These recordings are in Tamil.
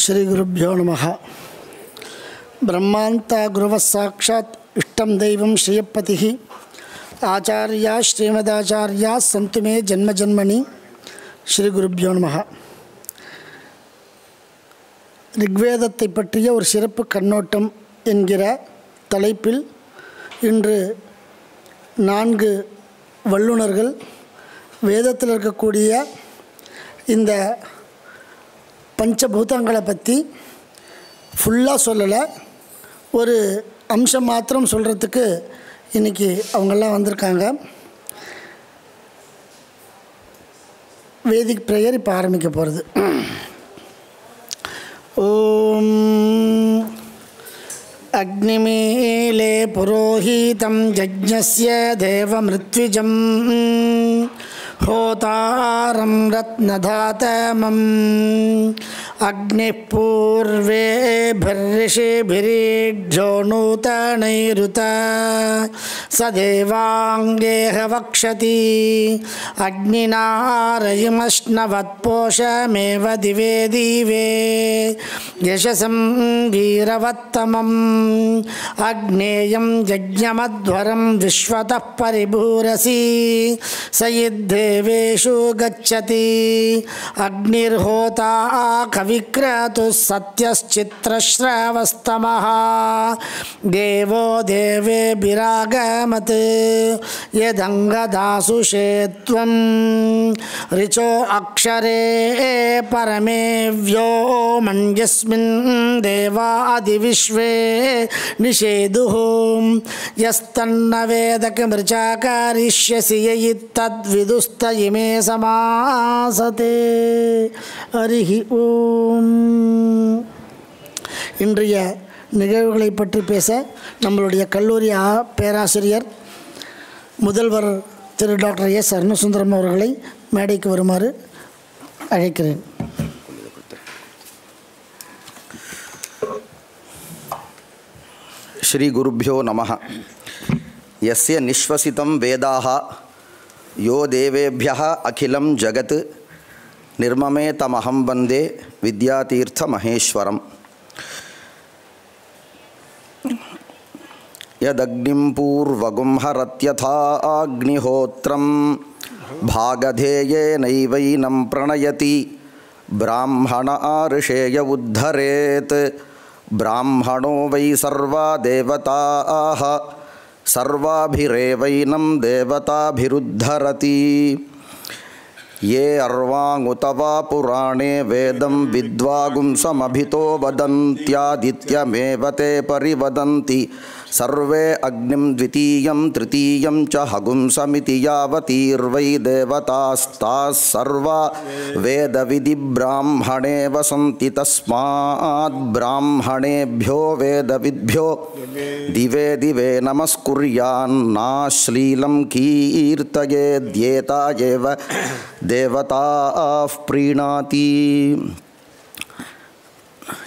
श्री गुरुभ्यो नमः। ब्रह्मांता गुरुवः साक्षात् इष्टं दैवं श्रीयपतिः आचार्या श्रीमदाचार्या सन्तु मे जन्म जन्मनि। श्री गुरुभ्यो नमः। ரிக்வேதத்தை பற்றிய ஒரு சிறப்பு கண்ணோட்டம் என்கிற தலைப்பில் இன்று 4 வல்லுநர்கள் வேதத்தில் இருக்கக்கூடிய இந்த பஞ்சபூதங்களை பற்றி ஃபுல்லாக சொல்லலை, ஒரு அம்சம் மாத்திரம் சொல்கிறதுக்கு இன்றைக்கி அவங்கெல்லாம் வந்திருக்காங்க. வேதிக் பிரேயர் இப்போ ஆரம்பிக்க போகிறது. ஓம் அக்னிமீலே புரோஹிதம் யஜ்ஞஸ்ய தேவமிருத்விஜம் होतारं रत्नधातमं अग्निः पूर्वेभिर्ऋषिभिरीड्यो नूतनैरुत स देवाङ्गेह वक्षति अग्निनारयमश्नवत्पोषमेव दिवे दिवे यशसं वीरवत्तमम् अग्नेयं यज्ञमध्वरं विश्वतः परिभूरसि स देवेषु गच्छति अग्निर्होता कविक्रतुः सत्यश्चित्रश्रावस्तमः देवो देवेभिरागमत् यदङ्गदासुषे त्वं ऋचो अक्षरे परमे व्योमन्यस्मिन् देवादिविश्वे निषेदुः यस्तन्न वेदकमृचा करिष्यसि तद्विदुस्त इमे समासते. हरिः ஓம். இன்றைய நிகழ்வுகளை பற்றி பேச நம்மளுடைய கல்லூரி பேராசிரியர் முதல்வர் திரு டாக்டர் எஸ் அருணசுந்தரம் அவர்களை மேடைக்கு வருமாறு அழைக்கிறேன். श्री गुरुभ्यो नमः. यस्य निश्वसितं वेदाः यो देवेभ्यः अखिलं जगत् निर्ममे तमहं वन्दे विद्यातीर्थमहेश्वरम्. यदग्निं पूर्वगुं हरत्यथा अग्निहोत्रं भागधेयेनैवैनं प्रणयति ब्राह्मण ऋषेय उद्धरेत् ब्राह्मणो वै सर्वा देवताः सर्वाभिरेवैनं देवताभिरुद्धरति. ये अर्वाङ्गुत वा पुराणे वेदं विद्वागुंसमभितो वदन्त्यादित्यमेव ते परिवदन्ति सर्वे अग्निं द्वितीयं तृतीयं च हगुंसमिति यावतीर्वै देवतास्ताः सर्वा वेदविधिब्राह्मणे वसन्ति तस्मात् ब्राह्मणेभ्यो वेदविद्भ्यो दिवे दिवे नमस्कुर्यान्नाश्लीलं कीर्तयेद्येता एव देवताः प्रीणाति.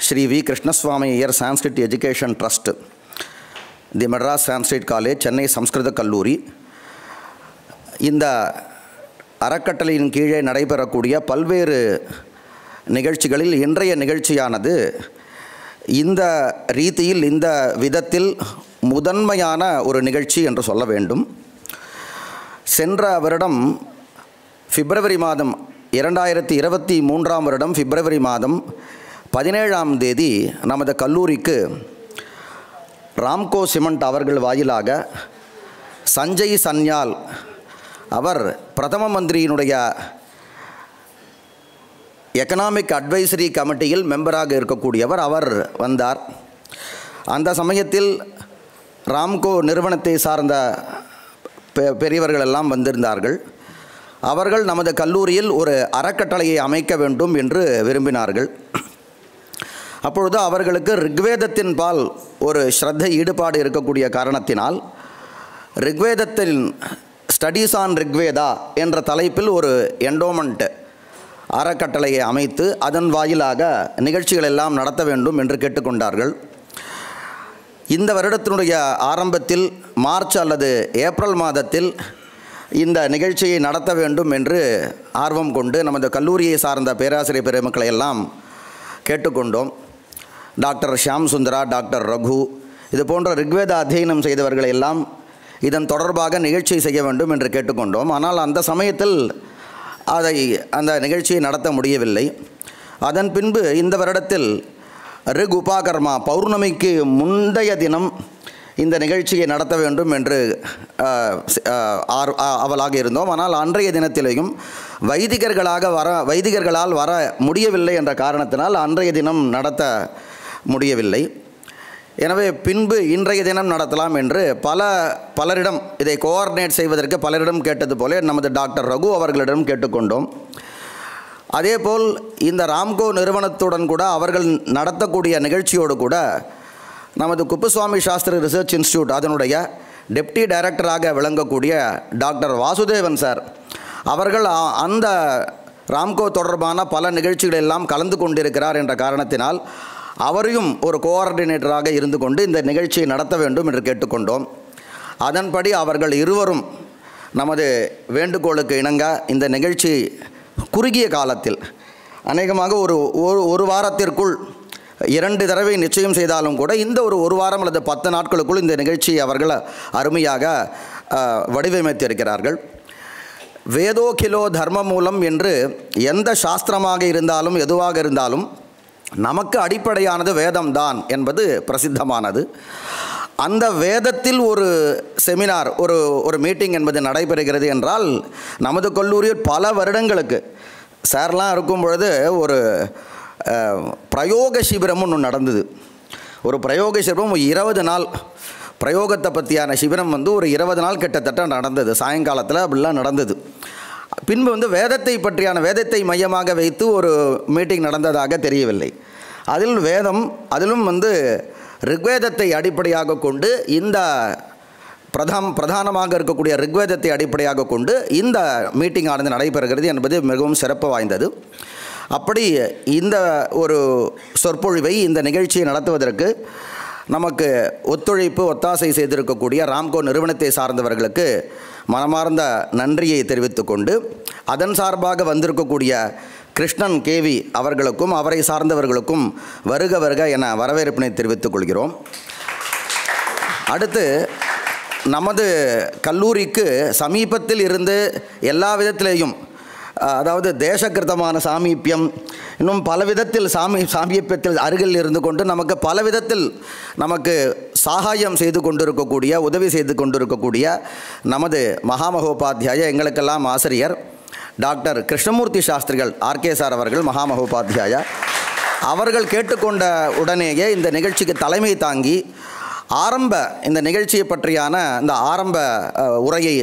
Shri V Krishnaswami Iyer Sanskrit education trust, the Madras Sanskrit college, Chennai சம்ஸ்கிருத கல்லூரி இந்த அறக்கட்டளையின் கீழே நடைபெறக்கூடிய பல்வேறு நிகழ்ச்சிகளில் இன்றைய நிகழ்ச்சியானது இந்த ரீதியில் இந்த விதத்தில் முதன்மையான ஒரு நிகழ்ச்சி என்று சொல்ல வேண்டும். சென்ற வருடம் பிப்ரவரி மாதம் 2023ஆம் வருடம் பிப்ரவரி மாதம் 17ஆம் தேதி நமது கல்லூரிக்கு ராம்கோ சிமெண்ட் அவர்கள் வாயிலாக சஞ்சய் சன்யால் அவர் பிரதம மந்திரியினுடைய எக்கனாமிக் அட்வைசரி கமிட்டியில் மெம்பராக இருக்கக்கூடியவர், அவர் வந்தார். அந்த சமயத்தில் ராம்கோ நிறுவனத்தை சார்ந்த பெரியவர்கள் எல்லாம் வந்திருந்தார்கள். அவர்கள் நமது கல்லூரியில் ஒரு அறக்கட்டளையை அமைக்க வேண்டும் என்று விரும்பினார்கள். அப்பொழுது அவர்களுக்கு ரிக்வேதத்தின் பால் ஒரு ஸ்ரத்தை ஈடுபாடு இருக்கக்கூடிய காரணத்தினால் ரிக்வேதத்தின் ஸ்டடீஸ் ஆன் ரிக்வேதா என்ற தலைப்பில் ஒரு என்டோமெண்ட் அறக்கட்டளையை அமைத்து அதன் வாயிலாக நிகழ்ச்சிகள் எல்லாம் நடத்த வேண்டும் என்று கேட்டுக்கொண்டார்கள். இந்த வருடத்தினுடைய ஆரம்பத்தில் மார்ச் அல்லது ஏப்ரல் மாதத்தில் இந்த நிகழ்ச்சியை நடத்த வேண்டும் என்று ஆர்வம் கொண்டு நமது கல்லூரியை சார்ந்த பேராசிரியர் பெருமக்களை எல்லாம் கேட்டுக்கொண்டோம். டாக்டர் ஷியாம் சுந்தரா, டாக்டர் ரகு இது போன்ற ரிக்வேத அத்தியனம் செய்தவர்களை எல்லாம் இதன் தொடர்பாக நிகழ்ச்சி செய்ய வேண்டும் என்று கேட்டுக்கொண்டோம். ஆனால் அந்த சமயத்தில் அந்த நிகழ்ச்சியை நடத்த முடியவில்லை. அதன் பின்பு இந்த வருடத்தில் ரிக் உபாகர்மா பௌர்ணமிக்கு முந்தைய தினம் இந்த நிகழ்ச்சியை நடத்த வேண்டும் என்று அவலாக இருந்தோம். ஆனால் அன்றைய தினத்திலேயும் வைதிகர்களால் வர முடியவில்லை என்ற காரணத்தினால் அன்றைய தினம் நடத்த முடியவில்லை. எனவே பின்பு இன்றைய தினம் நடத்தலாம் என்று பலரிடம் இதை கோஆர்டினேட் செய்வதற்கு பலரிடம் கேட்டது போல நமது டாக்டர் ரகு அவர்களிடம் கேட்டுக்கொண்டோம். அதேபோல் இந்த ராம்கோ நிறுவனத்துடன் கூட அவர்கள் நடத்தக்கூடிய நிகழ்ச்சியோடு கூட நமது குப்புசுவாமி சாஸ்திரி ரிசர்ச் இன்ஸ்டியூட் அதனுடைய டெப்டி டைரக்டராக விளங்கக்கூடிய டாக்டர் வாசுதேவன் சார் அவர்கள் அந்த ராம்கோ தொடர்பான பல நிகழ்ச்சிகள் எல்லாம் கலந்து கொண்டிருக்கிறார் என்ற காரணத்தினால் அவரையும் ஒரு கோஆர்டினேட்டராக இருந்து கொண்டு இந்த நிகழ்ச்சியை நடத்த வேண்டும் என்று கேட்டுக்கொண்டோம். அதன்படி அவர்கள் இருவரும் நமது வேண்டுகோளுக்கு இணங்க இந்த நிகழ்ச்சி குறுகிய காலத்தில் அநேகமாக ஒரு வாரத்திற்குள் 2 தடவை நிச்சயம் செய்தாலும் கூட இந்த ஒரு வாரம் அல்லது 10 நாட்களுக்குள் இந்த நிகழ்ச்சியை அவர்கள் அருமையாக வடிவமைத்திருக்கிறார்கள். வேதோகிலோ தர்ம மூலம் என்று எந்த சாஸ்திரமாக இருந்தாலும் எதுவாக இருந்தாலும் நமக்கு அடிப்படையானது வேதம்தான் என்பது பிரசித்தமானது. அந்த வேதத்தில் ஒரு செமினார் ஒரு மீட்டிங் என்பது நடைபெறுகிறது என்றால் நமது கல்லூரியில் பல வருடங்களுக்கு சார்லாம் இருக்கும் பொழுது ஒரு பிரயோக சிபிரம் ஒன்று நடந்தது. ஒரு பிரயோக சிபிரம் 20 நாள் பிரயோகத்தை பற்றியான சிபிரம் ஒரு 20 நாள் கிட்டத்தட்ட நடந்தது. சாயங்காலத்தில் அப்படிலாம் நடந்தது. பின்பு வேதத்தை மையமாக வைத்து ஒரு மீட்டிங் நடந்ததாக தெரியவில்லை. அதிலும் ரிக்வேதத்தை அடிப்படையாக கொண்டு இந்த பிரதானமாக இருக்கக்கூடிய ரிக்வேதத்தை அடிப்படையாக கொண்டு இந்த மீட்டிங் ஆனது நடைபெறுகிறது என்பது மிகவும் சிறப்பு வாய்ந்தது. அப்படி இந்த ஒரு சொற்பொழிவை இந்த நிகழ்ச்சியை நடத்துவதற்கு நமக்கு ஒத்தாசை செய்திருக்கக்கூடிய ராம்கோ நிறுவனத்தை சார்ந்தவர்களுக்கு மனமார்ந்த நன்றியை தெரிவித்துக்கொண்டு அதன் சார்பாக வந்திருக்கக்கூடிய கிருஷ்ணன் கேவி அவர்களுக்கும் அவரை சார்ந்தவர்களுக்கும் வருக வருக என வரவேற்பினை தெரிவித்துக் கொள்கிறோம். அடுத்து நமது கல்லூரிக்கு சமீபத்தில் இருந்து எல்லா விதத்திலேயும் அதாவது தேசகிருத்தமான சாமீபியம் இன்னும் பல விதத்தில் சாமீபியத்தில் அருகில் இருந்து கொண்டு நமக்கு பல விதத்தில் நமக்கு சகாயம் செய்து கொண்டிருக்கக்கூடிய உதவி செய்து கொண்டிருக்கக்கூடிய நமது மகாமகோபாத்தியாய எங்களுக்கெல்லாம் ஆசிரியர் டாக்டர் கிருஷ்ணமூர்த்தி சாஸ்திரிகள் ஆர்கே சார் அவர்கள் மகாமகோபாத்தியாய அவர்கள் கேட்டுக்கொண்ட உடனேயே இந்த நிகழ்ச்சிக்கு தலைமை தாங்கி இந்த நிகழ்ச்சியை பற்றியான இந்த ஆரம்ப உரையை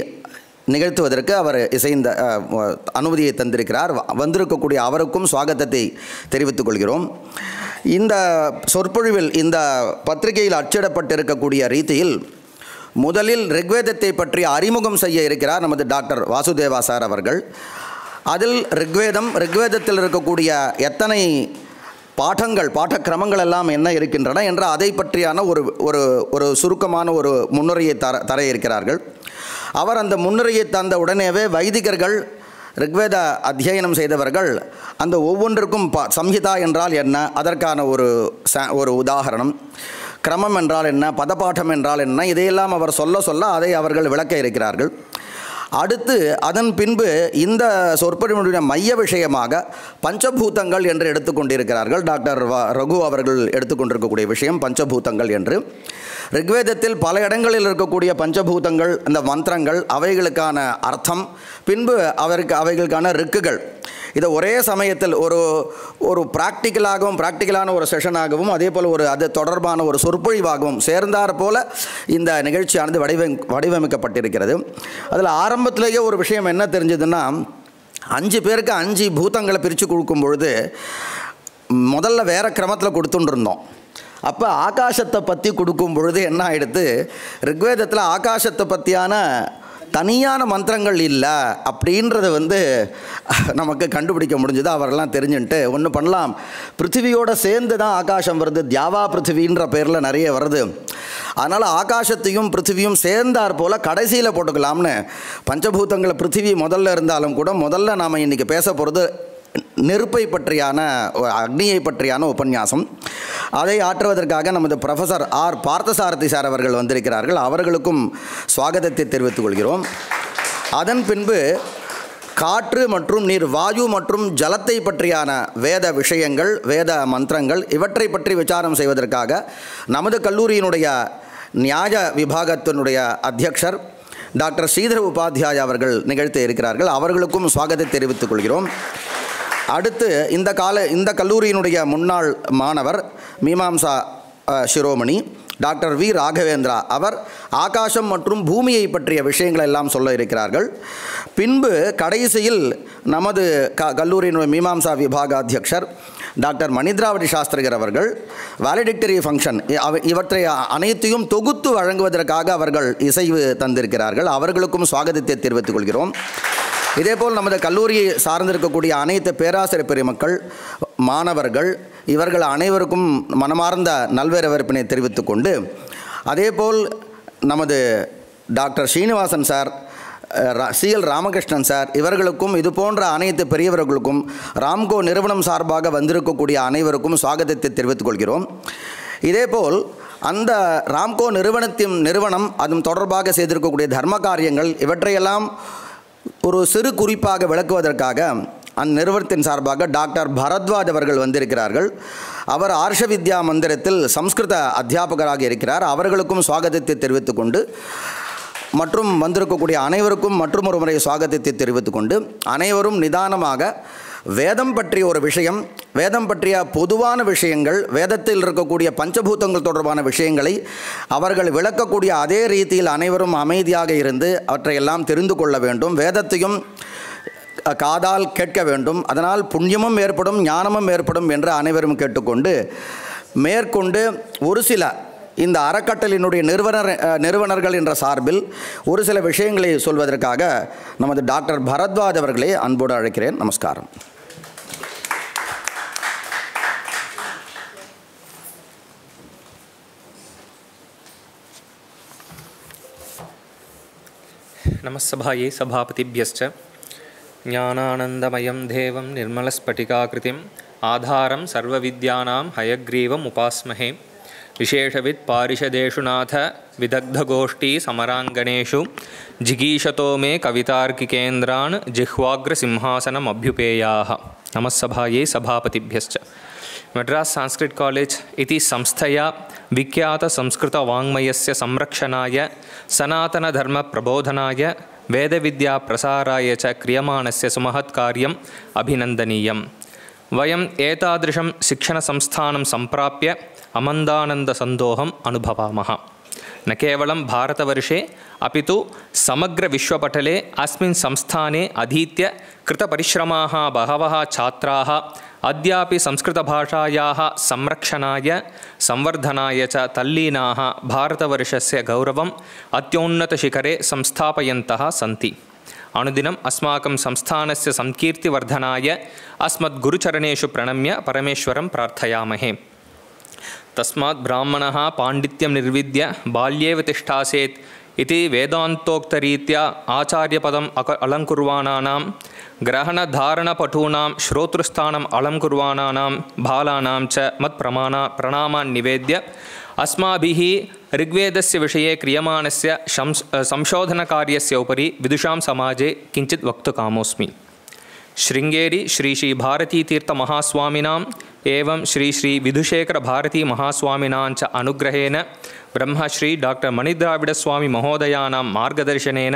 நிகழ்த்துவதற்கு அவர் இசைந்த அனுமதியை தந்திருக்கிறார். வந்திருக்கக்கூடிய அவருக்கும் சுவாகத்தத்தை தெரிவித்துக் கொள்கிறோம். இந்த சொற்பொழிவில் இந்த பத்திரிகையில் அச்சிடப்பட்டிருக்கக்கூடிய ரீதியில் முதலில் ரிக்வேதத்தை பற்றி அறிமுகம் செய்ய இருக்கிறார் நமது டாக்டர் வாசுதேவா சார் அவர்கள். அதில் ரிக்வேதத்தில் இருக்கக்கூடிய எத்தனை பாடக்கிரமங்கள் எல்லாம் என்ன இருக்கின்றன என்ற அதை பற்றியான ஒரு சுருக்கமான ஒரு முன்னுரையை தர இருக்கிறார்கள். அவர் அந்த முன்னுரையை தந்த உடனேவே வைதிகர்கள் ரிக்வேத அத்தியனம் செய்தவர்கள் அந்த ஒவ்வொன்றிற்கும் சம்ஹிதா என்றால் என்ன, அதற்கான ஒரு உதாரணம், கிரமம் என்றால் என்ன, பதப்பாட்டம் என்றால் என்ன, இதையெல்லாம் அவர் சொல்ல அதை அவர்கள் விளக்க இருக்கிறார்கள். அடுத்து அதன் பின்பு இந்த சொற்பொழிவுடைய மைய விஷயமாக பஞ்சபூதங்கள் என்று எடுத்துக்கொண்டிருக்கிறார்கள். டாக்டர் ரகு அவர்கள் எடுத்துக்கொண்டிருக்கக்கூடிய விஷயம் பஞ்சபூதங்கள் என்று. ரிக்வேதத்தில் பல இடங்களில் இருக்கக்கூடிய பஞ்சபூதங்கள், அந்த மந்திரங்கள், அவைகளுக்கான அர்த்தம், பின்பு அவைகளுக்கான ரிக்குகள், இதை ஒரே சமயத்தில் ஒரு ப்ராக்டிக்கலான ஒரு செஷனாகவும் அதே போல் அது தொடர்பான ஒரு சொற்பொழிவாகவும் சேர்ந்தார் போல இந்த நிகழ்ச்சியானது வடிவமைக்கப்பட்டிருக்கிறது. அதில் ஆரம்பத்திலேயே ஒரு விஷயம் என்ன தெரிஞ்சதுன்னா, 5 பேருக்கு 5 பூதங்களை பிரித்து கொடுக்கும் பொழுது முதல்ல வேறு கிரமத்தில் கொடுத்துட்டுருந்தோம். அப்போ ஆகாசத்தை பற்றி கொடுக்கும் பொழுது என்ன ஆகிடுது, ரிக்வேதத்தில் ஆகாசத்தை பற்றியான தனியான மந்திரங்கள் இல்லை அப்படின்றது நமக்கு கண்டுபிடிக்க முடிஞ்சது. அவரெல்லாம் தெரிஞ்சுன்ட்டு ஒன்று பண்ணலாம், பிருத்திவியோடு சேர்ந்து தான் ஆகாசம் வருது, தியாவா பிருத்திவின்ற பேரில் நிறைய வருது, அதனால் ஆகாசத்தையும் பிருத்திவியும் சேர்ந்தார் போல் கடைசியில் போட்டுக்கலாம்னு பஞ்சபூதங்களை பிருத்திவி முதல்ல இருந்தாலும் கூட முதல்ல நாம் இன்றைக்கி பேச போகிறது நெருப்பை பற்றியான அக்னியை பற்றியான உபன்யாசம். அதை ஆற்றுவதற்காக நமது ப்ரொஃபஸர் ஆர் பார்த்தசாரதி சார் அவர்கள் வந்திருக்கிறார்கள். அவர்களுக்கும் சுவாகதத்தை தெரிவித்துக் கொள்கிறோம். அதன் பின்பு காற்று மற்றும் நீர், வாயு மற்றும் ஜலத்தை பற்றியான வேத விஷயங்கள், வேத மந்திரங்கள் இவற்றை பற்றி விசாரம் செய்வதற்காக நமது கல்லூரியினுடைய நியாய விபாகத்தினுடைய அத்தியக்ஷர் டாக்டர் ஸ்ரீதர் உபாத்யாயா அவர்கள் நிகழ்த்த இருக்கிறார்கள். அவர்களுக்கும் சுவாகத்தை தெரிவித்துக் கொள்கிறோம். அடுத்து இந்த கல்லூரியினுடைய முன்னாள் மாணவர் மீமாம்சா சிரோமணி டாக்டர் வி ராகவேந்திரா அவர் ஆகாசம் மற்றும் பூமியை பற்றிய விஷயங்கள் எல்லாம் சொல்ல இருக்கிறார்கள். பின்பு கடைசியில் நமது கல்லூரியினுடைய மீமாம்சா விபாக அத்தியக்ஷர் டாக்டர் மணித்ராவடி சாஸ்திரிகர் அவர்கள் வேலிடிக்டரி ஃபங்க்ஷன் இவற்றை அனைத்தையும் தொகுத்து வழங்குவதற்காக அவர்கள் இசைவு தந்திருக்கிறார்கள். அவர்களுக்கும் சுவாகதத்தை தெரிவித்துக் கொள்கிறோம். இதேபோல் நமது கல்லூரியை சார்ந்திருக்கக்கூடிய அனைத்து பேராசிரியர் பெருமக்கள், மாணவர்கள் இவர்கள் அனைவருக்கும் மனமார்ந்த நல்வரவேற்பினை தெரிவித்துக் கொண்டு, அதேபோல் நமது doctor Srinivasan sir, CL Ramakrishnan sir இவர்களுக்கும் இது போன்ற அனைத்து பெரியவர்களுக்கும் ராம்கோ நிறுவனம் சார்பாக வந்திருக்கக்கூடிய அனைவருக்கும் சுவாகதத்தை தெரிவித்துக் கொள்கிறோம். இதேபோல் அந்த ராம்கோ நிறுவனம் அதன் தொடர்பாக செய்திருக்கக்கூடிய தர்ம காரியங்கள் இவற்றையெல்லாம் ஒரு சிறு குறிப்பாக விளக்குவதற்காக அந்நிறுவனத்தின் சார்பாக டாக்டர் பரத்வாஜ் அவர்கள் வந்திருக்கிறார்கள். அவர் ஆர்ஷ வித்யா மந்திரத்தில் சம்ஸ்கிருத அத்தியாபகராக இருக்கிறார். அவர்களுக்கும் சுவாகதத்தை தெரிவித்துக் கொண்டு, மற்றும் வந்திருக்கக்கூடிய அனைவருக்கும் மற்றும் ஒரு முறை சுவாகதத்தை தெரிவித்துக் கொண்டு, அனைவரும் நிதானமாக வேதம் பற்றிய ஒரு விஷயம், வேதம் பற்றிய பொதுவான விஷயங்கள், வேதத்தில் இருக்கக்கூடிய பஞ்சபூதங்கள் தொடர்பான விஷயங்களை அவர்கள் விளக்கக்கூடிய அதே ரீதியில் அனைவரும் அமைதியாக இருந்து அவற்றையெல்லாம் தெரிந்து கொள்ள வேண்டும். வேதத்தையும் காதால் கேட்க வேண்டும். அதனால் புண்ணியமும் ஏற்படும், ஞானமும் ஏற்படும் என்று அனைவரும் கேட்டுக்கொண்டு, மேற்கொண்டு ஒரு சில இந்த அறக்கட்டளினுடைய நிறுவனர்கள் என்ற சார்பில் ஒரு சில விஷயங்களை சொல்வதற்காக நமது டாக்டர் பரத்வாஜ் அவர்களை அன்போடு அழைக்கிறேன். நமஸ்காரம். நமஸ்சபாயே சபாபதிभ्यश्च ஞானானந்தமயம் தேவம் நிர்மலஸ்பட்டிகாகிருதிம் ஆதாரம் சர்வவித்யானாம் ஹயக்ரீவம் உபாஸ்மஹே விசேஷவித் பாரிஷதேஷு நாத விதக்தகோஷ்டீ சமராங்கணேஷு ஜிகீஷதோ மே கவிதார்க்கிகேந்திரான் ஜிஹ்வாக்ர சிம்ஹாசனம் அபியுபேயாः. நமஸ்சபாயே சபாபதிभ्यश्च मद्रास् संस्कृत कॉलेज इति संस्थया विख्यात संस्कृत वाङ्मयस्य संरक्षणाय सनातन धर्म प्रबोधनाय वेद विद्या प्रसाराय च क्रियमाणस्य सुमहत् कार्यम् अभिनन्दनीयम्. वयम् एतादृशं शिक्षण संस्थानं सम्प्राप्य अमन्दानन्द सन्दोहम् अनुभवामः. न केवलं भारतवर्षे अपि तु समग्र विश्वपटले अस्मिन् संस्थाने अधीत्य कृतपरिश्रमाः बहवः छात्राः अद्यापि संस्कृतभाषायाः संरक्षणाय संवर्धनाय च तल्लीनाः भारतवर्षस्य गौरवम् अत्योन्नतशिखरे संस्थापयन्तः सन्ति. अनुदिनम् अस्माकं संस्थानस्य संकीर्तिवर्धनाय अस्मद्गुरुचरणेषु प्रणम्य परमेश्वरं प्रार्थयामहे. तस्मात् ब्राह्मणः पाण्डित्यं निर्विद्य बाल्येव तिष्ठासेत् इति वेदान्तोक्तरीत्या आचार्यपदम् अलङ्कुर्वाणानां ग्रहणधारणपटूनां श्रोतृस्थानम् अलङ्कुर्वाणानां बालानां च मत्प्रणामान् निवेद्य अस्माभिः ऋग्वेदस्य विषये क्रियमाणस्य संशोधनकार्यस्य उपरि विदुषां समाजे किञ्चित् वक्तुकामोऽस्मि. शृङ्गेरी श्री श्री भारतीतीर्थमहास्वामिनाम् एवं श्री श्री विधुशेखरभारतीमहास्वामिनां च अनुग्रहेण ब्रह्मश्री डॉक्टर मणिद्राविडस्वामी महोदयानां मार्गदर्शनेन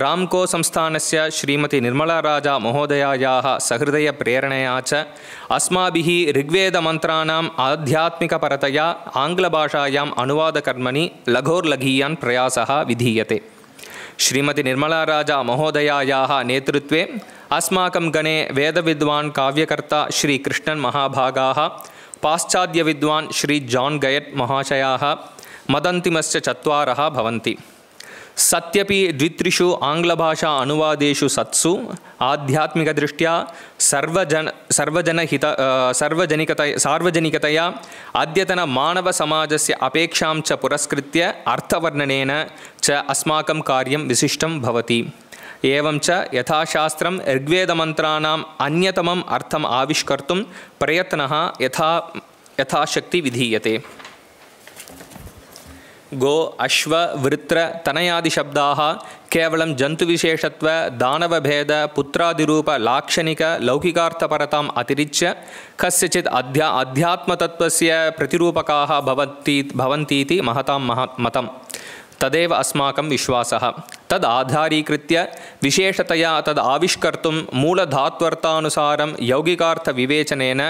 राम्को संस्थानस्य श्रीमती निर्मलाराजा महोदयायाः सहृदयप्रेरणया च अस्माभिः ऋग्वेदमन्त्राणाम् आध्यात्मिकपरतया आङ्ग्लभाषायाम् अनुवादकर्मणि लघोर्लघीयान् प्रयासः विधीयते. श्रीमती निर्मलाराजा महोदयायाः नेतृत्वे अस्माकं गणे वेदविद्वान् काव्यकर्ता श्री कृष्णन् महाभागाः, पाश्चात्यविद्वान् श्री जॉन् गयट् महाशयाः, मदन्तिमश्च चत्वारः भवन्ति. सत्यपि द्वित्रिषु आङ्ग्लभाषा अनुवादेषु सत्सु आध्यात्मिकदृष्ट्या सार्वजनिकतया अद्यतनमानवसमाजस्य अपेक्षां च पुरस्कृत्य अर्थवर्णनेन च अस्माकं कार्यं विशिष्टं भवति. एवं च यथाशास्त्रं ऋग्वेदमन्त्राणाम् अन्यतमम् अर्थम् आविष्कर्तुं प्रयत्नः यथाशक्ति विधीयते। गो अश्व वृत्र तनयादिशब्दाः केवलं जन्तुविशेषत्व दानवभेद पुत्रादिरूप लाक्षणिक लौकिकार्थपरताम् अतिरिच्य कस्यचित् अध्यात्मतत्त्वस्य प्रतिरूपकाः भवन्तीति महतां मतं। तदेव अस्माकं विश्वासः। तद् आधारीकृत्य विशेषतया तद् आविष्कर्तुं मूलधात्वर्थानुसारं यौगिकार्थविवेचनेन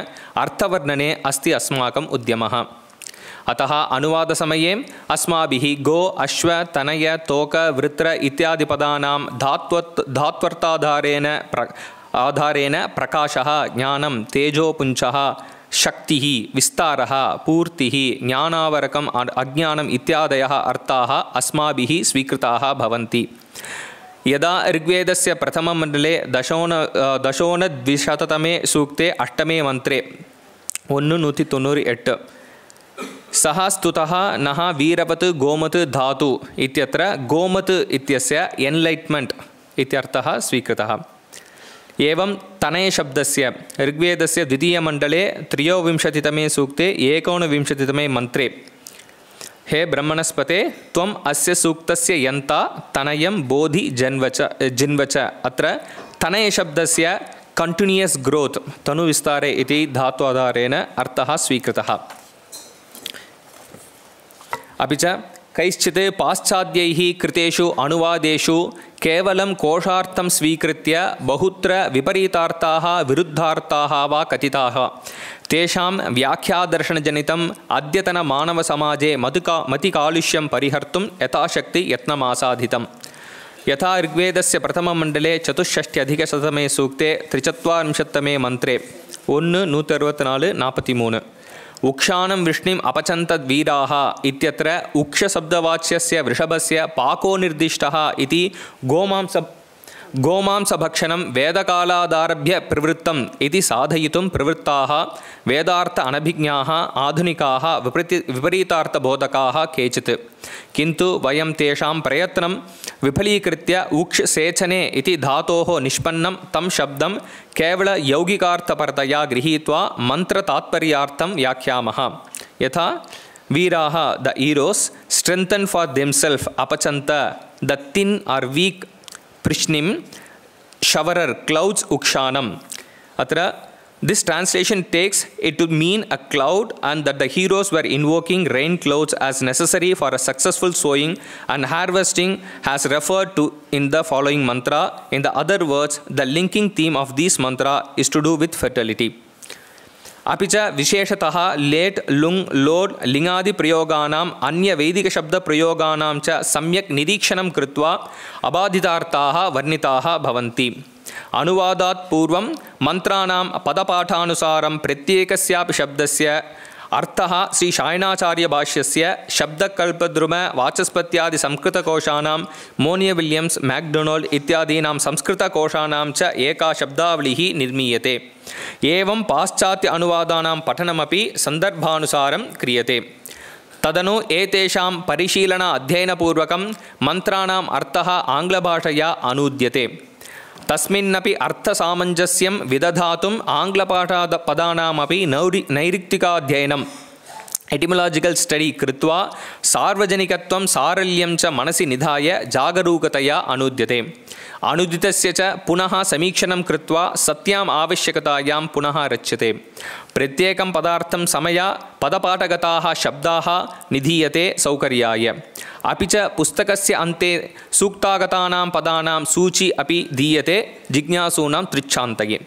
अर्थवर्णने अस्ति अस्माकम् उद्यमः। अतः अनुवादसमये अस्माभिः गो अश्व तनय तोक वृत्र इत्यादि पदानां धात्वर्थाधारेण प्रकाशः ज्ञानं तेजोपुञ्चः शक्तिः विस्तारः पूर्तिः ज्ञानावरकम् अज्ञानम् इत्यादयः अर्थाः अस्माभिः स्वीकृताः भवन्ति। यदा ऋग्वेदस्य प्रथममण्डले दशोनद्विशततमे सूक्ते अष्टमे मन्त्रे 198 सः स्तुतः नः वीरवत् गोमत् धातु इत्यत्र गोमत् इत्यस्य एन्लैट्मेण्ट् इत्यर्थः स्वीकृतः। एवं तनयशब्दस्य ऋग्वेदस्य द्वितीयमण्डले 23तमे सूक्ते 19तमे मन्त्रे हे ब्रह्मणस्पते त्वम् अस्य सूक्तस्य यन्ता तनयं बोधि जिन्वच अत्र तनयशब्दस्य कण्टिन्यूयस् ग्रोत् तनुविस्तारे इति धात्वाधारेण अर्थः स्वीकृतः। अपि च कैश्चित् पाश्चात्यैः कृतेषु अनुवादेषु केवलं कोशार्थं स्वीकृत्य बहुत्र विपरीतार्थाः विरुद्धार्थाः वा कथिताः। तेषां व्याख्यादर्शनजनितम् अद्यतनमानवसमाजे मतिकालुष्यं परिहर्तुं यथाशक्ति यत्नमासाधितम्। यथा ऋग्वेदस्य प्रथममण्डले 64 सूक्ते 43तमे मन्त्रे 164 उक्षानं वृष्णिम् अपचन्तद्वीराः इत्यत्र उक्षशब्दवाच्यस्य वृषभस्य पाको निर्दिष्टः इति गोमांसभक्षणं वेदकालादारभ्य प्रवृत्तम् इति साधयितुं प्रवृत्ताः वेदार्थ अनभिज्ञाः आधुनिकाः विपरीतार्थबोधकाः केचित्। किन्तु वयं तेषां प्रयत्नं विफलीकृत्य उक्षसेचने इति धातोः निष्पन्नं तं शब्दं केवलयौगिकार्थपरतया गृहीत्वा मन्त्रतात्पर्यार्थं व्याख्यामः। यथा वीराः the heroes strengthen for themselves अपचन्त the thin are weak Prishnim Shavarar clouds ukshanam. Atra this translation takes it to mean a cloud and that the heroes were invoking rain clouds as necessary for a successful sowing and harvesting as referred to in the following mantra. In the other words, the linking theme of this mantra is to do with fertility. अपि च विशेषतः लेट् लुङ् लोड् लिङ्गादि प्रयोगानाम् अन्य वैदिक शब्द प्रयोगानां च सम्यक् निरीक्षणं कृत्वा अबाधितार्थाः वर्णिताः भवन्ति। अनुवादात् पूर्वं मन्त्राणां पदपाठानुसारं प्रत्येकस्यापि शब्दस्य अर्थः श्री शायणाचार्य भाष्यस्य शब्दकल्पद्रुम वाचस्पत्यादि संस्कृतकोशानां मोनिय विलियम्स मैकडोनाल्ड इत्यादीनां संस्कृतकोशानां च एका शब्दावलिः निर्मीयते। एवं पाश्चात्य अनुवादानां पठनमपि सन्दर्भानुसारं क्रियते। तदनु एतेषां परिशीलन अध्ययनपूर्वकं मन्त्राणाम् अर्थः आङ्ग्लभाषया अनूद्यते। तस्मिन्नपि अर्थसामञ्जस्यं विदधातुम् आङ्ग्लपदानामपि नैरिक्तिकाध्ययनम् एटिमोलॉजिकल स्टडी कृत्वा सार्वजनिकत्वं सारल्यं च मनसि निधाय जागरूकतया अनुद्यते। अनुदितस्य च पुनः समीक्षणं कृत्वा सत्याम् आवश्यकतायां पुनः रच्यते। प्रत्येकं पदार्थं समया पदपाठगताः शब्दाः निधीयते सौकर्याय। अपि च पुस्तकस्य अन्ते सूक्तागतानां पदानां सूची अपि दीयते जिज्ञासूनां तृच्छान्तये।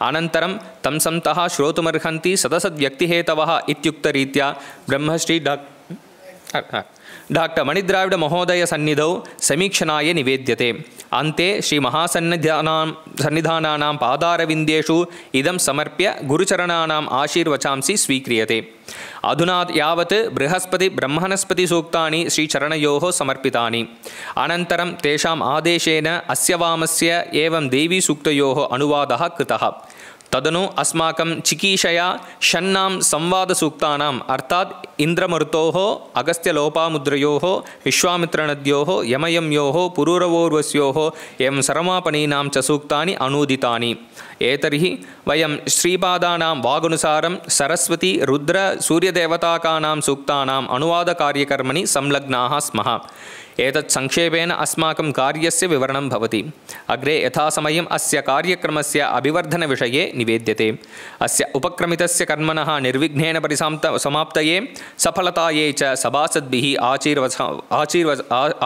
अनन्तरं तं सन्तः श्रोतुमर्हन्ति सदसद्व्यक्तिहेतवः इत्युक्तरीत्या ब्रह्मश्री डॉक्टर मणिद्राविड महोदय सन्निधौ समीक्षणाय निवेद्यते। अन्ते श्री महासन्निधानानां पादारविन्देषु इदं समर्प्य गुरुचरणानाम् आशीर्वचांसि स्वीक्रियते। अधुना यावत् बृहस्पति ब्रह्मणस्पति सूक्तानि श्रीचरणयोः समर्पितानि। अनन्तरं तेषाम् आदेशेन अस्य वामस्य एवं देवी सूक्तयोः अनुवादः कृतः। तदनु अस्माकं चिकीषया षण्णां संवादसूक्तानाम् अर्थात् इन्द्रमरुतोः अगस्त्यलोपामुद्रयोः विश्वामित्रनद्योः यमयम्योः पुरूरवोर्वस्योः एवं सरमापणीनां च सूक्तानि अनूदितानि। एतर्हि वयं श्रीपादानां वागनुसारं सरस्वती रुद्र सूर्यदेवताकानां सूक्तानाम् अनुवादकार्यकर्मणि संलग्नाः स्मः। एतत् संक्षेपेण अस्माकं कार्यस्य विवरणं भवति। अग्रे यथासमयम् अस्य कार्यक्रमस्य अभिवर्धनविषये निवेद्यते। अस्य उपक्रमितस्य कर्मणः निर्विघ्नेन समाप्तये सफलतायै च सभासद्भिः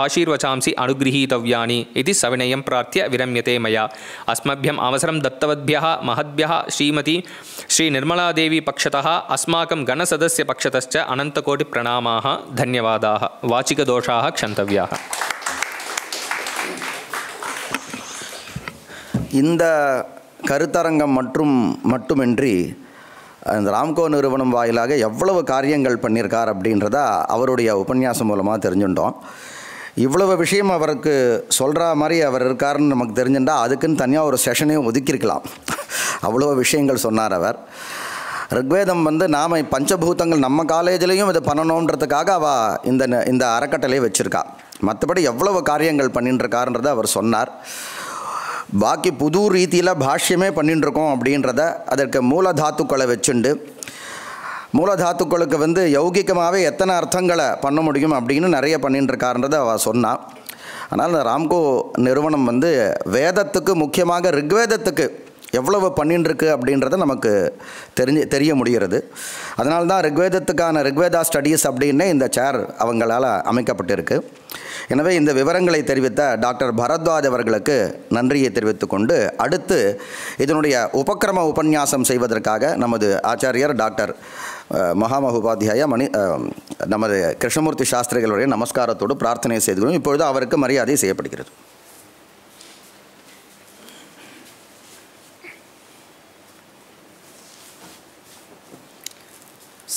आशीर्वचांसि अनुगृहीतव्यानि इति सविनयं प्रार्थ्य विरम्यते मया। अस्मभ्यम् अवसरं दत्तवद्भ्यः महद्भ्यः श्रीमती श्रीनिर्मलादेवी पक्षतः अस्माकं गणसदस्य पक्षतश्च अनन्तकोटिप्रणामाः, धन्यवादाः। वाचिकदोषाः क्षन्तव्याः। இந்த கருத்தரங்கம் மட்டுமின்றி அந்த ராம்கோ நிறுவனம் வாயிலாக எவ்வளவு காரியங்கள் பண்ணியிருக்கார் அப்படின்றத அவருடைய உபன்யாசம் மூலமாக தெரிஞ்சுட்டோம். இவ்வளவு விஷயம் அவருக்கு சொல்கிற மாதிரி அவர் இருக்காருன்னு நமக்கு தெரிஞ்சுட்டா அதுக்குன்னு தனியாக ஒரு செஷனையும் ஒதுக்கியிருக்கலாம். அவ்வளோ விஷயங்கள் சொன்னார் அவர். ரிக்வேதம் நாம் பஞ்சபூதங்கள் நம்ம காலேஜ்லேயும் இதை பண்ணணுன்றதுக்காக இந்த அறக்கட்டளையை வச்சுருக்கா. மற்றபடி எவ்வளவு காரியங்கள் பண்ணிட்டுருக்காருன்றதை அவர் சொன்னார். பாக்கி புது ரீதியில் பாஷ்யமே பண்ணிட்டுருக்கோம் அப்படின்றத அதற்கு மூலதாத்துக்களை வச்சுண்டு மூலதாத்துக்களுக்கு யௌகிகமாகவே எத்தனை அர்த்தங்களை பண்ண முடியும் அப்படின்னு நிறைய பண்ணிட்டுருக்காருன்றதை அவள் சொன்னாள். ஆனால் ராம்கோ நிறுவனம் வேதத்துக்கு முக்கியமாக ரிக்வேதத்துக்கு எவ்வளவு பண்ணிட்டுருக்கு அப்படின்றத நமக்கு தெரிய முடிகிறது. அதனால தான் ரிக்வேதா ஸ்டடீஸ் அப்படின்னு இந்த சேர் அவங்களால் அமைக்கப்பட்டிருக்கு. எனவே இந்த விவரங்களை தெரிவித்த டாக்டர் பரத்வாஜ் அவர்களுக்கு நன்றியை தெரிவித்துக்கொண்டு அடுத்து இதனுடைய உபக்கிரம உபன்யாசம் செய்வதற்காக நமது ஆச்சாரியர் டாக்டர் மகாமகோபாத்தியாய நமது கிருஷ்ணமூர்த்தி சாஸ்திரிகளுடைய நமஸ்காரத்தோடு பிரார்த்தனை செய்துகிறோம். இப்பொழுது அவருக்கு மரியாதை செய்யப்படுகிறது.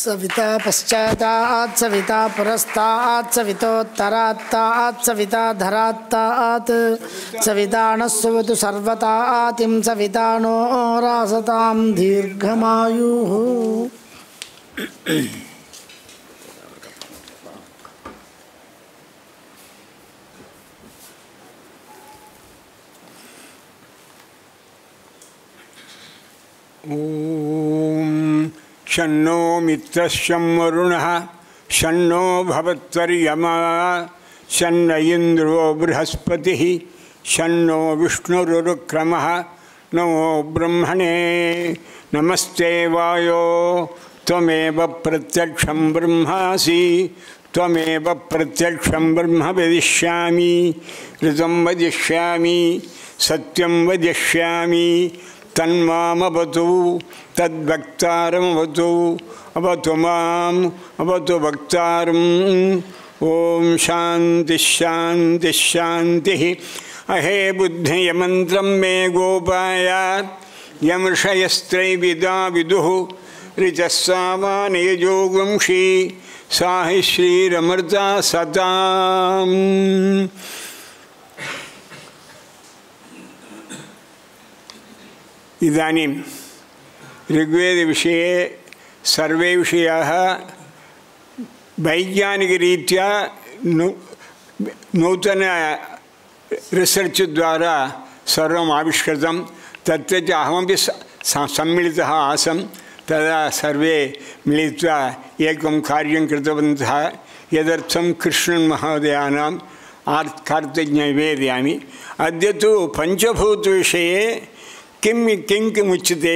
सविता पश्चातात् सविता पुरस्तात् सवितोत्तरात्तात् सविता धरात्तात् सवितानस्वतु सर्वतातिं सवितानो रासतां दीर्घमायुः. शन्नो मित्रश्यं वरुणः शन्नो भवत्वर्यमा शन्न इन्द्रो बृहस्पतिः शन्नो विष्णुरुक्रमः नमो ब्रह्मणे नमस्ते वायो त्वमेव प्रत्यक्षं ब्रह्मासि त्वमेव प्रत्यक्षं ब्रह्म वदिष्यामि ऋतं वदिष्यामि सत्यं वदिष्यामि तन्मामवतु तद्वक्तारमवतु अवतु माम् अवतु वक्तारम्. ओम शांति शांति शांति. अहे बुद्धियमन्त्रं मे गोपायात् यमृषयस्त्रैविदा विदुः ऋचस्सामानयजोगुंषि साहि श्रीरमृता सताम्. इदानीं ऋग्वेद विषये सर्वे विषयाः वैज्ञानिकरीत्या नूतन रिसर्च द्वारा सर्वम् आविष्कृतं. तत्र च अहमपि सम्मिलितः आसं. तदा सर्वे मिलित्वा एकं कार्यं कृतवन्तः. यदर्थं कृष्णन् महोदयानां कार्तज्ञनिवेदयामि. अद्य तु पञ्चभूतविषये किं उच्यते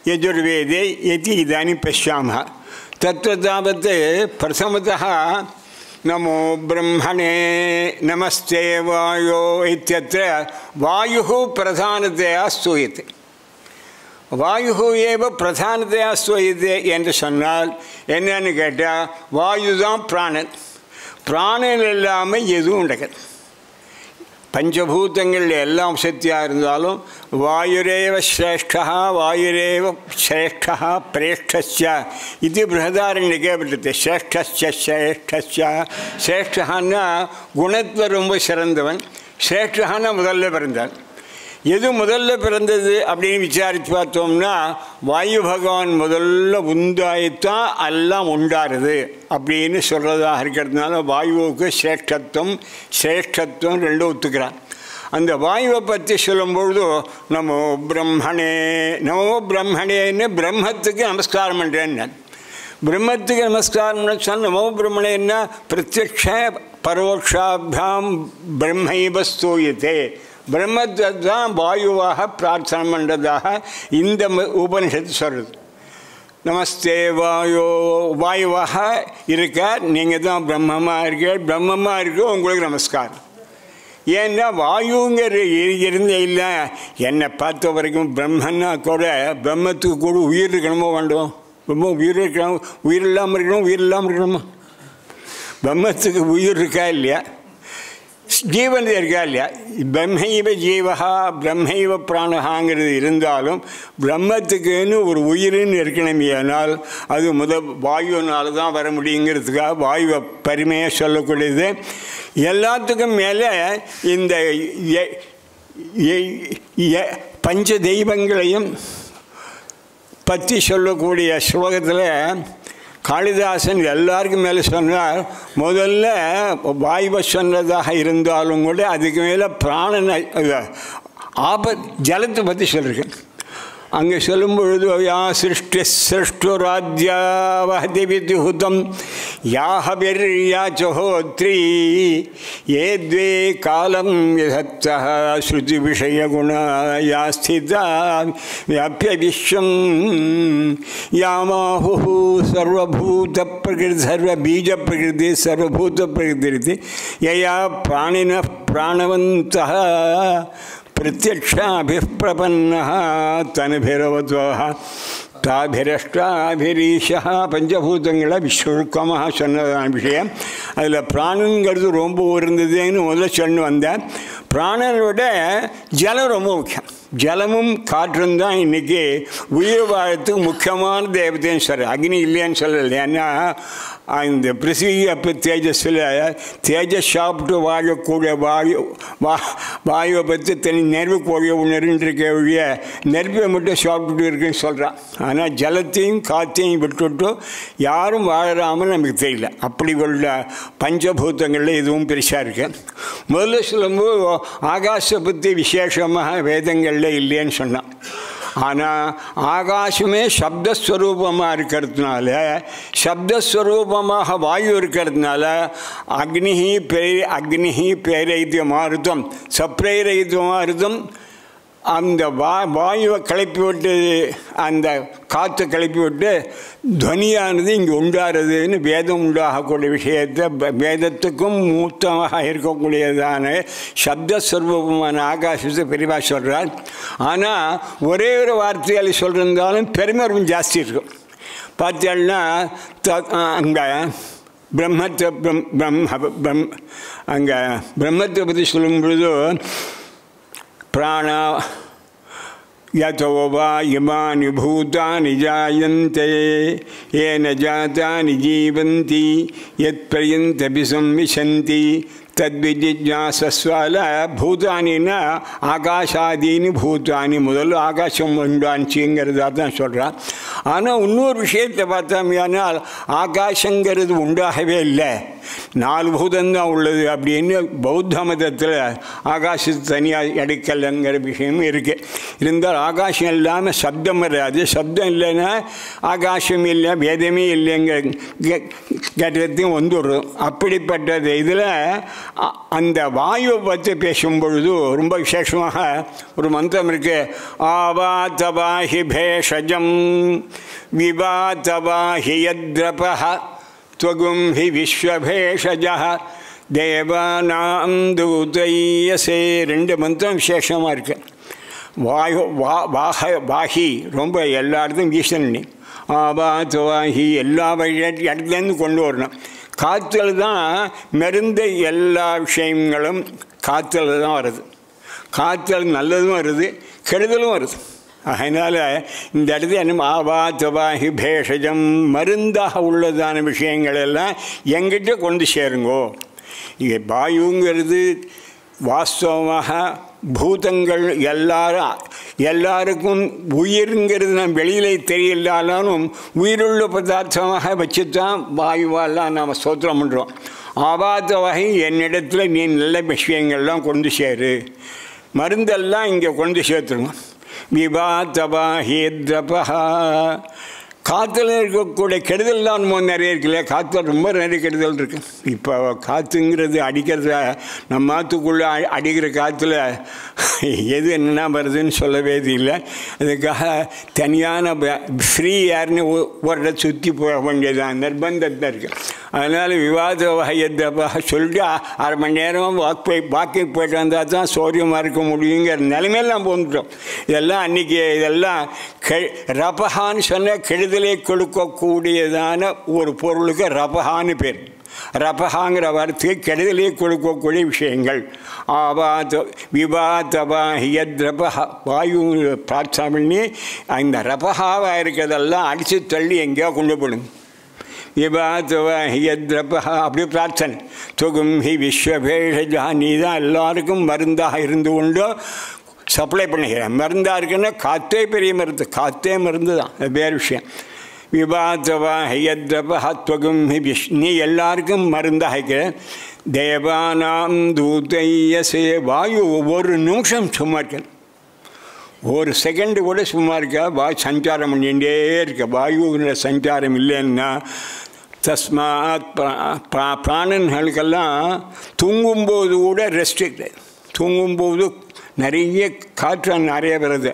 यजुर्वेदे इति इदानीं पश्यामः. तत्र तावत् प्रथमतः नमो ब्रह्मणे नमस्ते वायो इत्यत्र वायुः प्रधानतया स्तूयते. वायुः एव प्रधानतया स्तूयते என்று சொன்னால் என்னன்னு கேட்டால் வாயு தான் பிராணன். பிராணன் இல்லாமல் எதுவும் நடக்காது. பஞ்சபூதங்கள் எல்லாம் சக்தியாக இருந்தாலும் வாயுரேவ ஸ்ரேஷ்டா வாயுரேவ ஸ்ரேஷ்டா பிரேஷ்டஸ்ய இது பிருகதாரண்யக்கே பட்டது. ஸ்ரேஷ்டஸ்ய ஸ்ரேஷ்டஸ்ய ஸ்ரேஷ்டன்னா குணத்தில் ரொம்ப சிறந்தவன். ஸ்ரேஷ்டன்னா முதல்ல பிறந்தான். எது முதல்ல பிறந்தது அப்படின்னு விசாரித்து பார்த்தோம்னா வாயு பகவான் முதல்ல உண்டாயித்தான் எல்லாம் உண்டாருது அப்படின்னு சொல்கிறதாக இருக்கிறதுனால வாயுவுக்கு சிரேஷ்டத்துவம் ரெண்டும் ஒத்துக்கிறான். அந்த வாயுவை பற்றி சொல்லும்பொழுது நமோ பிரம்மணேன்னு பிரம்மத்துக்கு நமஸ்காரம் பண்ணுறேன்னு. பிரம்மத்துக்கு நமஸ்காரம் சொன்ன நமோ பிரம்மணேன்னா பிரத்யக்ஷ பரோட்சாபியாம் பிரம்மைவ ஸ்தூயத்தே, பிரம்மத்தை தான் வாயுவாக பிரார்த்தனை பண்ணுறதாக இந்த உபனிஷத்து சொல்கிறது. நமஸ்தே வாயுவாக இருக்க நீங்கள் தான் பிரம்மமாக இருக்க உங்களுக்கு நமஸ்காரம். ஏன்னா வாயுங்கிற இருந்தே இல்லை. என்னை பார்த்த வரைக்கும் பிரம்மன்னா கூட பிரம்மத்துக்கு கூட உயிர் இருக்கணுமோ வேண்டும்? ரொம்ப உயிர் இருக்கணும், உயிர் இல்லாமல் இருக்கணுமா? பிரம்மத்துக்கு உயிர் இருக்கா இல்லையா? ஜீவன் இருக்கா இல்லையா? பிரம்மைவ ஜீவகா பிரம்மைவ பிராணகாங்கிறது இருந்தாலும் பிரம்மத்துக்குன்னு ஒரு உயிரின்னு இருக்கணுமே. ஆனால் அது வாயுனால தான் வர முடியுங்கிறதுக்காக வாயுவை பெருமையாக சொல்லக்கூடியது. எல்லாத்துக்கும் மேலே இந்த பஞ்ச தெய்வங்களையும் பற்றி சொல்லக்கூடிய ஸ்லோகத்தில் காளிதாசன் எல்லாருக்கும் மேலே சொன்னார். முதல்ல வாயுவை சொன்னதாக இருந்தாலும் கூட அதுக்கு மேலே பிராணனை ஜலத்தை பற்றி சொல்லியிருக்கேன். அங்கே சொல்லும் பொழுது யா சிருஷ்டுராஜ்யாவஹதி வித்யுதம் யாஹபிர்யாச்சோத்ரி ஏ த்வே காலம் யதத்தஹ ஸ்ருதி விஷய குணா யா ஸ்திதா வியாப்ய விஸ்வம் யாமாஹு சர்வபூத பிரகிருதி சர்வபீஜ பிரகிருதி சர்வபூத பிரகிருதி யயா பிராணினः பிராணவந்தः பிரத்யக்ஷாபிப்பிரபன்னः தனுபிரவத்வः தாபிரஷ்டாபிரீஷா. பஞ்சபூதங்களை விஸ்வருக்கமாக சொன்னதான விஷயம். அதில் பிராணங்கிறது ரொம்ப இருந்ததுன்னு முதல்ல சொன்னு வந்தேன். பிராணனை விட ஜலம் ரொம்ப முக்கியம். ஜலமும் காற்றும் தான் இன்றைக்கி உயிர் வாழத்துக்கு முக்கியமான தேவதைன்னு சொல்கிறேன். அக்னி இல்லைன்னு சொல்லலை. ஏன்னா இந்த பிருத்திவி அப்போ தேஜஸில் தேஜஸ் சாப்பிட்டு வாழக்கூடிய வாயுவை பற்றி தனி நெருப்புக்கூடிய உணர்ன்னு இருக்க வழிய நெருப்பை மட்டும் சாப்பிட்டுட்டு இருக்குன்னு சொல்கிறான். ஆனால் ஜலத்தையும் காற்றையும் விட்டுவிட்டு யாரும் வாழறாமல் நமக்கு தெரியல. அப்படி உள்ள பஞ்சபூதங்களில் இதுவும் பெருசாக இருக்கு. முதல்ல சொல்லும்போது ஆகாச பற்றி விசேஷமாக வேதங்களில் இல்லைன்னு சொன்னான். ஆனால் ஆகாசமே சப்தஸ்வரூபமாக இருக்கிறதுனால, சப்தஸ்வரூபமாக வாயு இருக்கிறதுனால அக்னிஹி பிரேரைத்தியமாருதம் சப்ரேரைத்தியமாருதம் அந்த வாயுவை கிளப்பி விட்டு அந்த காற்றை கிளப்பி விட்டு துவனியானது இங்கே உண்டாருதுன்னு வேதம் உண்டாகக்கூடிய விஷயத்தை வேதத்துக்கும் மூத்தமாக இருக்கக்கூடியதான சப்தஸ்வரூபமான ஆகாசத்தை பெரியவா சொல்கிறார். ஆனால் ஒரே ஒரு வார்த்தையால் சொல்லியிருந்தாலும் பெருமை ரொம்ப ஜாஸ்தி இருக்கும். பார்த்தீங்கன்னா அங்கே அங்கே பிரம்மத்தை பற்றி சொல்லும் பொழுது பிராணா யதோ வா இமானி பூதானி ஜாயந்தே ஏன ஜாதானி ஜீவந்தி யத் பர்யந்தபி சம்விசந்தி தத்விஜிஜாசஸ்வால. பூதானின்னா ஆகாஷாதீனி பூதானி, முதல்ல ஆகாசம் உண்டாச்சுங்கிறதா தான் சொல்கிறான். ஆனால் இன்னொரு விஷயத்தை பார்த்தோம்னால் ஆகாசங்கிறது உண்டாகவே இல்லை, 4 பூதம்தான் உள்ளது அப்படின்னு பௌத்த மதத்தில் ஆகாசத்து தனியாக எடுக்கலைங்கிற விஷயமும் இருக்குது. இருந்தால் ஆகாசம் இல்லாமல் சப்தம் வராது, சப்தம் இல்லைன்னா ஆகாசம் இல்லை, வேதமே இல்லைங்கிற கேட்டத்தையும் வந்துடும். அப்படிப்பட்டது இதில் அந்த வாயுவை பற்றி பேசும் பொழுது ரொம்ப விசேஷமாக ஒரு மந்திரம் இருக்கு. ஆவாதவாஹி பேஷஜம் விவாதவாஹி யத்ரபஹ त्वगुं हि विश्वभेषजः देवानां दूतयसे. 2 மந்திரம் விசேஷமாக இருக்குது. வாஹி ரொம்ப எல்லாருக்கும் வீசணி, ஆபாத்வாஹி எல்லா இடத்துலேருந்து கொண்டு வரணும். காற்றுல தான் மருந்த எல்லா விஷயங்களும் காற்றுல தான் வருது. காற்றுல நல்லதும் வருது, கெடுதலும் வருது. அதனால் இந்த இடத்துல என்ன ஆபாத்வாஹி பேஷஜம் மருந்தாக உள்ளதான விஷயங்கள் எல்லாம் எங்கிட்ட கொண்டு சேருங்கோ. இங்கே வாயுங்கிறது வாஸ்தவமாக பூதங்கள் எல்லாருக்கும் உயிருங்கிறது நம்ம வெளியிலே தெரியலாலும் உயிருள்ள பதார்த்தமாக வச்சு தான் வாயுவாலாம் நாம் ஸ்தோத்திரம் பண்ணுறோம். ஆபாத வகை என்னிடத்தில் நீ நல்ல விஷயங்கள்லாம் கொண்டு சேரு, மருந்தெல்லாம் இங்கே கொண்டு சேர்த்துருவோம். விபாதபா ஹேத்ரபா. காற்றுல இருக்கக்கூடிய கெடுதல்லாம் நிறைய இருக்குல்ல, காற்றுல ரொம்ப நிறைய கெடுதல் இருக்குது. இப்போ காற்றுங்கிறது அடிக்கிறத நம்ம மாற்றுக்குள்ளே அடிக்கிற காற்றுல எது என்ன வருதுன்னு சொல்லவே இல்லை. அதுக்காக தனியான ஃப்ரீ ஏர்னு ஒரு இடத்த சுற்றி போக வேண்டியதான் நிர்பந்தத்தில் இருக்குது. அதனால் விவாத வகையப்பா சொல்லிட்டு அரை மணி நேரம் வாக்கிங் போய்ட்டு வந்தால் தான் சௌரியமாக இருக்க முடியுங்கிற நிலைமையெல்லாம் போந்துட்டோம். இதெல்லாம் அன்றைக்கி இதெல்லாம் ரபஹான்னு சொன்ன கெடுதலை கொடுக்கக்கூடியதான ஒரு பொருளுக்கு ரபஹான்னு பேர். ரபஹாங்கிற வார்த்தைக்கு கெடுதலை கொடுக்கக்கூடிய விஷயங்கள். ஆபாத விபாதபா ஹியத்ரபஹா. வாயு பிரார்த்தனை பண்ணி அந்த ரபஹாவாக இருக்கிறதெல்லாம் அடித்து தள்ளி எங்கேயோ கொண்டு போடுங்க. விபாதவா ஹியத்ரபஹா அப்படி பிரார்த்தனை. துகும் ஹி விஸ்வபேஷஜா. நீ தான் எல்லாருக்கும் மருந்தாக இருந்து கொண்டோ சப்ளை பண்ணிக்கிறேன். மருந்தாக இருக்குன்னா காற்றே பெரிய மருந்து, காற்றே மருந்து தான், அது வேறு விஷயம். விபாதவா ஹியத்ரபஹா துவகும் ஹி நீ எல்லாருக்கும் மருந்தாக இருக்கிறேன். தேவானாம் தூதையசே. வாயு ஒவ்வொரு நிமிஷம் சும்மா இருக்கேன், ஒரு செகண்டு கூட சும்மா இருக்கா. வாயு சஞ்சாரம் பண்ணிகிட்டே இருக்க. வாயுவின் சஞ்சாரம் இல்லைன்னா தஸ்மாத் பிராணன்களுக்கெல்லாம் தூங்கும்போது கூட ரெஸ்ட் கிடையாது. தூங்கும்போது நிறைய காற்று நிறைய வருது.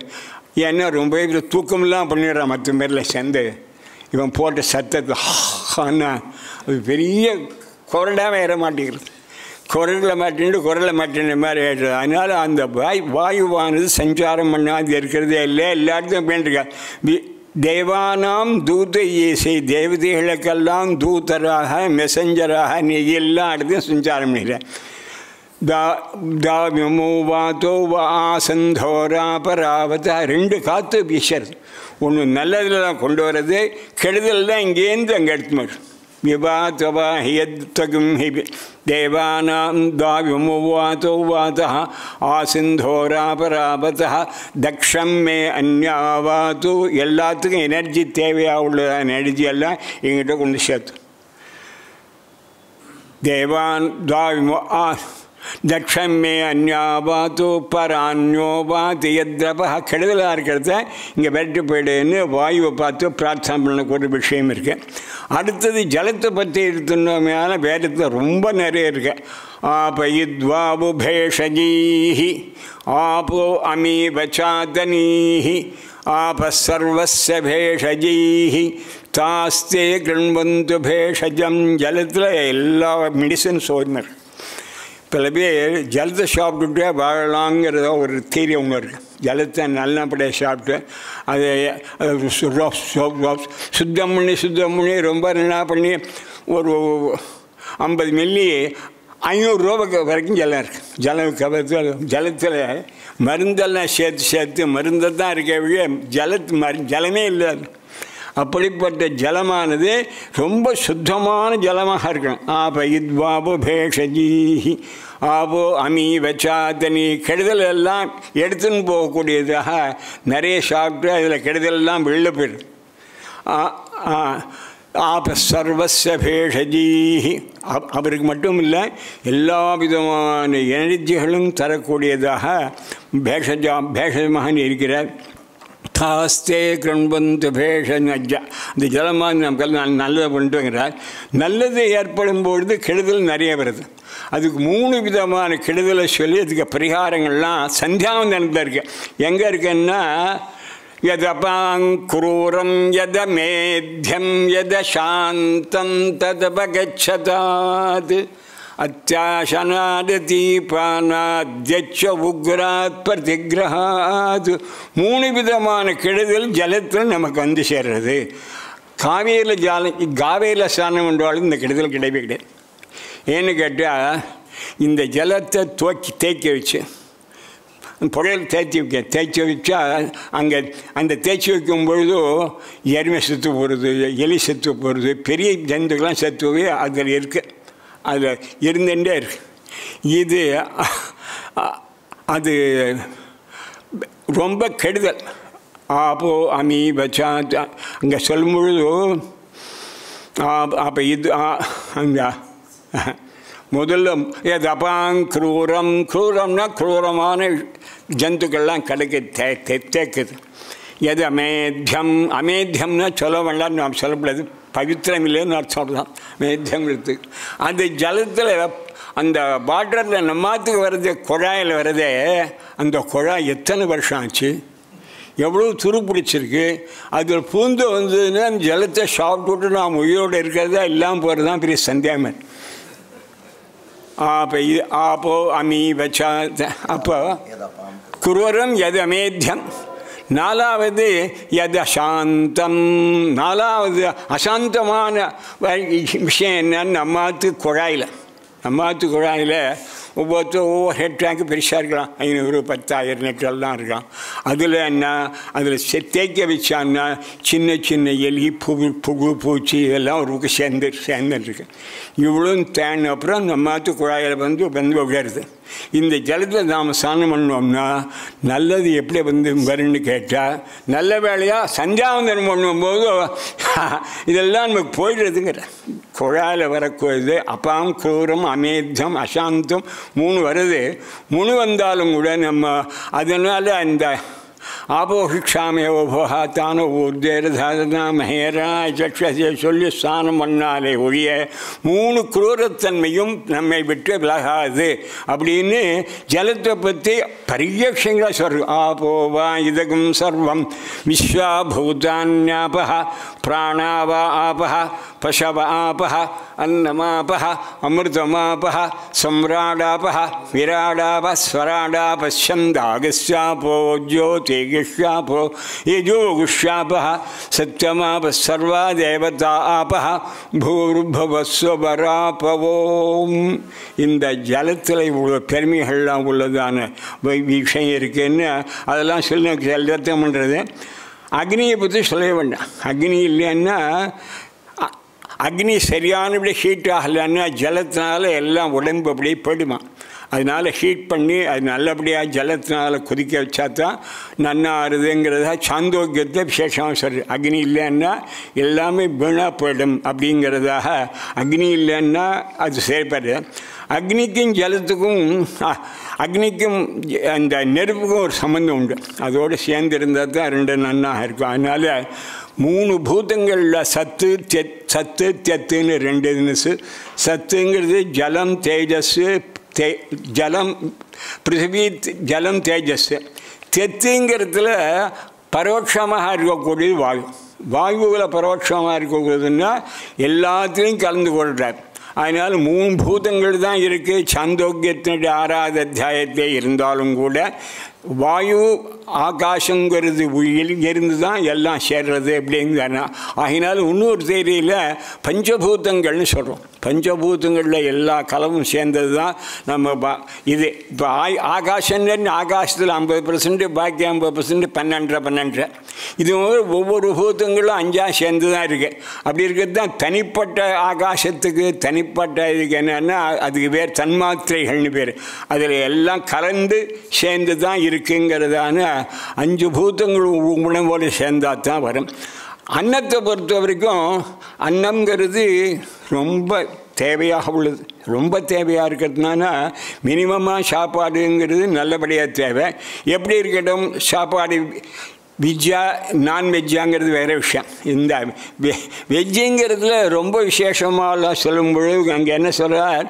ஏன்னா ரொம்ப பேர் தூக்கமெல்லாம் பண்ணிடுறான் மற்ற பேரில் சேர்ந்து. இவன் போட்ட சத்தத்தை ஆனால் அது பெரிய குரடாக ஏற மாட்டேங்கிறது. குரலில் மாட்டின மாதிரி ஆகிடுறது. அதனால் அந்த வாயுவானது சஞ்சாரம் பண்ணாது இருக்கிறதே இல்லை. எல்லாத்தையும் பண்ணிருக்கா. தேவானாம் தூத ஈசை. தேவதைகளுக்கெல்லாம் தூதராக மெசஞ்சராக நீ எல்லா இடத்தையும் சஞ்சாரம் பண்ணிடுற. தாவியமோ வாத்தோ வாசந்தோரா பராவதா. ரெண்டு காற்று வீசுறது. ஒன்று நல்லதில் தான் கொண்டு வர்றது, கெடுதல் தான் இங்கேருந்து அங்கே எடுத்து வரும். விபாதவா ஹியத்வகும் ஹி தேவானாம் தாவியமோ வாத்தோ வாதः ஆசிந்தோரா பராவதः தக்ஷம் மே அந்யாவாத்து. எல்லாத்துக்கும் எனர்ஜி தேவையாக உள்ளதான எனர்ஜி எல்லாம் எங்கிட்ட கொண்டு சேர்த்து. தேவான் தாவிமோ தக்ஷம் மே அந்யாவாத்து பரான்யோ வாத்து யத்ரபா. கெடுதலாக இருக்கிறத இங்கே விரட்டு போயிடுன்னு வாயுவை பார்த்து பிரார்த்தனை பண்ணக்கூடிய விஷயம் இருக்குது. அடுத்தது ஜலத்தை பற்றி எடுத்துனோமையான வேதத்தில் ரொம்ப நிறைய இருக்கு. ஆபயித்வாபு பேஷஜீஹி ஆபோ அமீவச்சாதனீஹி ஆபசர்வஸ்ய பேஷஜீஹி தாஸ்தே கிருண்வந்து பேஷஜம். ஜலத்தில் எல்லா மெடிசன்ஸ் ஓடினர். பல பேர் ஜலத்தை சாப்பிட்டுட்டே வாழலாங்கிறத ஒரு தீரி ஒன்று இருக்குது. ஜலத்தை நல்லபடியாக சாப்பிட்டு அதை சுத்தம் பண்ணி ரொம்ப நல்லா பண்ணி ஒரு 50 மில்லி 500 ரூபா வரைக்கும் ஜலம் இருக்குது. ஜலத்தில் மருந்தெல்லாம் சேர்த்து மருந்தை தான் இருக்க ஜலமே இல்லை. அப்படிப்பட்ட ஜலமானது ரொம்ப சுத்தமான ஜலமாக இருக்கணும். ஆபயித்வாபு பேஷஜீஹி ஆபோ அமீவச்சாதனி. கெடுதல் எல்லாம் எடுத்துன்னு போகக்கூடியதாக நிறைய சாப்பிட்டு அதில் கெடுதலெல்லாம் வெளில போயிடும். ஆப சர்வஸ்ய பேஷஜீஹி. அவருக்கு மட்டும் இல்லை, எல்லா விதமான எனர்ஜிகளும் தரக்கூடியதாக பேஷஜமாக இருக்கிறார். தாஸ்தே கிருண்வந்து பேஷஜா. அந்த ஜலமாக நமக்கு நல்லதை பண்ணுறார். நல்லது ஏற்படும் பொழுது கெடுதல் நிறைய வருது. அதுக்கு 3 விதமான கெடுதலை சொல்லி அதுக்கு பரிகாரங்கள்லாம் சந்தியாவந்தனத்தில் இருக்குது. எங்கே இருக்குன்னா யதபாங்குரூரம் யத மேத்யம் யத சாந்தம் ததபகச்சதாத் அத்தியாசனாத் தீபானாத்யச்ச உக்ராத் பிரதிகிரஹாத். 3 விதமான கெடுதல் ஜலத்தில் நமக்கு வந்து சேர்றது. காவேரியில் ஸ்நானம் பண்ணுவாலும் இந்த கெடுதல் கிடையவே கிடையாது. ஏன்னு கேட்டால் இந்த ஜலத்தை தேய்க்க வச்சு புழையில் தேய்ச்சி வச்சா அங்கே அந்த தேய்ச்சி வைக்கும் பொழுது எருமை செத்து போகிறது, எலி செத்து போகிறது, பெரிய ஜந்துக்கெல்லாம் செத்து போய் அதில் இருக்குது. அதில் இருந்துகிட்டே இருக்கு. இது அது ரொம்ப கெடுதல். ஆபோ அமி பச்சா அங்கே சொல்லும் பொழுது அப்போ இது அங்கே முதல்ல எதப்பாங் க்ரூரம், க்ரூரம்னா க்ரூரமான ஜந்துக்கள்லாம் தேக்குது. எது அமேத்தியம், அமேத்தியம்னா சொல்ல வேண்டாம், நாம் சொல்லக்கூடாது, பவித்திரம் இல்லைன்னு நான் சொல்லலாம். மேத்தியங்கிறது அந்த ஜலத்தில் அந்த வாட்டரில் நம்மாத்துக்கு வர்றது, குழாயில் வர்றதே, அந்த குழாய் எத்தனை வருஷம் ஆச்சு, எவ்வளோ துரு பிடிச்சிருக்கு, அதில் பூந்து வந்ததுன்னா அந்த ஜலத்தை சாப்பிட்டு விட்டு நாம் உயிரோடு இருக்கிறதா இல்லாமல் போகிறது தான் பெரிய சந்தேகம். அப்போ இது ஆப்போ அமி வச்சா அப்போ குருவரம் எது அமேத்தியம். நாலாவது எது அசாந்தம். நாலாவது அசாந்தமான விஷயம் என்னன்னு நம்மாத்து குழாயில் ஒவ்வொருத்தரும் ஒவ்வொரு ஹெட் டேங்க்கு பெருசாக இருக்கலாம், 500 10,000 லிட்டர்லாம் இருக்கலாம். அதில் என்ன, அதில் தேய்க்க வச்சான்னா சின்ன சின்ன எலி புழு பூச்சி இதெல்லாம் ஒரு பக்கம் சேர்ந்துருக்கு. இவ்வளோ தேன் அப்புறம் நம்மாத்து குழாயில் வந்து விழுறது. இந்த ஜலத்தில் நாம் ஸ்நானம் பண்ணோம்னா நல்லது எப்படி வரும்னு கேட்டால், நல்ல வேலையாக சந்தியாவந்தனம் பண்ணும்போது இதெல்லாம் நமக்கு போயிடுறதுங்கிற. குழாயில் வரக்கூடியது அப்பாம் க்ரூரம் அமேத்தியம் அசாந்தம் 3 வருது. 3 வந்தாலும் கூட நம்ம அதனால் அந்த ஆபோஷிக்ஷாமேவோபா தானோ ஊர்தேரதாதனா மகேரா சக்ஷே சொல்லி ஸ்நானம் பண்ணாலே ஒழிய 3 குரூரத்தன்மையும் நம்மை விட்டு விலகாது அப்படின்னு ஜலத்தை பற்றி பெரிய விஷயங்களாக சொல்கிறோம். ஆபோவா இதகம் சர்வம் விஸ்வாபூதான்யாப பிராணாவ ஆப பசவ ஆப அன்னமாப அமிர்தமாப சம்ராடாப விராடாப ஸ்வராடாப சந்தாகஸ்யாபோ ஜோதிகிஷ்யாபோ யஜோகுஷ்யாப சத்யமாப சர்வா தேவதா ஆப பூர்பவஸ்வராபவோம். இந்த ஜலத்தில் இவ்வளோ பெருமைகள்லாம் உள்ளதான விஷயம் இருக்குன்னு அதெல்லாம் சொல்லி எல்லாத்தையும் பண்ணுறது. அக்னியை பற்றி சொல்ல வேண்டாம். அக்னி இல்லைன்னா, அக்னி சரியானபடி ஹீட் ஆகலைன்னா ஜலத்தினால எல்லாம் உடம்பு அப்படியே போயிடுமா. அதனால் ஹீட் பண்ணி அது நல்லபடியாக ஜலத்தினால் கொதிக்க வச்சா தான் நன்னா ஆறுதுங்கிறதா சாந்தோக்கியத்தை விசேஷமாக சொல்லுது. அக்னி இல்லைன்னா எல்லாமே வீணாக போயிடும் அப்படிங்கிறதாக. அக்னி இல்லைன்னா அது செயல்படுது. அக்னிக்கும் ஜலத்துக்கும் அக்னிக்கும் அந்த நெருப்புக்கும் ஒரு சம்மந்தம் உண்டு. அதோடு சேர்ந்து இருந்தால் தான் 2 நன்னாக இருக்கும். அதனால் 3 பூதங்களில் சத்து தெத்துன்னு 2 தினசு. சத்துங்கிறது ஜலம் தேஜஸ், ஜலம் பிருத்திவி ஜலம் தேஜஸ். தெத்துங்கிறதுல பரோட்சமாக இருக்கக்கூடியது வாயு. வாயுவில் பரோட்சமாக இருக்கக்கூடியதுன்னா எல்லாத்துலேயும் கலந்து கொள்கிறார். அதனால் 3 பூதங்கள் தான் இருக்குது. சாந்தோக்கியத்தினுடைய 6வது அத்தியாயத்திலே இருந்தாலும் கூட வாயு ஆகாசங்கிறது இருந்து தான் எல்லாம் சேர்றது அப்படிங்கிறனா. ஆகினால இன்னொரு தேதியில் பஞ்சபூதங்கள்னு சொல்கிறோம். பஞ்சபூதங்களில் எல்லா கலவும் சேர்ந்தது தான் நம்ம இது. இப்போ ஆகாசன்னு ஆகாசத்தில் 50%, பாக்கி 50% 12 இது ஒவ்வொரு பூதங்களும் 5 சேர்ந்து தான் இருக்குது. அப்படி இருக்கிறது தான் தனிப்பட்ட ஆகாசத்துக்கு தனிப்பட்ட இதுக்கு என்னென்னா அதுக்கு பேர் தன்மாத்திரைகள்னு பேர். அதில் எல்லாம் கலந்து சேர்ந்து தான் இருக்குங்கிறதான 5 பூதங்களும் உணவோடு சேர்ந்தால் தான் வரும். அன்னத்தை பொறுத்த வரைக்கும் அன்னங்கிறது ரொம்ப தேவையாக உள்ளது. ரொம்ப தேவையாக இருக்கிறதுனால மினிமமாக சாப்பாடுங்கிறது நல்லபடியாக தேவை. எப்படி இருக்கட்டும், சாப்பாடு வெஜ்ஜா நான்வெஜ்ஜாங்கிறது வேறு விஷயம். இந்த வெஜ்ஜுங்கிறதுல ரொம்ப விசேஷமாக சொல்லும் பொழுது அங்கே என்ன சொல்கிறார்,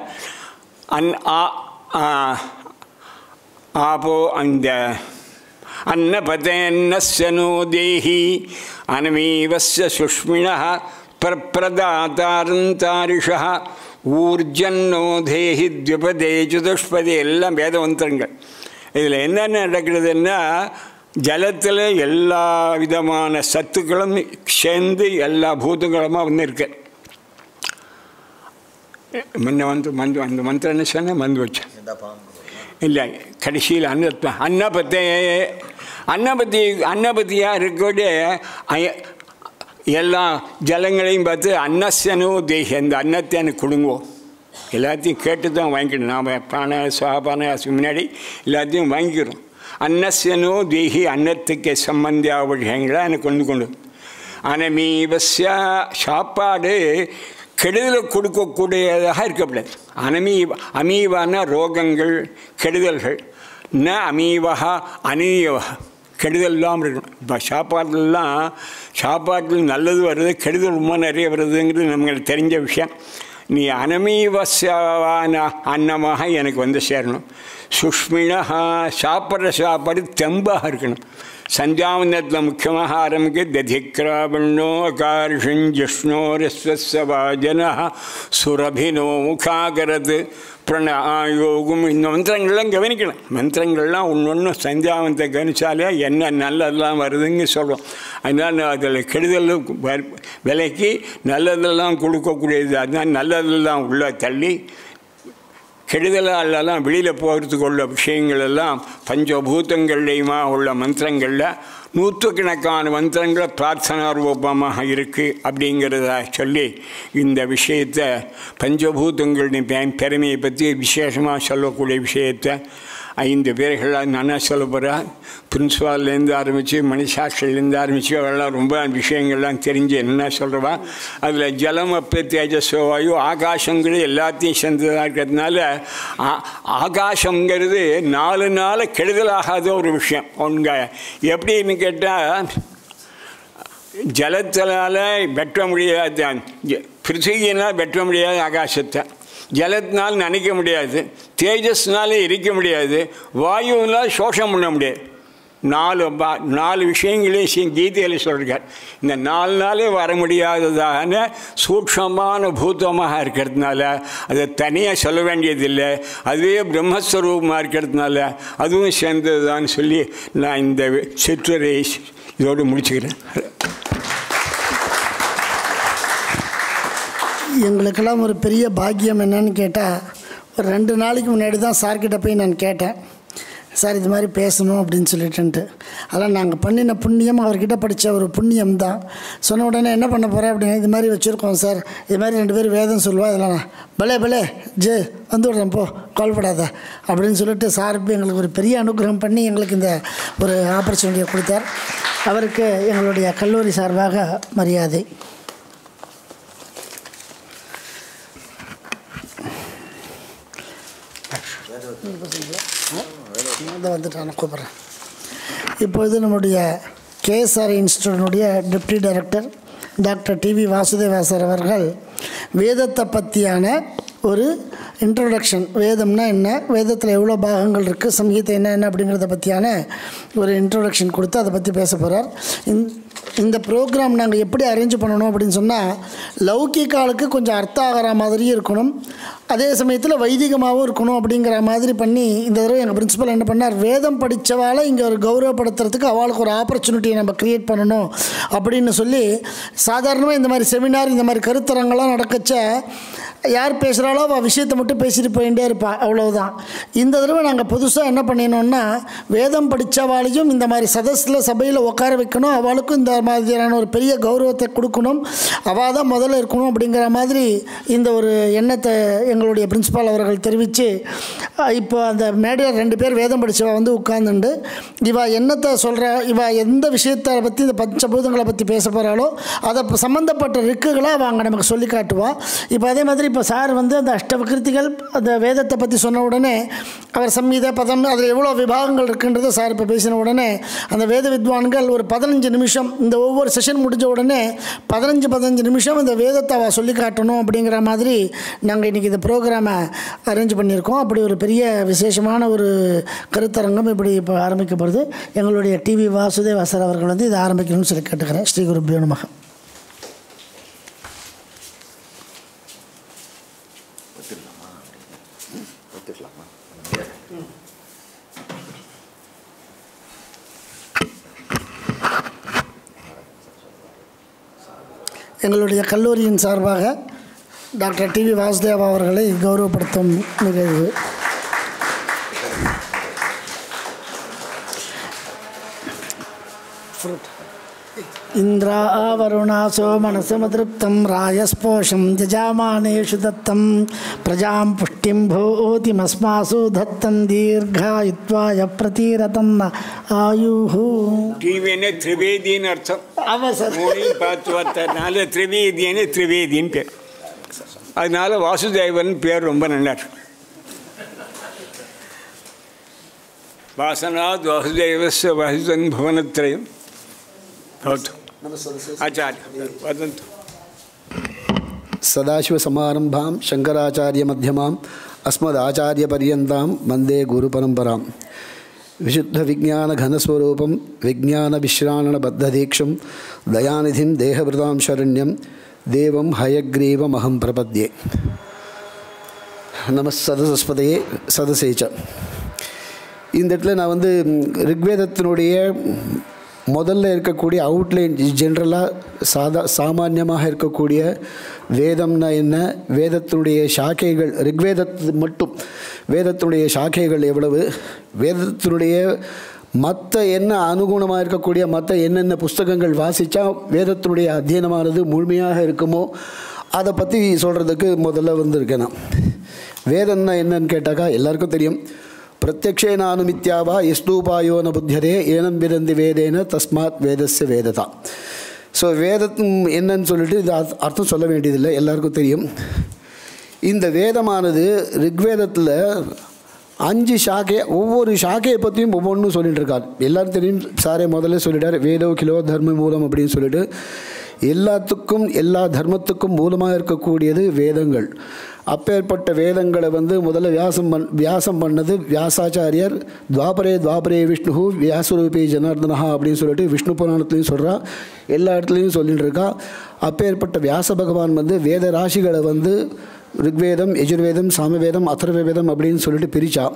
ஆப்போ அந்த அன்னபதேன்னஸ்ய நோ தேஹி அனமீவஸ்ய சுஷ்மிணः பிரதாதாரந்தாரிஷः ஊர்ஜன்னோ தேஹி த்விபதே சதுஷ்பதே. எல்லாம் வேதமந்திரங்கள். இதில் என்னென்ன நடக்கிறதுன்னா, ஜலத்தில் எல்லா விதமான சத்துக்களும் சேர்ந்து எல்லா பூதங்களுமாக வந்து இருக்கு. முன்ன அந்த மந்திரம் என்ன சொன்ன மந்து வச்சேன் இல்லை, கடைசியில் அன்னபதியாக இருக்கக்கூடிய எல்லா ஜலங்களையும் பார்த்து அன்னசனோ தேகி, அந்த அன்னத்தை எனக்கு கொடுங்கோ எல்லாத்தையும் கேட்டு தான் வாங்கிக்கணும். நாம் பிராணாயாசம் முன்னாடி எல்லாத்தையும் வாங்கிக்கிறோம். அன்னஸ்யனோ தேகி, அன்னத்துக்கு சம்பந்தியா விஷயங்களாக எனக்கு கொண்டு அனமீவசிய சாப்பாடு கெடுதலை கொடுக்கக்கூடியதாக இருக்கக்கூடாது. அமீவான ரோகங்கள், கெடுதல்கள். ந அமீவகா அனீயவா, கெடுதல் இல்லாமல் இருக்கணும். இப்போ சாப்பாட்டில் நல்லது வருது, கெடுதல் ரொம்ப நிறைய வருதுங்கிறது நம்மளுக்கு தெரிஞ்ச விஷயம். நீ அனமீவசியவான அன்னமாக எனக்கு சேரணும். சுஷ்மிணா, சாப்பாடு தெம்பாக இருக்கணும். சந்தியாவந்தத்தில் முக்கியமாக ஆரம்பிக்க ததிக்ராவண்ணோ அகார்ஷன் ஜஷ்ணோரஸ்வசவாஜன சுரபினோ முகாகரது பிரணாயோகம். இந்த மந்திரங்கள்லாம் கவனிக்கணும். மந்திரங்கள்லாம் ஒன்று சந்தியாவந்தத்தை கவனித்தாலே என்ன நல்லதெல்லாம் வருதுன்னு சொல்கிறோம். அதனால் அதில் கெடுதல் விலைக்கு நல்லதெல்லாம் கொடுக்கக்கூடியது. அதனால் நல்லதெல்லாம் உள்ளே தள்ளி கெடுதலாலெல்லாம் வெளியில் போகிறதுக்கு உள்ள விஷயங்கள் எல்லாம் பஞ்சபூதங்கள்லையுமா உள்ள மந்திரங்களில் நூற்றுக்கணக்கான மந்திரங்கள் பிரார்த்தனா ரூபமாக இருக்குது அப்படிங்கிறத சொல்லி இந்த விஷயத்தை பஞ்சபூதங்களின் பெருமையை பற்றி விசேஷமாக சொல்லக்கூடிய விஷயத்தை 5 பேர்களாக நானா சொல்ல போகிறேன். பிரின்ஸ்பால்லேருந்து ஆரம்பித்து மணிசாட்சிலேருந்து ஆரம்பித்து அவெல்லாம் ரொம்ப விஷயங்கள்லாம் தெரிஞ்சு என்ன சொல்கிறவா. அதில் ஜலம், அப்ப, தேஜஸோ, வாயு, ஆகாசங்கிறது எல்லாத்தையும் சேர்ந்ததாக இருக்கிறதுனால ஆகாசங்கிறது 4 நாள் கெடுதலாகாத ஒரு விஷயம். ஒன்று எப்படின்னு கேட்டால், ஜலத்தினால் வெட்ட முடியாது, பிருத்திவியினால் வெட்ட முடியாது, ஆகாசத்தை ஜலத்தினால் நனைக்க முடியாது, தேஜஸ்னால எரிக்க முடியாது, வாயுவினால் சோஷம் பண்ண முடியாது. 4 விஷயங்களையும் கீதையில் சொல்கிறார். இந்த 4 நாளே வர முடியாததான சூக்ஷமான பூதமாக இருக்கிறதுனால அதை தனியாக சொல்ல வேண்டியதில்லை. அதுவே பிரம்மஸ்வரூபமாக இருக்கிறதுனால அதுவும் சேர்ந்ததுதான் சொல்லி நான் இந்த சிற்றுரை இதோடு முடிச்சுக்கிறேன். எங்களுக்கெல்லாம் ஒரு பெரிய பாக்கியம் என்னன்னு கேட்டால், ஒரு 2 நாளைக்கு முன்னாடி தான் சார்கிட்ட போய் நான் கேட்டேன், சார் இது மாதிரி பேசணும் அப்படின்னு சொல்லிட்டுன்ட்டு. அதெல்லாம் நாங்கள் பண்ணின புண்ணியம், அவர்கிட்ட படித்த ஒரு புண்ணியம் தான். சொன்ன உடனே என்ன பண்ண போகிறேன் அப்படின்னா, இது மாதிரி வச்சுருக்கோம் சார், இது மாதிரி 2 பேர் வேதம் சொல்லுவா, இதெல்லாம் பலே வந்து விடுறேன், போ கவலைப்படாத அப்படின்னு சொல்லிட்டு சார் எங்களுக்கு ஒரு பெரிய அனுகிரகம் பண்ணி எங்களுக்கு இந்த ஒரு ஆப்பர்ச்சுனிட்டியை கொடுத்தார். அவருக்கு எங்களுடைய கல்லூரி சார்பாக மரியாதை. வந்துட்டு கூப்பிட்றேன். இப்பொழுது நம்முடைய கேஎஸ்ஆர் இன்ஸ்டியூட்டினுடைய deputy director doctor TV Vasudeva sir அவர்கள் வேதத்தை பற்றியான ஒரு இன்ட்ரோடக்ஷன், வேதம்னா என்ன, வேதத்தில் எவ்வளோ பாகங்கள் இருக்குது, சம்ஹீதை என்ன அப்படிங்கிறத பற்றியான ஒரு இன்ட்ரோடக்ஷன் கொடுத்து அதை பற்றி பேச போகிறார். இந்த ப்ரோக்ராம் நாங்கள் எப்படி அரேஞ்ச் பண்ணணும் அப்படின்னு சொன்னால், லௌகிக ஆளுக்கு கொஞ்சம் அர்த்தம் ஆகிற மாதிரியும் இருக்கணும், அதே சமயத்தில் வைதிகமாகவும் இருக்கணும் அப்படிங்கிற மாதிரி பண்ணி இந்த தடவை எங்கள் பிரின்சிபல் என்ன பண்ணார், வேதம் படித்தவாளை இங்கே ஒரு கௌரவப்படுத்துறதுக்கு அவளுக்கு ஒரு ஆப்பர்ச்சுனிட்டியை நம்ம க்ரியேட் பண்ணணும் அப்படின்னு சொல்லி, சாதாரணமாக இந்த மாதிரி செமினார், இந்த மாதிரி கருத்தரங்கெல்லாம் நடக்கச்ச யார் பேசுகிறாளோ அவள் விஷயத்தை மட்டும் பேசிட்டு போயிட்டே இருப்பாள், அவ்வளவுதான். இந்த தடவை நாங்கள் புதுசாக என்ன பண்ணினோன்னா, வேதம் படித்தவாளையும் இந்த மாதிரி சபையில் உட்கார வைக்கணும், அவளுக்கும் இந்த மாதிரியான ஒரு பெரிய கௌரவத்தை கொடுக்கணும், அவள் தான் முதல்ல இருக்கணும் அப்படிங்கிற மாதிரி இந்த ஒரு எண்ணத்தை எங்களுடைய பிரின்சிபால் அவர்கள் தெரிவித்து, இப்போ அந்த மேடையில் 2 பேர் வேதம் படித்தவா வந்து உட்கார்ந்துண்டு இவள் என்னத்தை சொல்கிறா, இவள் எந்த விஷயத்தை பற்றி இந்த பஞ்சபூதங்களை பற்றி பேச போகிறாளோ அதை சம்மந்தப்பட்ட ரிக்குகளை அவங்க நமக்கு சொல்லி காட்டுவாள். இப்போ அதே மாதிரி இப்போ சார் வந்து அந்த அஷ்டவிகிருத்திகள் அந்த வேதத்தை பற்றி சொன்ன உடனே அவர் சம்ஹீதை, பதம், அதில் எவ்வளோ விபாகங்கள் இருக்குன்றதை சார் இப்போ பேசின உடனே அந்த வேத வித்வான்கள் ஒரு 15 நிமிஷம், இந்த ஒவ்வொரு செஷன் முடிஞ்ச உடனே 15 நிமிஷம் இந்த வேதத்தை அவள் சொல்லி காட்டணும் அப்படிங்கிற மாதிரி நாங்கள் இன்றைக்கி இந்த ப்ரோக்ராமை அரேஞ்ச் பண்ணியிருக்கோம். அப்படி ஒரு பெரிய விசேஷமான ஒரு கருத்தரங்கம் இப்படி இப்போ ஆரம்பிக்கப்படுது. எங்களுடைய டிவி வாசுதேவா சார் அவர்கள் வந்து இதை ஆரம்பிக்கணும்னு சொல்லி கேட்டுக்கிறேன். ஸ்ரீ குருபியோ நமஹ. எங்களுடைய கல்லூரியின் சார்பாக டாக்டர் டிவி வாசுதேவா அவர்களை கௌரவப்படுத்தும் நிகழ்வு. ஃப்ரூட் இந்திராவருணாசோ மனசமதிருப்தம் ராயஸ்போஷம் ஜஜாமானேஷு தத்தம் பிரஜாம் புஷ்டிம் பூதிமஸ்மாசு தத்தம் தீர்காயுத்வாய பிரதீரதம் ஆயுஹு. டிவின்னு திரிவேதின்னு அர்த்தம். மொழியும் பார்த்து பார்த்ததுனால திரிவேதின்னு திரிவேதின்னு பேர். அதனால வாசுதேவன் பேர் ரொம்ப நல்லா இருக்கு. வாசனாத் வாசுதேவஸ்ய வசுதன் புவனத்ரயம் भवतु. आचार्य वदन्तु. सदाशिवसमारम्भां शङ्कराचार्यमध्यमाम् अस्मदाचार्यपर्यन्तां वन्दे गुरुपरम्परां. विशुद्धविज्ञानघनस्वरूपं विज्ञानविश्राणबद्धदीक्षं दयानिधिं देहभृतां शरण्यं देवं हयग्रीवमहं प्रपद्ये. नमः सदसस्पतये सदसे च. இந்த இடத்துல நான் வந்து ரிக்வேதத்தினுடைய முதல்ல இருக்கக்கூடிய அவுட்லைன் ஜென்ரலாக சாமான்யமாக இருக்கக்கூடிய வேதம்னா என்ன, வேதத்தினுடைய சாக்கைகள், ரிக்வேதத்து மட்டும் வேதத்தினுடைய சாக்கைகள் எவ்வளவு, வேதத்தினுடைய மற்ற என்ன அனுகுணமாக இருக்கக்கூடிய மற்ற என்னென்ன புஸ்தகங்கள் வாசித்தா வேதத்தினுடைய அத்தியனமானது முழுமையாக இருக்குமோ அதை பற்றி சொல்கிறதுக்கு முதல்ல வந்திருக்கேன் நான். வேதம்னா என்னன்னு கேட்டாக்கா எல்லாருக்கும் தெரியும். பிரத்யக்ஷேனானுமித்யாவா எஸ்தூபாயோ ந புத்தியதே ஏனம் விதந்தி வேதேன தஸ்மாத் வேதஸ்ய வேததா. ஸோ வேதத்தும் என்னன்னு சொல்லிட்டு இது அர்த்தம் சொல்ல வேண்டியதில்லை, எல்லாருக்கும் தெரியும். இந்த வேதமானது ரிக்வேதத்தில் 5 சாக்கை, ஒவ்வொரு சாக்கையை பற்றியும் ஒவ்வொன்றும் சொல்லிட்டு இருக்கார். எல்லோரும் தெரியும், சாரே முதல்ல சொல்லிட்டார் வேதோ கிலோ தர்ம மூலம் அப்படின்னு சொல்லிட்டு. எல்லாத்துக்கும் எல்லா தர்மத்துக்கும் மூலமாக இருக்கக்கூடியது வேதங்கள். அப்பேற்பட்ட வேதங்களை வந்து முதல்ல வியாசம் பண்ணது வியாசாச்சாரியர். துவாபரே விஷ்ணு வியாசரூபி ஜனார்தனஹா அப்படின்னு சொல்லிட்டு விஷ்ணு புராணத்துலையும் சொல்கிறா, எல்லா இடத்துலையும் சொல்லிட்டு இருக்கா. அப்பேற்பட்ட வியாச பகவான் வந்து வேத ராசிகளை வந்து ரிக்வேதம், யஜுர்வேதம், சாமவேதம், அதர்வவேதம் அப்படின்னு சொல்லிட்டு பிரித்தா.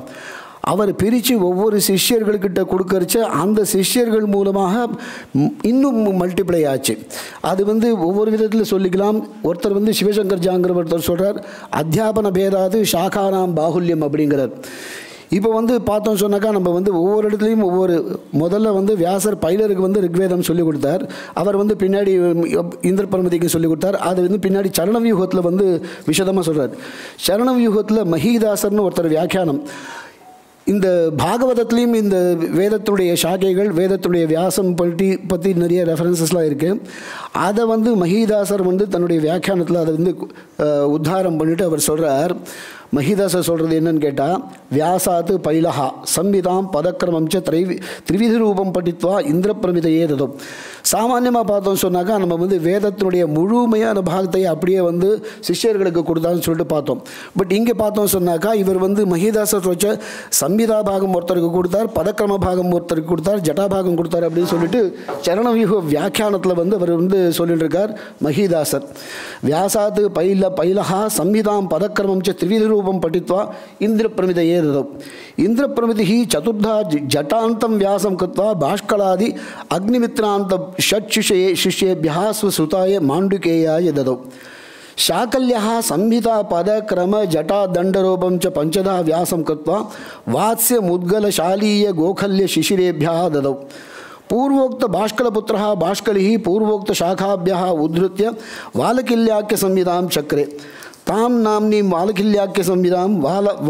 அவர் பிரித்து ஒவ்வொரு சிஷ்யர்கள்கிட்ட கொடுக்கறச்ச அந்த சிஷ்யர்கள் மூலமாக இன்னும் மல்டிப்ளை ஆச்சு. அது வந்து ஒவ்வொரு விதத்தில் சொல்லிக்கலாம். ஒருத்தர் வந்து சிவசங்கர் ஜாங்கிற ஒருத்தர் சொல்கிறார் அத்தியாபன பேதாது சாகானாம் பாகுல்யம் அப்படிங்கிறார். இப்போ வந்து பார்த்தோம் சொன்னாக்கா நம்ம வந்து ஒவ்வொரு இடத்துலையும் முதல்ல வந்து வியாசர் பைலருக்கு வந்து ரிக்வேதம் சொல்லிக் கொடுத்தார். அவர் வந்து பின்னாடி இந்திர பரமதிக்கு சொல்லிக் கொடுத்தார். அது வந்து பின்னாடி சரணவியூகத்தில் வந்து விஷதமாக சொல்கிறார். சரணவியூகத்தில் மஹீதாசர்னு ஒருத்தர் வியாக்கியானம். இந்த பாகவதத்துலேயும் இந்த வேதத்துடைய சாக்கைகள், வேதத்துடைய வியாசம் பற்றி நிறைய ரெஃபரன்சஸ்லாம் இருக்குது. அதை வந்து மஹீதாசர் வந்து தன்னுடைய வியாக்கியானத்தில் அதை வந்து உத்தாரம் பண்ணிவிட்டு அவர் சொல்கிறார். மஹீதாசர் சொல்கிறது என்னன்னு கேட்டால் வியாசாத்து பைலஹா சம்விதாம் பதக்கிரமம் ச திரிவித ரூபம் படித்வா இந்திர பிரமிதையே ததும். சாமான்யமாக பார்த்தோம் சொன்னாக்கா நம்ம வந்து வேதத்தினுடைய முழுமையான பாகத்தை அப்படியே வந்து சிஷ்யர்களுக்கு கொடுத்தான்னு சொல்லிட்டு பார்த்தோம். பட் இங்கே பார்த்தோம் சொன்னாக்கா இவர் வந்து மஹீதாசர் வச்ச சம்விதா பாகம் ஒருத்தருக்கு கொடுத்தார், பதக்கிரம பாகம் ஒருத்தருக்கு கொடுத்தார், ஜட்டா பாகம் கொடுத்தார் அப்படின்னு சொல்லிட்டு சரணவியூக வியாக்கியானத்தில் வந்து அவர் வந்து சொல்லிட்டு இருக்கார் மஹீதாசர். வியாசாத்து பைலஹா சம்விதாம் பதக்கிரமம் ச திரிவித ரூபம் படித்வா இந்திர பிரமிதையே ததும். இந்திர பிரமிதி சதுர்தா ஜட்டாந்தம் வியாசம் கிருத்வா பாஷ்கலாதி அக்னிமித்ராந்த ஷட் சிஷ்யேபியா ஸ்வசுதாய மாண்டுகேயாய ததௌ. शाकल्यः संहिता पद क्रम जटा दंडरूपं च पंचधा व्यासं कृत्वा वात्स्य मुद्गलशालीय गोखल्य शिशिरेभ्यः ददौ. पूर्वोक्त बाष्कलपुत्रः बाष्कलिः पूर्वोक्त शाखाभ्यः उद्धृत्य वालकिल्याख्य संहितां चक्रे तां नाम्नीं वालकिल्याख्य संहितां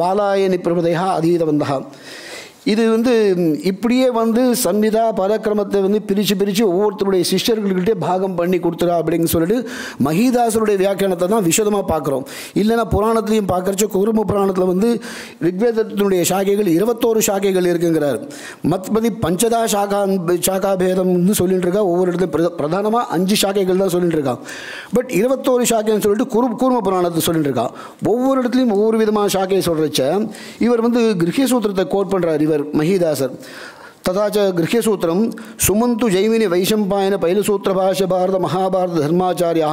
वालायनि प्रभृतयः अधीतवन्तः. இது வந்து இப்படியே வந்து சம்ஹிதா பரக்கிரமத்தை வந்து பிரித்து ஒவ்வொருத்தருடைய சிஷ்யர்கள்கிட்டே பாகம் பண்ணி கொடுத்துறா அப்படின்னு சொல்லிட்டு மஹீதாசருடைய வியாக்கியானத்தை தான் விஷதமாக பார்க்குறோம். இல்லைனா புராணத்துலையும் பார்க்குறச்ச குரும புராணத்தில் வந்து ரிக்வேதத்தினுடைய சாக்கைகள் 21 சாக்கைகள் இருக்குங்கிறார். மற்றபடி பஞ்சதா சாக்கா பேதம்னு சொல்லிட்டு இருக்கா. ஒவ்வொரு இடத்துலையும் பிரதானமாக 5 சாக்கைகள் தான் சொல்லிட்டு இருக்கா. பட் 21 சாக்கைன்னு சொல்லிட்டு கூர்ம புராணத்தை சொல்லிட்டு இருக்கா. ஒவ்வொரு இடத்துலையும் ஒவ்வொரு விதமான சாக்கையை சொல்கிறச்ச இவர் வந்து கிரகிய சூத்திரத்தை கோட் பண்ணுறார் இவர் மஹீதாசர். ததாச்ச கிரகியசூத்திரம் சுமந்து ஜெய்மினி வைஷம்பாயன பைலசூத்திர பாஷ பாரத மகாபாரத தர்மாச்சாரியா.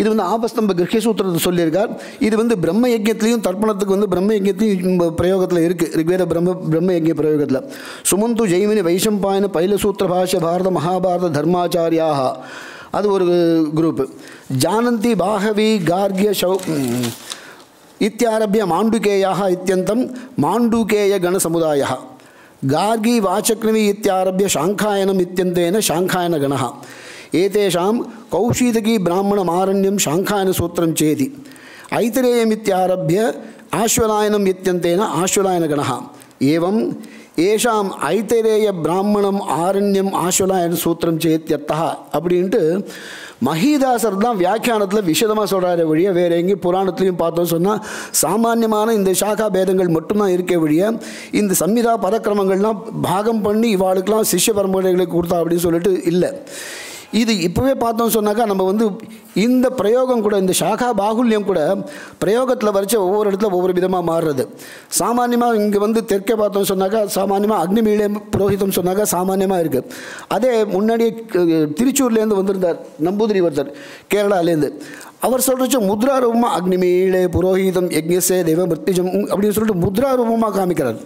இது வந்து ஆபஸ்தம்ப கிரகியசூத்திரத்தை சொல்லியிருக்கார். இது வந்து பிரம்ம யஜ்யத்துலேயும் தர்ப்பணத்துக்கு வந்து பிரம்ம யஜ்யத்தையும் பிரயோகத்தில் இருக்குது. ரிக்வேத பிரம்ம யஜ்ய பிரயோகத்தில் சுமந்து ஜெய்மினி வைஷம்பாயன பைலசூத்திர பாஷ பாரத மகாபாரத தர்மாச்சாரியாக அது ஒரு குரூப்பு. ஜானந்தி பாகவி கார்கிய इत्यारभ्य माण्डुकेयः इत्यन्तं माण्डुकेय गणसमुदायः गार्गी वाचक्नवी इत्यारभ्य शाङ्खायनम् इत्यन्तेन शाङ्खायनगणः. ஏதேஷாம் கௌஷீதகி பிராமணம் ஆரண்யம் சாங்காயன சூத்திரம் சேதி ஐத்திரேயமித்யாரப்ய ஆஸ்வலாயனம் இத்தியந்தேன ஆஸ்வலாயனகணः ஏவம் ஏஷாம் ஐத்திரேய பிராமணம் ஆரண்யம் ஆஸ்வலாயன சூத்திரம் சேத்தியர்த்தः அப்படின்ட்டு மஹீதாசர் தான் வியாக்கியானத்தில் விஷதமாக சொல்கிறார வழிய வேறு எங்கேயும் புராணத்துலையும் பார்த்தோம் சொன்னால் சாமானியமான இந்த சாகா பேதங்கள் மட்டும்தான் இருக்க வழிய இந்த சம்மிதா பதக்கிரமங்கள்லாம் பாகம் பண்ணி இவாளுக்கெல்லாம் சிஷ்ய பரம்பரைகளுக்கு கொடுத்தா அப்படின்னு சொல்லிட்டு இல்லை. இது இப்போவே பார்த்தோம் சொன்னாக்கா நம்ம வந்து இந்த பிரயோகம் கூட இந்த சாகா பாகுல்யம் கூட பிரயோகத்தில் வரைச்ச ஒவ்வொரு இடத்துல ஒவ்வொரு விதமாக மாறுறது. சாமானியமாக இங்கே வந்து தெற்கே பார்த்தோம் சொன்னாக்கா சாமானியமாக அக்னிமீளே புரோஹிதம் சொன்னாக்கா சாமானியமாக இருக்குது. அதே முன்னாடியே திருச்சூர்லேருந்து வந்திருந்தார் நம்பூதிரி ஒருத்தர் கேரளாலேருந்து. அவர் சொல்கிறச்ச முத்ரா ரூபமாக அக்னிமீளே புரோஹிதம் யஜ்ஞசே தெய்வ மிருத்யுஜம் அப்படின்னு சொல்லிட்டு முத்ரா ரூபமாக காமிக்கிறார்.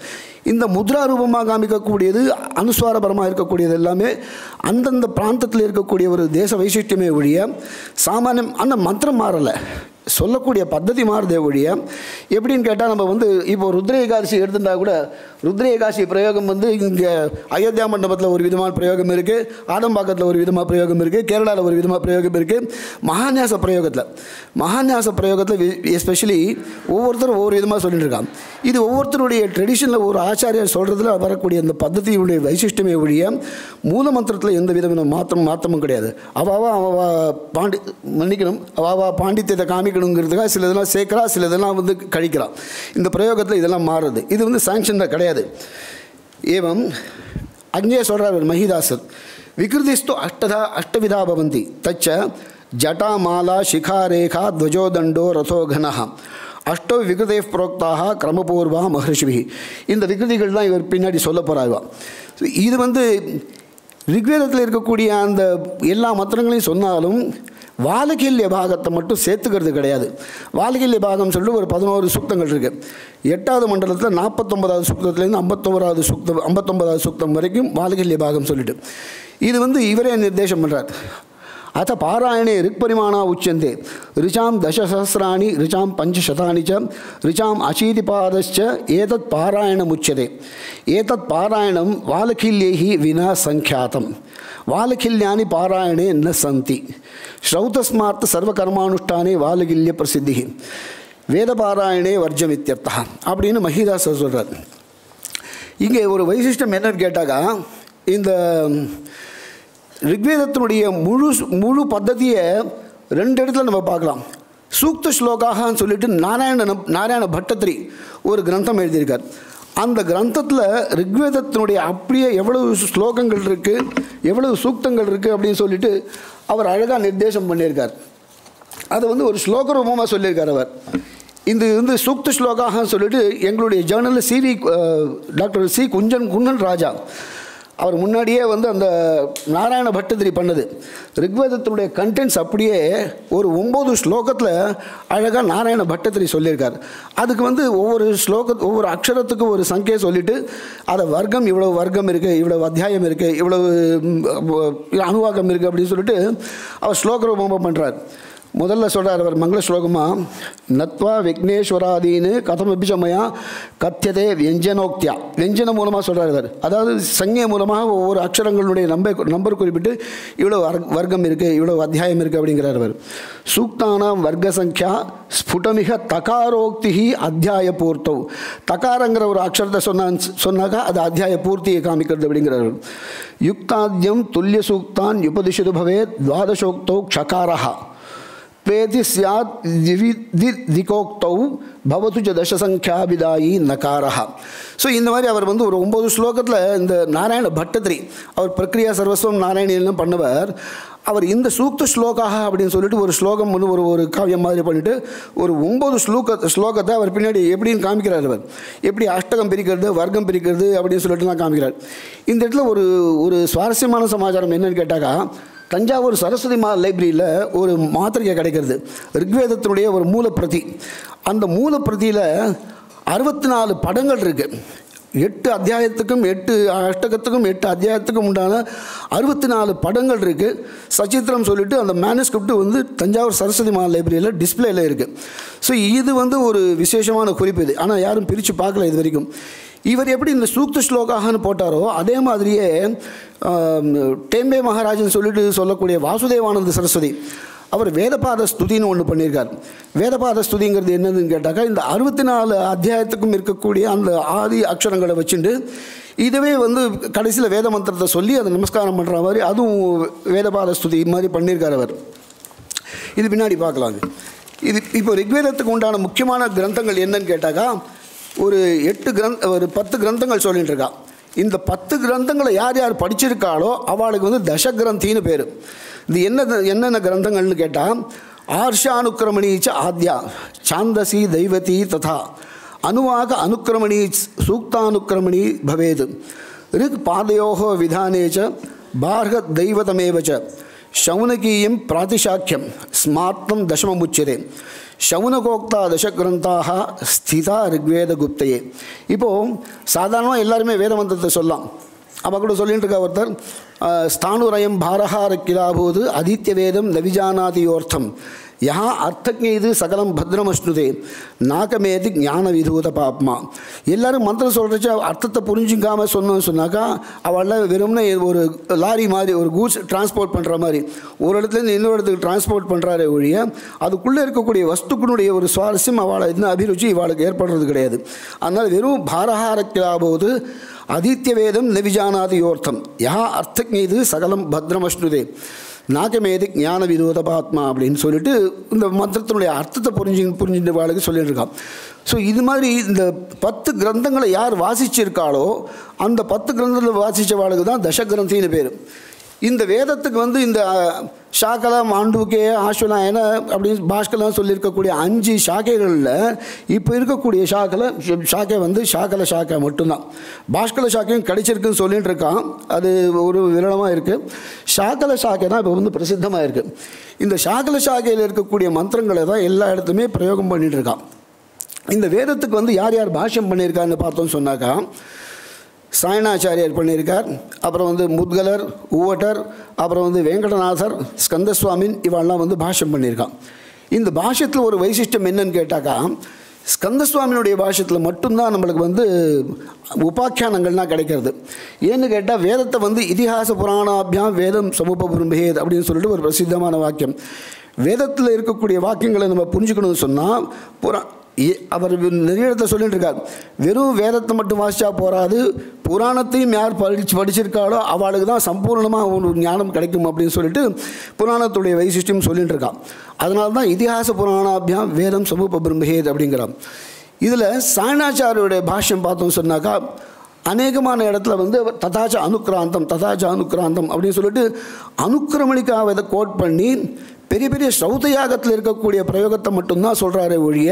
இந்த முத்ரா ரூபமாக காமிக்கக்கூடியது அனுஸ்வாரபரமாக இருக்கக்கூடியது எல்லாமே அந்தந்த பிராந்தத்தில் இருக்கக்கூடிய ஒரு தேச வைசிஷ்டியமே ஒழிய சாமானியம் அந்த மந்திரம் மாறலை, சொல்லக்கூடிய பద్ధதி மாறுதே ஒழிய. எப்படின்னு கேட்டால் நம்ம வந்து இப்போ ருத்ர ஏகாதசி எடுத்துட்டா கூட ருத்ர ஏகாதசி பிரயோகம் வந்து இங்கே அயோத்தியா மண்டபத்தில் ஒரு விதமான பிரயோகம் இருக்குது, ஆதம்பாக்கத்தில் ஒரு விதமாக பிரயோகம் இருக்குது, கேரளாவில் ஒரு விதமாக பிரயோகம் இருக்குது. மகான்யாச பிரயோகத்தில் எஸ்பெஷலி ஒவ்வொருத்தரும் ஒவ்வொரு விதமாக சொல்லிட்டு இருக்காங்க. இது ஒவ்வொருத்தருடைய ட்ரெடிஷனில் ஒரு ஆச்சாரியர் சொல்கிறதுல வரக்கூடிய அந்த பద్ధதியுடைய வைசிஷ்டமே ஒழிய மூல மந்திரத்தில் எந்த விதமான மாற்றமும் கிடையாது. அவாவா பாண்டித்யத்தை காமிக்கணுங்கிறதுக்காக சில இதெல்லாம் சேர்க்கிறா, சில இதெல்லாம் வந்து கழிக்கிறான். இந்த பிரயோகத்தில் இதெல்லாம் மாறுறது. இது வந்து சாங்ஷன் கிடையாது. ஏவம் அங்கே சொல்கிறார் மஹிதாசர், விகிருதிஸ்து அஷ்டவிதா பவந்தி தச்ச ஜட்டா மாலா சிகாரேகா துவஜோதண்டோ ரதோகனः அஷ்டோ விகிருதே புரோக்தாக கிரமபூர்வா மகர்ஷிபி. இந்த விகிருதிகள் தான் இவர் பின்னாடி சொல்ல போகிறாங்க. இது வந்து ரிக்வேதத்தில் இருக்கக்கூடிய அந்த எல்லா மந்திரங்களையும் சொன்னாலும் வாலகில்ய பாகத்தை மட்டும் சேர்த்துக்கிறது கிடையாது. வாலகில்ய பாகம் சொல்லிட்டு ஒரு 11 சூக்தங்கள் இருக்குது. 8வது மண்டலத்தில் 49வது சூக்தத்துலேருந்து 59வது சூக்தம் வரைக்கும் வாலகில்ய பாகம் சொல்லிட்டு இது வந்து இவரே நிர்தேசம் பண்ணுறார். அத்த பாராயணே ரிக்பரிமாணா உச்சந்தே ரிச்சாம் தசசஹஸ்ராணி ரிச்சாம் பஞ்சசதானி ச ரிச்சாம் அசீதிபாதச்ச ஏதத் பாராயணம் உச்சதே. ஏதத் பாராயணம் வாலகில்யைஹி வினா சங்கியாதம் வாலகில்யானி பாராயணே ந சந்தி ஸ்ரௌதஸ்மார்த்த சர்வகர்மானுஷ்டானே வாலகில்ய பிரசித்தி வேதபாராயணே வர்ஜமித்யர்த்தா அப்படின்னு மஹிதாசர் சொல்கிறார். இங்கே ஒரு வைசிஷ்டம் என்னன்னு கேட்டாக்கா, இந்த ரிக்வேதத்தினுடைய முழு பద్ధதியை 2 இடத்துல நம்ம பார்க்கலாம். சூக்த ஸ்லோகான்னு சொல்லிட்டு நாராயண பட்டத்திரி ஒரு கிரந்தம் எழுதியிருக்கார். அந்த கிரந்தத்தில் ரிக்வேதத்தினுடைய அப்படியே எவ்வளவு ஸ்லோகங்கள் இருக்குது, எவ்வளவு சூக்தங்கள் இருக்குது அப்படின்னு சொல்லிட்டு அவர் அழகாக நிர்தேசம் பண்ணியிருக்கார். அதை வந்து ஒரு ஸ்லோக ரூபமாக சொல்லியிருக்கார் அவர். இது வந்து சூக்த ஸ்லோகான்னு சொல்லிட்டு எங்களுடைய ஜேர்னலில் டாக்டர் சி குன்னன் ராஜா அவர் முன்னாடியே வந்து அந்த நாராயண பட்டத்திரி பண்ணது. ரிக்வேதத்தினுடைய கண்டென்ட்ஸ் அப்படியே ஒரு 9 ஸ்லோகத்தில் அழகாக நாராயண பட்டத்திரி சொல்லியிருக்கார். அதுக்கு வந்து ஒவ்வொரு அக்ஷரத்துக்கும் ஒரு சங்கே சொல்லிவிட்டு அதை வர்க்கம் இவ்வளவு வர்க்கம் இருக்குது, இவ்வளவு அத்தியாயம் இருக்குது, இவ்வளவு அணுவாக்கம் இருக்குது அப்படின்னு சொல்லிட்டு அவர் ஸ்லோக ரூபமாக பண்ணுறார். முதல்ல சொல்கிறார் அவர் மங்கள ஸ்லோகமாக, நத்வா விக்னேஸ்வராதீன்னு கதமபிஷமயா கத்தியதே வியஞ்சனோக்தியா. வியஞ்சனம் மூலமாக சொல்கிறார் அவர். அதாவது சங்கே மூலமாக ஒவ்வொரு அக்ஷரங்களுடைய நம்பர் குறிப்பிட்டு இவ்வளோ வர்க்கம் இருக்குது, இவ்வளோ அத்தியாயம் இருக்குது அப்படிங்கிறார் அவர். சூக்தானாம் வர்க்க சங்கியா ஸ்புடமிக தகாரோக்தி அத்தியாய பூர்த்தோ. தகாரங்கிற ஒரு அக்ஷரத்தை சொன்னாக்கா அது அத்தியாய பூர்த்தியை காமிக்கிறது அப்படிங்கிறார். யுக்தாத்யம் துல்லிய சூக்தான் யுபதிஷது பவே துவாதசோக்தோ க்ஷகாரஹா பேதி சியாத் திகோக்தௌ பவத்து ச தசசங்கியாபிதாயி நகாரஹா. ஸோ இந்த மாதிரி அவர் வந்து ஒரு 9 ஸ்லோகத்தில் இந்த நாராயண பட்டத்திரி அவர் பிரக்ரியா சர்வஸ்வம் நாராயணியெல்லாம் பண்ணவர். அவர் இந்த சூக்த ஸ்லோகாக அப்படின்னு சொல்லிட்டு ஒரு ஸ்லோகம் வந்து ஒரு காவியம் மாதிரி பண்ணிவிட்டு ஒரு 9 ஸ்லோகத்தை அவர் பின்னாடி எப்படின்னு காமிக்கிறார். அவர் எப்படி அஷ்டகம் பிரிக்கிறது, வர்க்கம் பிரிக்கிறது அப்படின்னு சொல்லிட்டுலாம் காமிக்கிறார். இந்த இடத்துல ஒரு சுவாரஸ்யமான சமாச்சாரம் என்னன்னு கேட்டாக்கா, தஞ்சாவூர் சரஸ்வதி லைப்ரரியில் ஒரு மாத்திரிகை கிடைக்கிறது, ரிக்வேதத்தினுடைய ஒரு மூலப்பிரதி. அந்த மூலப்பிரதியில் 64 படங்கள் இருக்குது. 8 அத்தியாயத்துக்கும் 8 அஷ்டகத்துக்கும் 8 அத்தியாயத்துக்கும் உண்டான 64 படங்கள் இருக்குது. சச்சித்திரம் சொல்லிட்டு அந்த மேனுஸ்கிரிப்ட் வந்து தஞ்சாவூர் சரஸ்வதி லைப்ரரியில் டிஸ்பிளேயில் இருக்குது. ஸோ இது வந்து ஒரு விசேஷமான குறிப்பு இது. ஆனால் யாரும் பிரித்து பார்க்கல இது வரைக்கும். இவர் எப்படி இந்த சூக்த ஸ்லோகான்னு போட்டாரோ அதே மாதிரியே டேம்பே மகாராஜன் சொல்லிட்டு சொல்லக்கூடிய வாசுதேவானந்த சரஸ்வதி அவர் வேதபாத ஸ்துதின்னு ஒன்று பண்ணியிருக்கார். வேதபாத ஸ்துதிங்கிறது என்னதுன்னு கேட்டாக்கா, இந்த 64 அத்தியாயத்துக்கும் இருக்கக்கூடிய அந்த ஆதி அக்ஷரங்களை வச்சுட்டு இதுவே கடைசியில் வேத மந்திரத்தை சொல்லி அதை நமஸ்காரம் பண்ணுற மாதிரி அதுவும் வேதபாத ஸ்துதி மாதிரி பண்ணியிருக்கார் அவர். இது பின்னாடி பார்க்கலாங்க. இது இப்போ ரிக்வேதத்துக்கு உண்டான முக்கியமான கிரந்தங்கள் என்னன்னு கேட்டாக்கா, ஒரு 10 கிரந்தங்கள் சொல்லிட்டு இருக்கா. இந்த 10 கிரந்தங்களை யார் யார் படிச்சிருக்காளோ அவளுக்கு தசகிரந்தின்னு பேர். இது என்னென்ன கிரந்தங்கள்னு கேட்டால், ஆர்ஷானுக்கிரமணீச்ச ஆத்யா சாந்தசி தெய்வதி ததா அனுவாக அனுக்கிரமணி சூக்தானுக்கிரமணி பவேத் ரிக் பாதயோகோ விதானேச்ச பார்க தெய்வதமேவச்ச சௌனகீயம் பிராதிசாக்கியம் ஸ்மார்த்தம் தசமமுச்சியதே சவுனகோக்தா தசகிரந்தாக ஸ்திதா ரிக்வேத குப்தையே. இப்போது சாதாரணமாக எல்லாருமே வேத மந்திரத்தை சொல்லலாம். அப்போ கூட சொல்லிட்டு இருக்கா ஒருத்தர், ஸ்தானுரயம் பாரஹார கிலாபோது அதித்ய வேதம் நவிஜானாதியோர்த்தம் யா அர்த்தஜ்ஞது சகலம் பத்ரமஷ்ணுதே நாகமேதி ஞான விதூத பாப்மா. எல்லோரும் மந்திரம் சொல்கிறச்ச அர்த்தத்தை புரிஞ்சுக்காமல் சொன்னாக்கா அவள் வெறும்னே ஒரு லாரி மாதிரி ஒரு கூட்ஸ் டிரான்ஸ்போர்ட் பண்ணுற மாதிரி ஒரு இடத்துலேருந்து இன்னொரு இடத்துக்கு டிரான்ஸ்போர்ட் பண்ணுறாரே ஒழிய அதுக்குள்ளே இருக்கக்கூடிய வஸ்துக்களுடைய ஒரு சுவாரஸ்யம் அவளை இன்னும் அபிருச்சி இவாளுக்கு ஏற்படுறது கிடையாது. அதனால் வெறும் பாரஹார கிலாபோது அதித்ய வேதம் நவிஜானாதியோர்த்தம் யா அர்த்தஜ்ஞது சகலம் பத்ரமஷ்ணுதே நாகமேதி ஞான விதோத பாத்மா அப்படின்னு சொல்லிட்டு இந்த மந்திரத்தினுடைய அர்த்தத்தை புரிஞ்சுட்டு வாழ்க்கை சொல்லிட்டு இருக்கான். ஸோ இது மாதிரி இந்த 10 கிரந்தங்களை யார் வாசிச்சிருக்காளோ அந்த 10 கிரந்தங்களை வாசித்த வாழ்க்கை தான் தசகிரந்தின்னு பேர். இந்த வேதத்துக்கு இந்த ஷாக்கலா மாண்டூக்கே ஆஸ்வலாயன அப்படின்னு பாஷ்கலாம் சொல்லியிருக்கக்கூடிய 5 ஷாக்கைகளில் இப்போ இருக்கக்கூடிய ஷாக்கை ஷாக்கல ஷாக்கை மட்டும்தான். பாஷ்கல ஷாக்கையும் கிடைச்சிருக்குன்னு சொல்லிட்டு இருக்கான். அது ஒரு விரளமாக இருக்குது. ஷாக்கல ஷாக்கை தான் இப்போ பிரசித்தமாக இருக்குது. இந்த ஷாக்கல ஷாக்கையில் இருக்கக்கூடிய மந்திரங்களை தான் எல்லா இடத்துலையுமே பிரயோகம் பண்ணிகிட்டு இருக்கான். இந்த வேதத்துக்கு யார் யார் பாஷ்யம் பண்ணியிருக்கான்னு பார்த்தோம்னு சொன்னாக்கா, சாயணாச்சாரியார் பண்ணியிருக்கார், அப்புறம் முத்கலர், ஊவட்டர், அப்புறம் வெங்கடநாதர், ஸ்கந்தசுவாமின் இவெல்லாம் பாஷ்யம் பண்ணியிருக்கான். இந்த பாஷ்யத்தில் ஒரு வைசிஷ்டம் என்னன்னு கேட்டாக்கா, ஸ்கந்தசுவாமியினுடைய பாஷ்யத்தில் மட்டும்தான் நம்மளுக்கு உபாக்கியானங்கள்லாம் கிடைக்கிறது. ஏன்னு கேட்டால் வேதத்தை இதிகாச புராணாபியாம் வேதம் சமுபபிரம்பேத் அப்படின்னு சொல்லிட்டு ஒரு பிரசித்தமான வாக்கியம். வேதத்தில் இருக்கக்கூடிய வாக்கியங்களை நம்ம புரிஞ்சுக்கணும்னு சொன்னால் அவர் நிறைய இடத்துல சொல்லிட்டு இருக்கார், வெறும் வேதத்தை மட்டும் வாசித்தா போகாது, புராணத்தையும் யார் படிச்சிருக்காளோ அவளுக்கு தான் சம்பூர்ணமாக ஒரு ஞானம் கிடைக்கும் அப்படின்னு சொல்லிட்டு புராணத்துடைய வைசிஷ்டியம் சொல்லிட்டு இருக்கான். அதனால தான் இதிகாச புராணாபியாம் வேதம் சமுபபிரம்பேத் அப்படிங்கிறான். இதில் சாயணாச்சாரியோடைய பாஷ்யம் பார்த்தோம்னு சொன்னாக்கா, அநேகமான இடத்துல ததாச்ச அனுக்கிராந்தம் அப்படின்னு சொல்லிட்டு அனுக்கிரமணிக்காக இதை கோட் பண்ணி பெரிய பெரிய ஸ்ரௌத யாகத்தில் இருக்கக்கூடிய பிரயோகத்தை மட்டும்தான் சொல்கிறாரே ஒழிய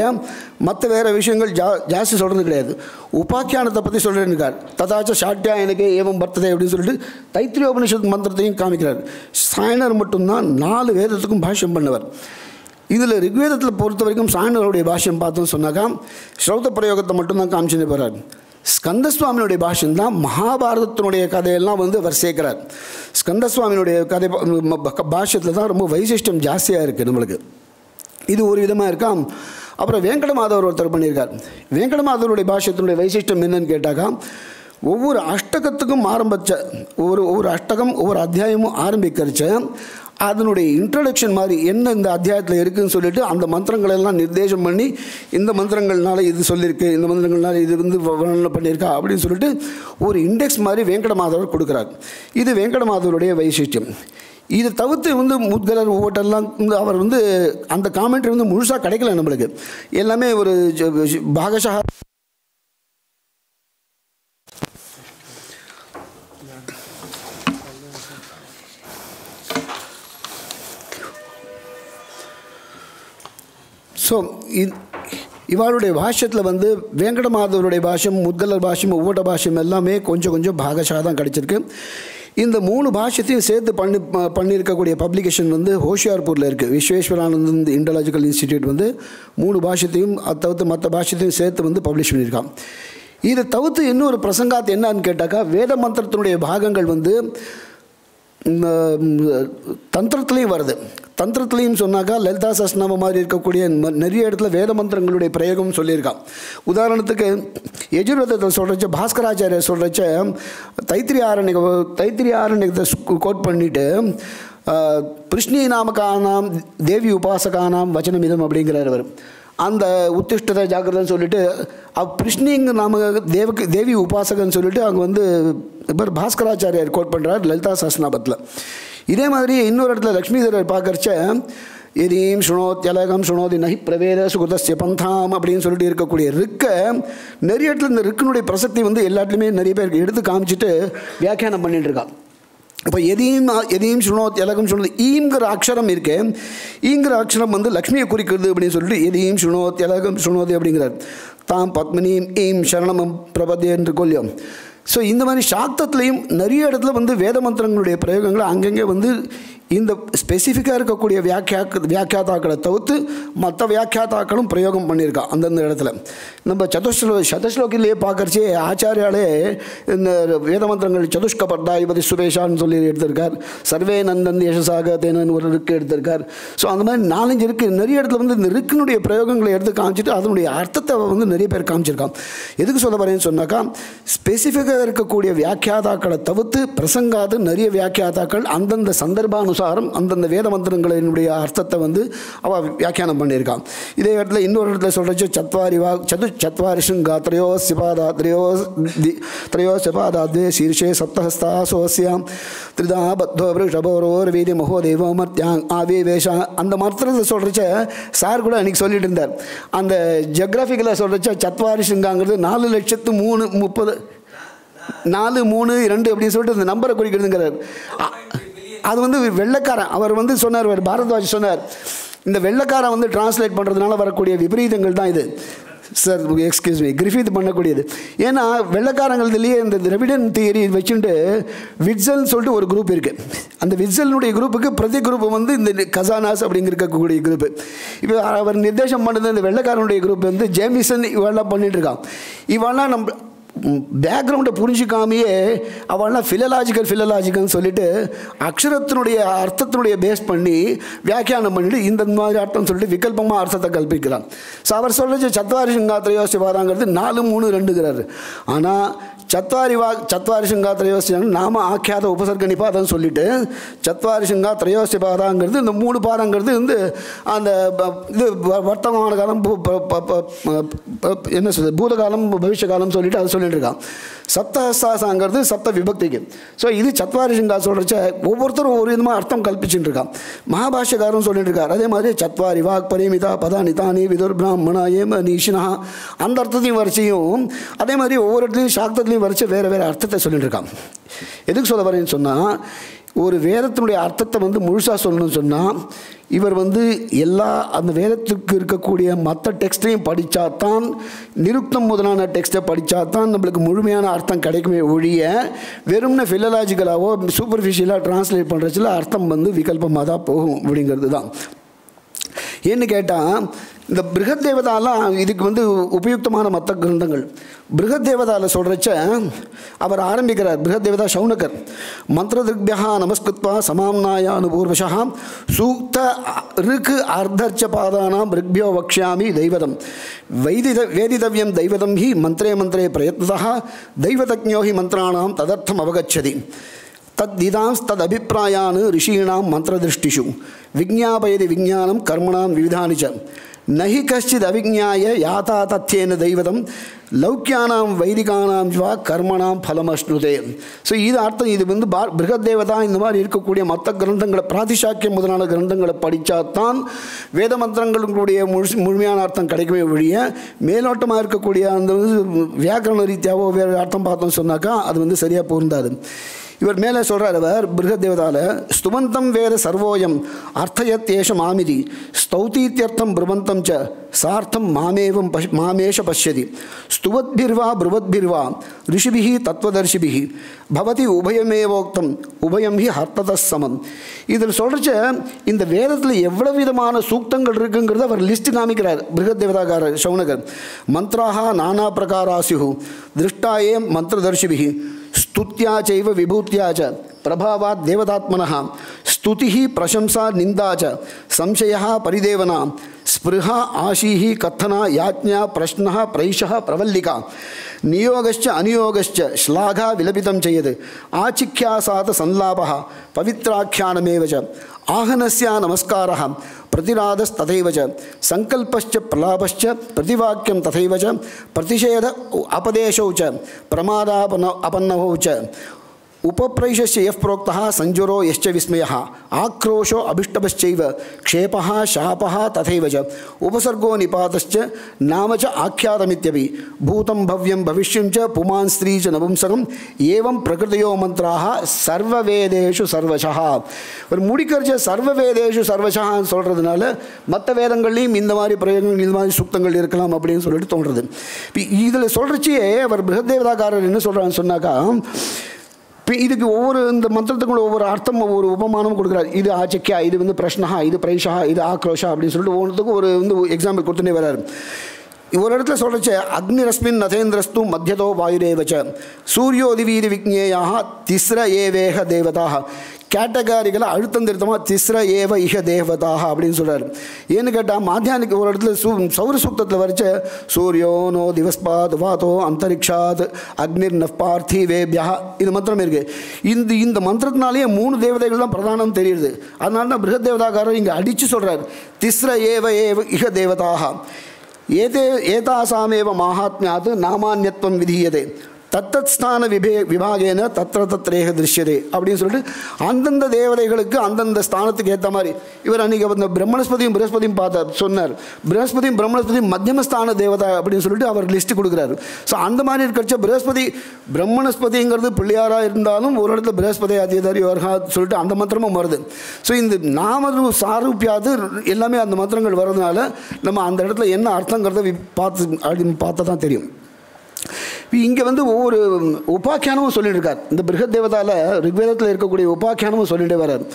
மற்ற வேறு விஷயங்கள் ஜாஸ்தி சொல்கிறது கிடையாது. உபாக்கியானத்தை பற்றி சொல்லிருக்கார். ததாச்ச சாட்டியா எனக்கு ஏவம் பர்த்ததை அப்படின்னு சொல்லிட்டு தைத்திரியோபனிஷத் மந்திரத்தையும் காமிக்கிறார். சாயனர் மட்டும்தான் 4 வேதத்துக்கும் பாஷ்யம் பண்ணவர். இதில் ரிக்வேதத்தில் பொறுத்த வரைக்கும் சாயனருடைய பாஷ்யம் பார்த்தோம்னு சொன்னாக்கா ஸ்ரௌத பிரயோகத்தை மட்டும்தான் காமிச்சுன்னு போகிறார். ஸ்கந்தசுவாமியினுடைய பாஷ்யம் தான் மகாபாரதத்தினுடைய கதையெல்லாம் அவர் சேர்க்கிறார். ஸ்கந்தசுவாமியினுடைய கதை பாஷ்யத்தில் தான் ரொம்ப வைசிஷ்டம் ஜாஸ்தியாக இருக்குது நம்மளுக்கு. இது ஒரு விதமாக இருக்கா. அப்புறம் வெங்கடமாதவர் ஒருத்தர் பண்ணியிருக்கார். வெங்கடமாதவருடைய பாஷ்யத்தினுடைய வைசிஷ்டம் என்னன்னு கேட்டாக்கா, ஒவ்வொரு அஷ்டகத்துக்கும் ஆரம்பித்த ஒவ்வொரு அஷ்டகம் ஒவ்வொரு அத்தியாயமும் ஆரம்பிக்கிறச்ச அதனுடைய இன்ட்ரடக்ஷன் மாதிரி என்ன இந்த அத்தியாயத்தில் இருக்குதுன்னு சொல்லிட்டு அந்த மந்திரங்களெல்லாம் நிர்தேசம் பண்ணி இந்த மந்திரங்கள்னால இது சொல்லியிருக்கு, இந்த மந்திரங்கள்னால இது வர்ணனை பண்ணியிருக்கா அப்படின்னு சொல்லிட்டு ஒரு இண்டெக்ஸ் மாதிரி வெங்கடமாதவர் கொடுக்குறார். இது வெங்கடமாதவருடைய வைசிஷ்டியம். இதை தவிர்த்து முத்கலர் ஓட்டெல்லாம் அவர் அந்த காமெண்ட்ரி முழுசாக கிடைக்கல நம்மளுக்கு. எல்லாமே ஒரு பாகஷா ஸோ இவருடைய பாஷ்யத்தில் வெங்கடமாதவருடைய பாஷ்யம், முத்கலர் பாஷ்யம், ஒவ்வொரு பாஷ்யம் எல்லாமே கொஞ்சம் கொஞ்சம் பாகஷாக தான் கிடச்சிருக்கு. இந்த 3 பாஷ்யத்தையும் சேர்த்து பண்ணியிருக்கக்கூடிய பப்ளிகேஷன் ஹோஷியார்பூரில் இருக்குது. விஸ்வேஸ்வரானந்த் இண்டலாஜிக்கல் இன்ஸ்டிடியூட் 3 பாஷ்யத்தையும் அதை தவிர்த்து மற்ற பாஷ்யத்தையும் சேர்த்து பப்ளிஷ் பண்ணியிருக்கான். இதை தவிர்த்து இன்னொரு பிரசங்காத்து என்னன்னு கேட்டாக்கா, வேத மந்திரத்தினுடைய பாகங்கள் தந்திரத்துலேயும் வருது. தந்திரத்துலேயும் சொன்னாக்கா லலிதா சஹஸ்ரநாமம் மாதிரி இருக்கக்கூடிய நிறைய இடத்துல வேத மந்திரங்களுடைய பிரயோகம் சொல்லியிருக்கான். உதாரணத்துக்கு யஜுர்வேதத்தில் சொல்கிறச்ச பாஸ்கராச்சாரியர் சொல்கிறச்ச தைத்திரியாரண்யத்தை கோட் பண்ணிவிட்டு பிருஷ்ணி நாமகானாம் தேவி உபாசகானாம் வச்சனமிதம் அப்படிங்கிறார் அவர். அந்த உத்திஷ்டத்தை ஜாக்கிரதைன்னு சொல்லிட்டு பிருஷ்ணிங்க நாம தேவி உபாசகன்னு சொல்லிட்டு அங்கே வந்து இப்போ பாஸ்கராச்சாரியார் கோட் பண்ணுறார் லலிதா சஹஸ்ரநாமத்தில். இதே மாதிரி இன்னொரு இடத்துல லக்ஷ்மிதரர் பார்க்கறச்ச எதீம் சுணோத்யலகம் சுணோதி நஹி பிரவேத சுகுதஸ்ய பந்தாம் அப்படின்னு சொல்லிட்டு இருக்கக்கூடிய ரிக்க நிறைய இடத்துல இந்த பிரசக்தி வந்து எல்லாத்துலேயுமே நிறைய பேருக்கு எடுத்து காமிச்சிட்டு வியாக்கியானம் பண்ணிட்டு இருக்கான். இப்போ எதையும் சுணோத் எலகம் சுணோது ஈங்கிற அக்ஷரம் இருக்கு. ஈங்கிற அக்ஷரம் வந்து லக்ஷ்மியை குறிக்கிறது அப்படின்னு சொல்லிட்டு எதையும் சுணோத் எலகம் சுணோது அப்படிங்கிறார். தாம் பத்மினியும் ஈம் சரணமம் பிரபதே என்று கொல்லியம். ஸோ இந்த மாதிரி சாக்தத்துலேயும் நிறைய இடத்துல வந்து வேத மந்திரங்களுடைய பிரயோகங்களை அங்கங்கே வந்து இந்த ஸ்பெசிஃபிக்காக இருக்கக்கூடிய வியாக்கியாதாக்களை தவிர்த்து மற்ற வியாக்கியாதாக்களும் பிரயோகம் பண்ணியிருக்கான் அந்தந்த இடத்துல. நம்ம சதுஸ்லோகிலேயே பார்க்கறச்சே ஆச்சாரியாலே இந்த வேத மந்திரங்கள் சதுஷ்கபர்தாதிபதி சுரேஷான்னு சொல்லி எடுத்திருக்கார். சர்வே நந்தன் யசசாக தேனன்னு ஒரு ரிக்கு எடுத்திருக்கார். ஸோ அந்த மாதிரி 4-5 இருக்குது. நிறைய இடத்துல வந்து இந்த ரிக்கினுடைய பிரயோகங்களை எடுத்து காமிச்சிட்டு அதனுடைய அர்த்தத்தை வந்து நிறைய பேர் காமிச்சிருக்கான். எதுக்கு சொல்ல வரேன்னு சொன்னாக்கா ஸ்பெசிஃபிக்காக இருக்கக்கூடிய வியாக்கியாதாக்களை தவிர்த்து பிரசங்காது நிறைய வியாக்கியாதாக்கள் அந்தந்த சந்தர்ப்பானுசாரம் அந்தந்த வேத மந்திரங்களினுடைய அர்த்தத்தை வந்து அவள் வியாக்கியானம் பண்ணியிருக்கான். இதே இடத்துல இன்னொரு இடத்துல சொல்கிறச்சு சத்வாரிஷங்கா திரையோசிபாதாத்வே சீர்ஷே சப்தஹஸ்தாசோஸ்யாம் திரிதா பத்தோ ரிஷபோரோர் வீதி மகோதேவமர்த்தியாங் ஆவேவேஷா அந்த மந்திரத்தை சொல்கிறச்ச சார் கூட அன்றைக்கி சொல்லிட்டு இருந்தார். அந்த ஜியோகிராஃபிக்கலாக சொல்கிறச்ச சத்வாரிஷங்காங்கிறது 4,30,30 4,3,2 அப்படின்னு சொல்லிட்டு அந்த நம்பரை குறிக்கிறதுங்கிறார். அது வந்து வெள்ளைக்காரன் அவர் வந்து சொன்னார், பாரத்வாஜ் சொன்னார், இந்த வெள்ளைக்காரன் வந்து டிரான்ஸ்லேட் பண்ணுறதுனால வரக்கூடிய விபரீதங்கள் தான் இது சார். எக்ஸ்கியூஸ் மீ, கிரிஃபித் பண்ணக்கூடியது. ஏன்னா வெள்ளைக்காரங்களதுலேயே இந்த திராவிடன் தியரி வச்சுட்டு விட்சல்னு சொல்லிட்டு ஒரு குரூப் இருக்குது. அந்த விட்சலினுடைய குரூப்புக்கு பிரதி குரூப் வந்து இந்த கசானாஸ் அப்படிங்கிருக்கக்கூடிய குரூப்பு. இப்போ அவர் நிர்தேசம் பண்ணது இந்த வெள்ளைக்காரனுடைய குரூப் வந்து ஜேமிசன் இவெல்லாம் பண்ணிகிட்ருக்கான். இவெல்லாம் நம்ம பேக்ரவுண்டை புரிஞ்சிக்காமையே அவள்லாம் ஃபிலலாஜிக்கல்னு சொல்லிட்டு அக்ஷரத்தினுடைய அர்த்தத்தினுடைய பேஸ் பண்ணி வியாக்கியானம் பண்ணிவிட்டு இந்த மாதிரி அர்த்தம் சொல்லிட்டு விகல்பமாக அர்த்தத்தை கல்பிக்கிறான். ஸோ அவர் சொல்கிறது சத்வாரி சிங்காத்திரையோசிவாதாங்கிறது 4,3,2ங்கிறாரு. ஆனால் சத்வாரி சிங்காத்திரையோசிவாங்க நாம ஆக்கியாத உபசர்க நிபாதம் சொல்லிட்டு சத்வாரி சிங்காத்திரையோசிபாதாங்கிறது இந்த 3 பாதங்கிறது வந்து அந்த இது வர்த்தமான காலம் என்ன சொல்றது பூதகாலம் பவிஷ்ய காலம் சொல்லிட்டு அது சொல்லிட்டு இருக்கான். சப்தஹஸ்தாங்கிறது சப்த விபக்திக்கு. ஸோ இது சத்வாரி சிங்கா சொல்கிறச்ச ஒவ்வொருத்தரும் ஒரு விதமாக அர்த்தம் கல்பிச்சுட்டு இருக்கான். மகாபாஷ்யக்காரன் சொல்லிட்டு இருக்கார். அதே மாதிரி சத்வாரி வாக் பரிமிதா பதானி தானி விதுர் பிராமணா ஏம நீஷினா அந்த அர்த்தத்தையும் வரிசையும் அதே மாதிரி ஒவ்வொரு இடத்துலையும் சாக்தத்துலையும் வரிசை வேறு வேறு அர்த்தத்தை சொல்லிட்டு இருக்கான். எதுக்கு சொல்ல வரேன்னு சொன்னால் ஒரு வேதத்தினுடைய அர்த்தத்தை வந்து முழுசாக சொல்லணும்னு சொன்னால் இவர் வந்து எல்லா அந்த வேதத்துக்கு இருக்கக்கூடிய மற்ற டெக்ஸ்ட்டையும் படித்தா தான் நிருக்தம் முதலான டெக்ஸ்ட்டை படித்தா தான் நம்மளுக்கு முழுமையான அர்த்தம் கிடைக்குமே ஒழிய வெறும்ன ஃபிலலாஜிக்கலாவோ சூப்பர்ஃபிஷியலாக டிரான்ஸ்லேட் பண்ணுறதுல அர்த்தம் வந்து விகல்பமாக தான் போகும் அப்படிங்கிறது தான். ஏன்னு கேட்டால் இந்த பிருகத் தேவதாலாம் இதுக்கு வந்து உபயுக்தமான மற்ற கிரந்தங்கள். பிருகத் தேவதாவில் சொல்கிறச்ச அவர் ஆரம்பிக்கிறார். பிருகத் தேவதா சௌனகர் மந்திரதிருக்யா நமஸ்கிருத்வா சமாம்னாயா அனுபூர்வஷா சூக்த ருக்கு அர்த்தர்ச்ச பாதானாம் ரிக்பியோ வக்ஷ்யாமி தெய்வதம் வேதிதவ்யம் தெய்வதம் ஹி மந்திரே மந்திரே பிரயத்னதா தெய்வதஜ்ஞோ ஹி மந்திராணாம் ததர்த்தம் அவகச்சதி ததபிப்பிராயான் ரிஷீணாம் மந்திரதிருஷ்டிஷு விஜ்ஞாபயதி விஜ்ஞானம் கர்மணாம் விவிதானி ச நஹி கஷ்டித் அவிஜ்ஞாய யாதா தத்யேன தெய்வதம் லௌக்கியானாம் வைதிகானாம் வா கர்மணாம் ஃபலமஷ்ணுதே. ஸோ இது அர்த்தம். இது வந்து பிருகத் தேவதா இந்த மாதிரி இருக்கக்கூடிய மற்ற கிரந்தங்களை பிராதிசாக்கியம் முதலான கிரந்தங்களை படித்தா தான் வேத மந்திரங்களுடைய முழுமையான அர்த்தம் கிடைக்கவே ஒழிய மேலோட்டமாக இருக்கக்கூடிய அந்த வியாக்கரண ரீதியாவோ வேறு அர்த்தம் பார்த்தோம்னு சொன்னாக்கா அது வந்து சரியாக பொருந்தாது. இவர் மேலே சொல்கிறார். அவர் பிருகத் தேவதாவில் ஸ்துவந்தம் வேத சர்வோயம் அர்த்தயத்தேஷ மாமிதி ஸ்தௌதீத்தியர்த்தம் பிரபந்தம் ச சார்த்தம் மாமேஷ பஷ்யதி ஸ்துவத்பிர்வா ப்ருவத்பிர்வா ரிஷிபிஹி தத்வதர்ஷிபிஹி பவதி உபயமேவோக்தம் உபயம் ஹி ஹர்த்ததசமம். இதில் சொல்கிறச்ச இந்த வேதத்தில் எவ்வளவு விதமான சூக்தங்கள் இருக்குங்கிறத அவர் லிஸ்ட் காமிக்கிறார். பிருகத் தேவதாகாரர் சௌனகர் மந்த்ராஹா நானா பிரகாராசியு திருஷ்டாயே மந்திரதர்ஷிபிஹி ஸ்துத்யா சைவ விபூத்யா ச பிரபாவாத் தேவதாத்மனः स्तुतिः प्रशंसा निंदा च संशयः परिदेवना स्पृहा आशीः कथना याज्ञा प्रश्नः प्रैषः प्रवल्लिका नियोगश्च अनियोगश्च श्लाघा विलपितं चेत् आचिख्यासात संलापः पवित्राख्यानमेव च आहनस्य नमस्कारः प्रतिराधस्तथैव च संकल्पश्च प्रलापश्च प्रतिवाक्यं तथैव च प्रतिषेध अपदेशौ च प्रमादापन्नौ च उपप्रैषस्य यः प्रोक्तः संजुरो यश्च विस्मयः आक्रोशो अभिष्टपश्चैव क्षेपः शापः तथैव च उपसर्गो निपातश्च नाम च आख्यातमित्यपि भूतं भव्यं भविष्यं च पुमान् स्त्री च नपुंसकम् एवं प्रकृतयो मन्त्राः सर्ववेदेषु सर्वशः ஒரு முடிக்கரிச்ச சர்வவேதேஷு சர்வசஹான்னு சொல்கிறதுனால மற்ற வேதங்கள்லையும் இந்த மாதிரி பிரயோகங்கள் இந்த மாதிரி சுத்தங்கள் இருக்கலாம் அப்படின்னு சொல்லிட்டு தோன்றுறது. இதில் சொல்கிறச்சே அவர் பிருஹத்தேவதாக்காரர் என்ன சொல்கிறான்னு சொன்னாக்கா, இதுக்கு ஒவ்வொரு இந்த மந்திரத்துக்குள்ள ஒவ்வொரு அர்த்தம் ஒவ்வொரு உபமானம் கொடுக்குறாரு. இது ஆச்சக்கியா, இது வந்து பிரஷ்னஹா, இது பிரைஷா, இது ஆக்ரோஷா அப்படின்னு சொல்லிட்டு ஒவ்வொன்றுத்துக்கும் ஒரு வந்து எக்ஸாம்பிள் கொடுத்துட்டே வர்றாரு. ஒரு இடத்துல சொல்கிறச்ச அக்னிரஸ்மின் நதேந்திரஸ்து மத்தியதோ வாயுரேவச்ச சூரியோதிவீதி விக்னேயாக திஸ்ர ஏவேக தேவதாக கேட்டகாரிகளை அழுத்தம் திருத்தமாக திஸ்ர ஏவ இஹ தேவதாக அப்படின்னு சொல்கிறார். ஏன்னு கேட்டால் மாத்தியானிக்கு ஒரு இடத்துல சௌர சூக்தத்தில் வரைச்ச சூரியோனோ திவஸ்பாத் வாத்தோ அந்தரிக்ஷாத் அக்னிர் நஃபார்த்திவேபியா இது மந்திரம் இருக்குது. இந்த மந்திரத்தினாலேயே 3 தேவதைகள் தான் பிரதானம் தெரியுது. அதனால தான் பிருஹத் தேவதாக்காரர் இங்கே அடித்து சொல்கிறார் திஸ்ர ஏவ இஹ தேவதாக ஏதாசாமேவ மாஹாத்மியாத் நாமான்யத்வம் விதீயதே தத்தத் ஸ்தான விபாகேன தத்திர தத்ரேக திருஷ்யதே அப்படின்னு சொல்லிட்டு அந்தந்த தேவதைகளுக்கு அந்தந்த ஸ்தானத்துக்கு ஏற்ற மாதிரி இவர் அன்றைக்கி அந்த பிரம்மணஸ்பதியும் பார்த்தார் சொன்னார். பிரம்மணஸ்பதியும் மத்தியமஸ்தான தேவதா அப்படின்னு சொல்லிட்டு அவர் லிஸ்ட்டு கொடுக்குறாரு. ஸோ அந்த மாதிரி இருக்கிறச்ச பிரம்மணஸ்பதிங்கிறது பிள்ளையாராக இருந்தாலும் ஒரு இடத்துல பிரகஸ்பதி அதிகாரி வருகா சொல்லிட்டு அந்த மந்திரமும் வருது. ஸோ இந்த நாம சாரூப்பியாது எல்லாமே அந்த மந்திரங்கள் வர்றதுனால நம்ம அந்த இடத்துல என்ன அர்த்தங்கிறத பார்த்தா தான் தெரியும். இங்கே வந்து ஒவ்வொரு உபாக்கியானமும் சொல்லிட்டு இருக்கார். இந்த பிருஹத் தேவதாவில் ரிக்வேதத்தில் இருக்கக்கூடிய உபாக்கியானமும் சொல்லிகிட்டே வர்றார்.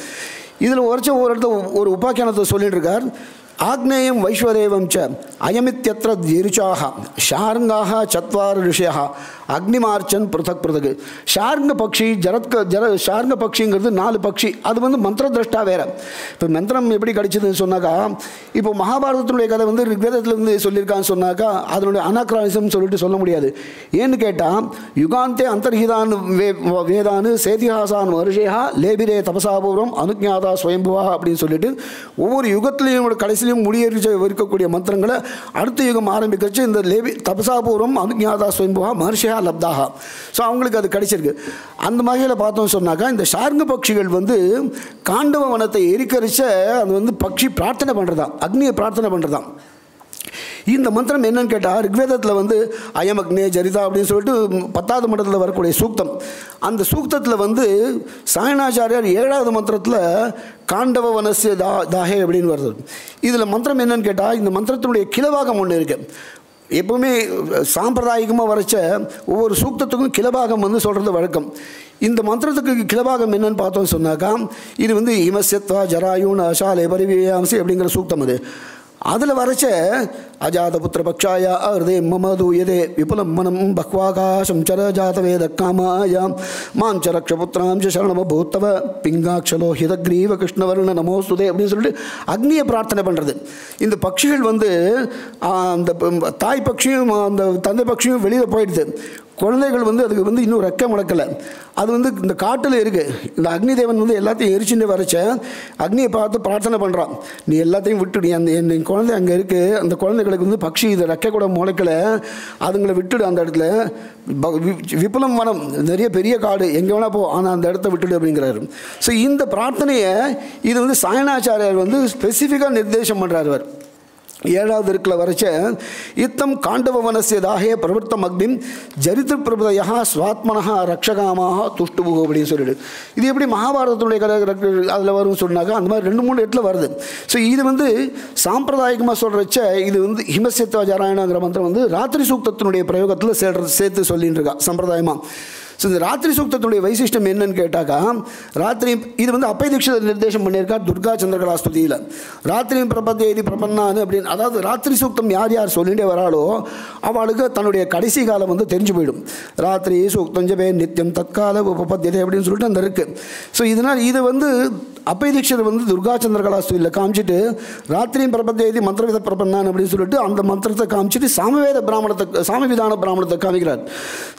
இதில் ஒரு இடத்துல ஒரு உபாக்கியானத்தை சொல்லிட்டு இருக்கார். ஆக்னேயம் வைஸ்வதேவம் ச அயமித்யத்ர திருச்சாக ஷார்ங்காக சத்வார ரிஷியாக அக்னிமார்ச்சன் பிருதக் பிருதக். ஷார்ங்க பக்ஷி ஷார்ங்க பக்ஷிங்கிறது 4 பக்ஷி. அது வந்து மந்திர திரஷ்டா வேறு. இப்போ மந்திரம் எப்படி கிடைச்சதுன்னு சொன்னாக்கா, இப்போ மகாபாரதத்தினுடைய கதை வந்து ரிக்வேதத்தில் வந்து சொல்லியிருக்கான்னு சொன்னாக்கா அதனுடைய அனாக்ரானிசம் சொல்லிட்டு சொல்ல முடியாது. ஏன்னு கேட்டால் யுகாந்தே அந்தர்ஹிதான் வேதானு சேதிஹாசான் மருஷேஹா லேபிரே தபசாபூர்வம் அனுஜாதா ஸ்வயம்புவா அப்படின்னு சொல்லிட்டு ஒவ்வொரு யுகத்திலையும் கடைசியிலையும் முடியேறி இருக்கக்கூடிய மந்திரங்களை அடுத்த யுகம் ஆரம்பிக்கிறச்சு இந்த தபசாபூர்வம் அனுஜாதா ஸ்வயம்புவா மருஷேஹா லப்தாக. ஸோ அவங்களுக்கு அது கிடைச்சிருக்கு. அந்த வகையில் பார்த்தோம் சொன்னாக்கா இந்த ஷார்ங்க பட்சிகள் வந்து காண்டவ வனத்தை எரிக்கரிச்ச அது வந்து பட்சி பிரார்த்தனை பண்ணுறதா, அக்னியை பிரார்த்தனை பண்ணுறதான். இந்த மந்திரம் என்னன்னு கேட்டால் ரிக்வேதத்தில் வந்து அயம் அக்னே ஜரிதா அப்படின்னு சொல்லிட்டு 10வது மண்டலத்தில் வரக்கூடிய சூக்தம். அந்த சூக்தத்தில் வந்து சாயணாச்சாரியார் 7வது மந்திரத்தில் காண்டவ வனசிய தாஹே அப்படின்னு வருது. இதில் மந்திரம் என்னன்னு கேட்டால் இந்த மந்திரத்தினுடைய கிளவாகம் ஒன்று இருக்குது. எப்பவுமே சாம்பிரதாயிகமாக வரைச்ச ஒவ்வொரு சூக்தத்துக்கும் கிளபாகம் வந்து சொல்கிறது வழக்கம். இந்த மந்திரத்துக்கு கிளபாகம் என்னன்னு பார்த்தோம்னு சொன்னாக்கா இது வந்து இமசத்வா ஜராயூன் அஷாலே பரிவியாம்சி அப்படிங்கிற சூக்தம். அதில் வரைச்ச அஜாத புத்திர பக்ஷாயா ஹிருதே மம தூயதே விபுலம் மனம் பக்வாகாசம் சர ஜாத வேத காமாயாம் மாம் ச ரக்ஷபுத்திராம் சரணம பூத்தவ பிங்காட்சலோ ஹிதக்ரீவ கிருஷ்ணவர்ண நமோஸ்துதே அப்படின்னு சொல்லிட்டு அக்னியை பிரார்த்தனை பண்ணுறது. இந்த பட்சிகள் வந்து அந்த தாய் பட்சியும் அந்த தந்தை பட்சியும் வெளியில் போயிடுது. குழந்தைகள் வந்து அதுக்கு வந்து இன்னும் ரெக்க முடக்கலை. அது வந்து இந்த காட்டில் இருக்குது. இந்த அக்னி தேவன் வந்து எல்லாத்தையும் எரிச்சுட்டு வரைச்ச அக்னியை பார்த்து பிரார்த்தனை பண்ணுறான், நீ எல்லாத்தையும் விட்டுடு, என் குழந்தை அங்கே இருக்குது, அந்த குழந்தைகளுக்கு வந்து பட்சி இது ரெக்க கூட முளைக்கலை, அதுங்களை விட்டுடு, அந்த இடத்துல விபுலம் வனம் நிறைய பெரிய காடு எங்கே வேணால் போ, ஆனால் அந்த இடத்த விட்டுடு அப்படிங்கிறாரு. ஸோ இந்த பிரார்த்தனையை இது வந்து சாயணாச்சாரியார் வந்து ஸ்பெசிஃபிக்காக நிர்தேசம் பண்ணுறார். அவர் 7வது இருக்கில் வரைச்ச இத்தம் காண்டவ வனசிய தாகே பிரவர்த்தம் அக்னிம் ஜரித்திர பிரபுதையா ஸ்வாத்மனஹா ரக்ஷகாமாக துஷ்டுபு அப்படின்னு சொல்லிடு. இது எப்படி மகாபாரதத்துடைய கதை அதில் வரும்னு சொன்னாக்கா அந்த மாதிரி 2-3 இடத்துல வருது. ஸோ இது வந்து சாம்பிரதாயிகமாக சொல்கிறச்ச இது வந்து ஹிமசத்வா ஜராயணங்கிற மந்திரம் வந்து ராத்திரி சூக்தத்தினுடைய பிரயோகத்தில் சேர்த்து சொல்லின்னு இருக்கா சம்பிரதாயமாக. ஸோ இந்த ராத்திரி சூக்தத்துடைய வைசிஷ்டம் என்னன்னு கேட்டாக்கா, ராத்திரி இது வந்து அப்பை தீட்சிதர் நிர்தேசம் பண்ணியிருக்கார் துர்கா சந்திரகலா ஸ்துதியில். ராத்திரி பிரபத்தி பிரபன்னான்னு அப்படின்னு, அதாவது ராத்திரி சூக்தம் யார் யார் சொல்லிகிட்டே வராளோ அவளுக்கு தன்னுடைய கடைசி காலம் வந்து தெரிஞ்சு போயிடும். ராத்திரி சூக்தம் ஜபே நித்தியம் தற்கால உபபத்தியதை அப்படின்னு சொல்லிட்டு அந்த இருக்குது. ஸோ இதனால் இது வந்து அப்பை தீட்சிதர் வந்து துர்கா சந்திரகலா ஸ்துதியில் காமிச்சிட்டு ராத்திரி பிரபத்தி மந்திரவித பிரபன்னான் அப்படின்னு சொல்லிட்டு அந்த மந்திரத்தை காமிச்சிட்டு சாமவிதான பிராமணத்தை காமிக்கிறார்.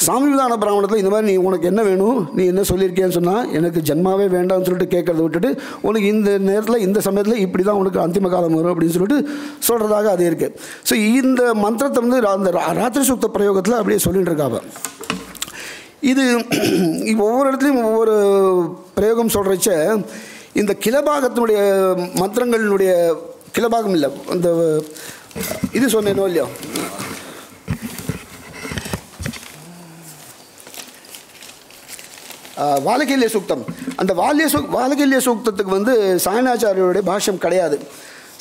சாமவிதான பிராமணத்தில் இந்த மாதிரி நீ உனக்கு என்ன வேணும், நீ என்ன சொல்லியிருக்கேன்னு சொன்னால் எனக்கு ஜென்மாவே வேண்டாம்னு சொல்லிட்டு கேட்கறத விட்டுட்டு உனக்கு இந்த நேரத்தில் இந்த சமயத்தில் இப்படி தான் உனக்கு அந்திம காலம் வரும் அப்படின்னு சொல்லிட்டு சொல்கிறதாக அது இருக்குது. ஸோ இந்த மந்திரத்தை வந்து அந்த ராத்திரி சூக்த பிரயோகத்தில் அப்படியே சொல்லிட்டு இருக்காங்க. இது ஒவ்வொரு இடத்துலையும் ஒவ்வொரு பிரயோகம் சொல்கிறச்ச இந்த கிளபாகத்தினுடைய மந்திரங்களினுடைய கிளபாகம் இல்லை, அந்த இது சொன்னேனோ இல்லையோ, வாலகல்ய சூக்தம். அந்த வாலகல்ய சூக்தத்துக்கு வந்து சாயணாச்சாரியோடைய பாஷ்யம் கிடையாது.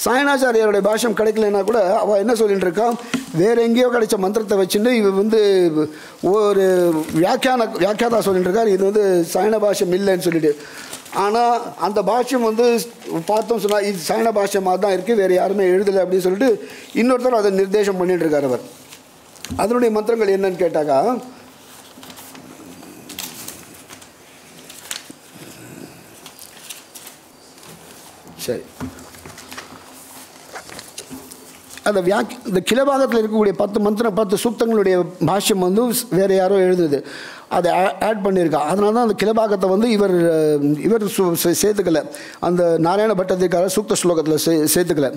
சாயணாச்சாரியோடைய பாஷ்யம் கிடைக்கலன்னா கூட அவள் என்ன சொல்லிட்டு இருக்கா, வேறு எங்கேயோ கிடைச்ச மந்திரத்தை வச்சுட்டு இவ வந்து ஒரு வியாக்கியாதா சொல்லிட்டு இருக்கார், இது வந்து சாயண பாஷ்யம் இல்லைன்னு சொல்லிட்டு. ஆனால் அந்த பாஷ்யம் வந்து பார்த்தோம் சொன்னால் இது சாயண பாஷ்யமாக தான் இருக்குது, வேறு யாருமே எழுதலை அப்படின்னு சொல்லிட்டு இன்னொருத்தர் அதை நிர்தேசம் பண்ணிட்டு இருக்கார். அவர் அதனுடைய மந்திரங்கள் என்னன்னு கேட்டாக்கா, சரி, அந்த இந்த கிளபாகத்தில் இருக்கக்கூடிய 10 சூக்தங்களுடைய பாஷ்யம் வந்து வேறு யாரோ எழுதுது, அதை ஆட் பண்ணியிருக்கா. அதனால தான் அந்த கிளபாகத்தை வந்து இவர் சேர்த்துக்கலை, அந்த நாராயண பட்டத்திற்காக சூக்த ஸ்லோகத்தில் சேர்த்துக்கலை.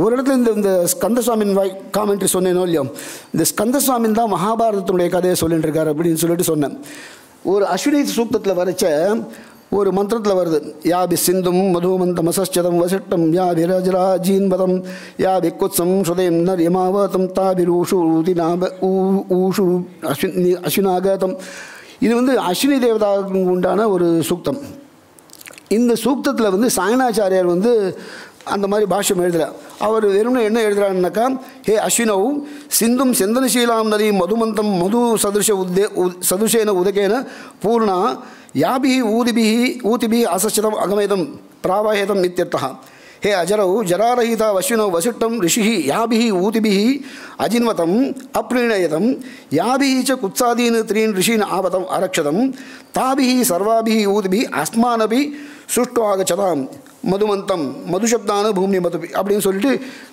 ஒரு இடத்துல இந்த ஸ்கந்தசுவாமின் காமெண்ட்ரி சொன்னேனோ இல்லையோ, இந்த ஸ்கந்தசுவாமின் தான் மகாபாரதத்தினுடைய கதையை சொல்லிட்டு இருக்காரு அப்படின்னு சொல்லிட்டு சொன்னேன். ஒரு அஸ்வினி சூக்தத்தில் வரைச்ச ஒரு மந்திரத்தில் வருது, யாபி சிந்தும் மதுமந்தம் அசச்சதம் வசிட்டம் யாபி ரஜராஜீன்வதம் யாபி குத்சம் சுதயம் நரியமாவதம் தாபிர் ஊஷு அஸ்வினாகதம். இது வந்து அஸ்வினி தேவதாவுக்கு உண்டான ஒரு சூக்தம். இந்த சூக்தத்தில் வந்து சாயணாச்சாரியார் வந்து அந்த மாதிரி பாஷ்யம் எழுதுகிறார். அவர் வெறும் என்ன எழுதுகிறாருனாக்கா, ஹே அஸ்வினௌ சிந்தும் செந்தனசீலாம் நதி மதுமந்தம் மது சதுஷேன உதகேன பூர்ணா யாபிஹி ஊதிபிஹி அசச்சதம் அகமேதம் பிராவாஹேதம் இத்தியர்த்தः. ஹே அஜரௌ ஜராரஹிதா அஸ்வினௌ வசிட்டம் ரிஷிஹி யாபிஹி ஊதிபிஹி அஜின்வதம் அப்ரீணயதம் யாபிஹி ச குத்சாதீன் த்ரீன் ரிஷீன் ஆவதம் அரக்ஷதம் தாபிஹி சர்வாபிஹி ஊதிபிஹி அஸ்மானபி சுஷ்டு ஆகச்சதாம் மதுமந்தம் மதுசப்தான பூமி மது அப்படின்னு சொல்லிட்டு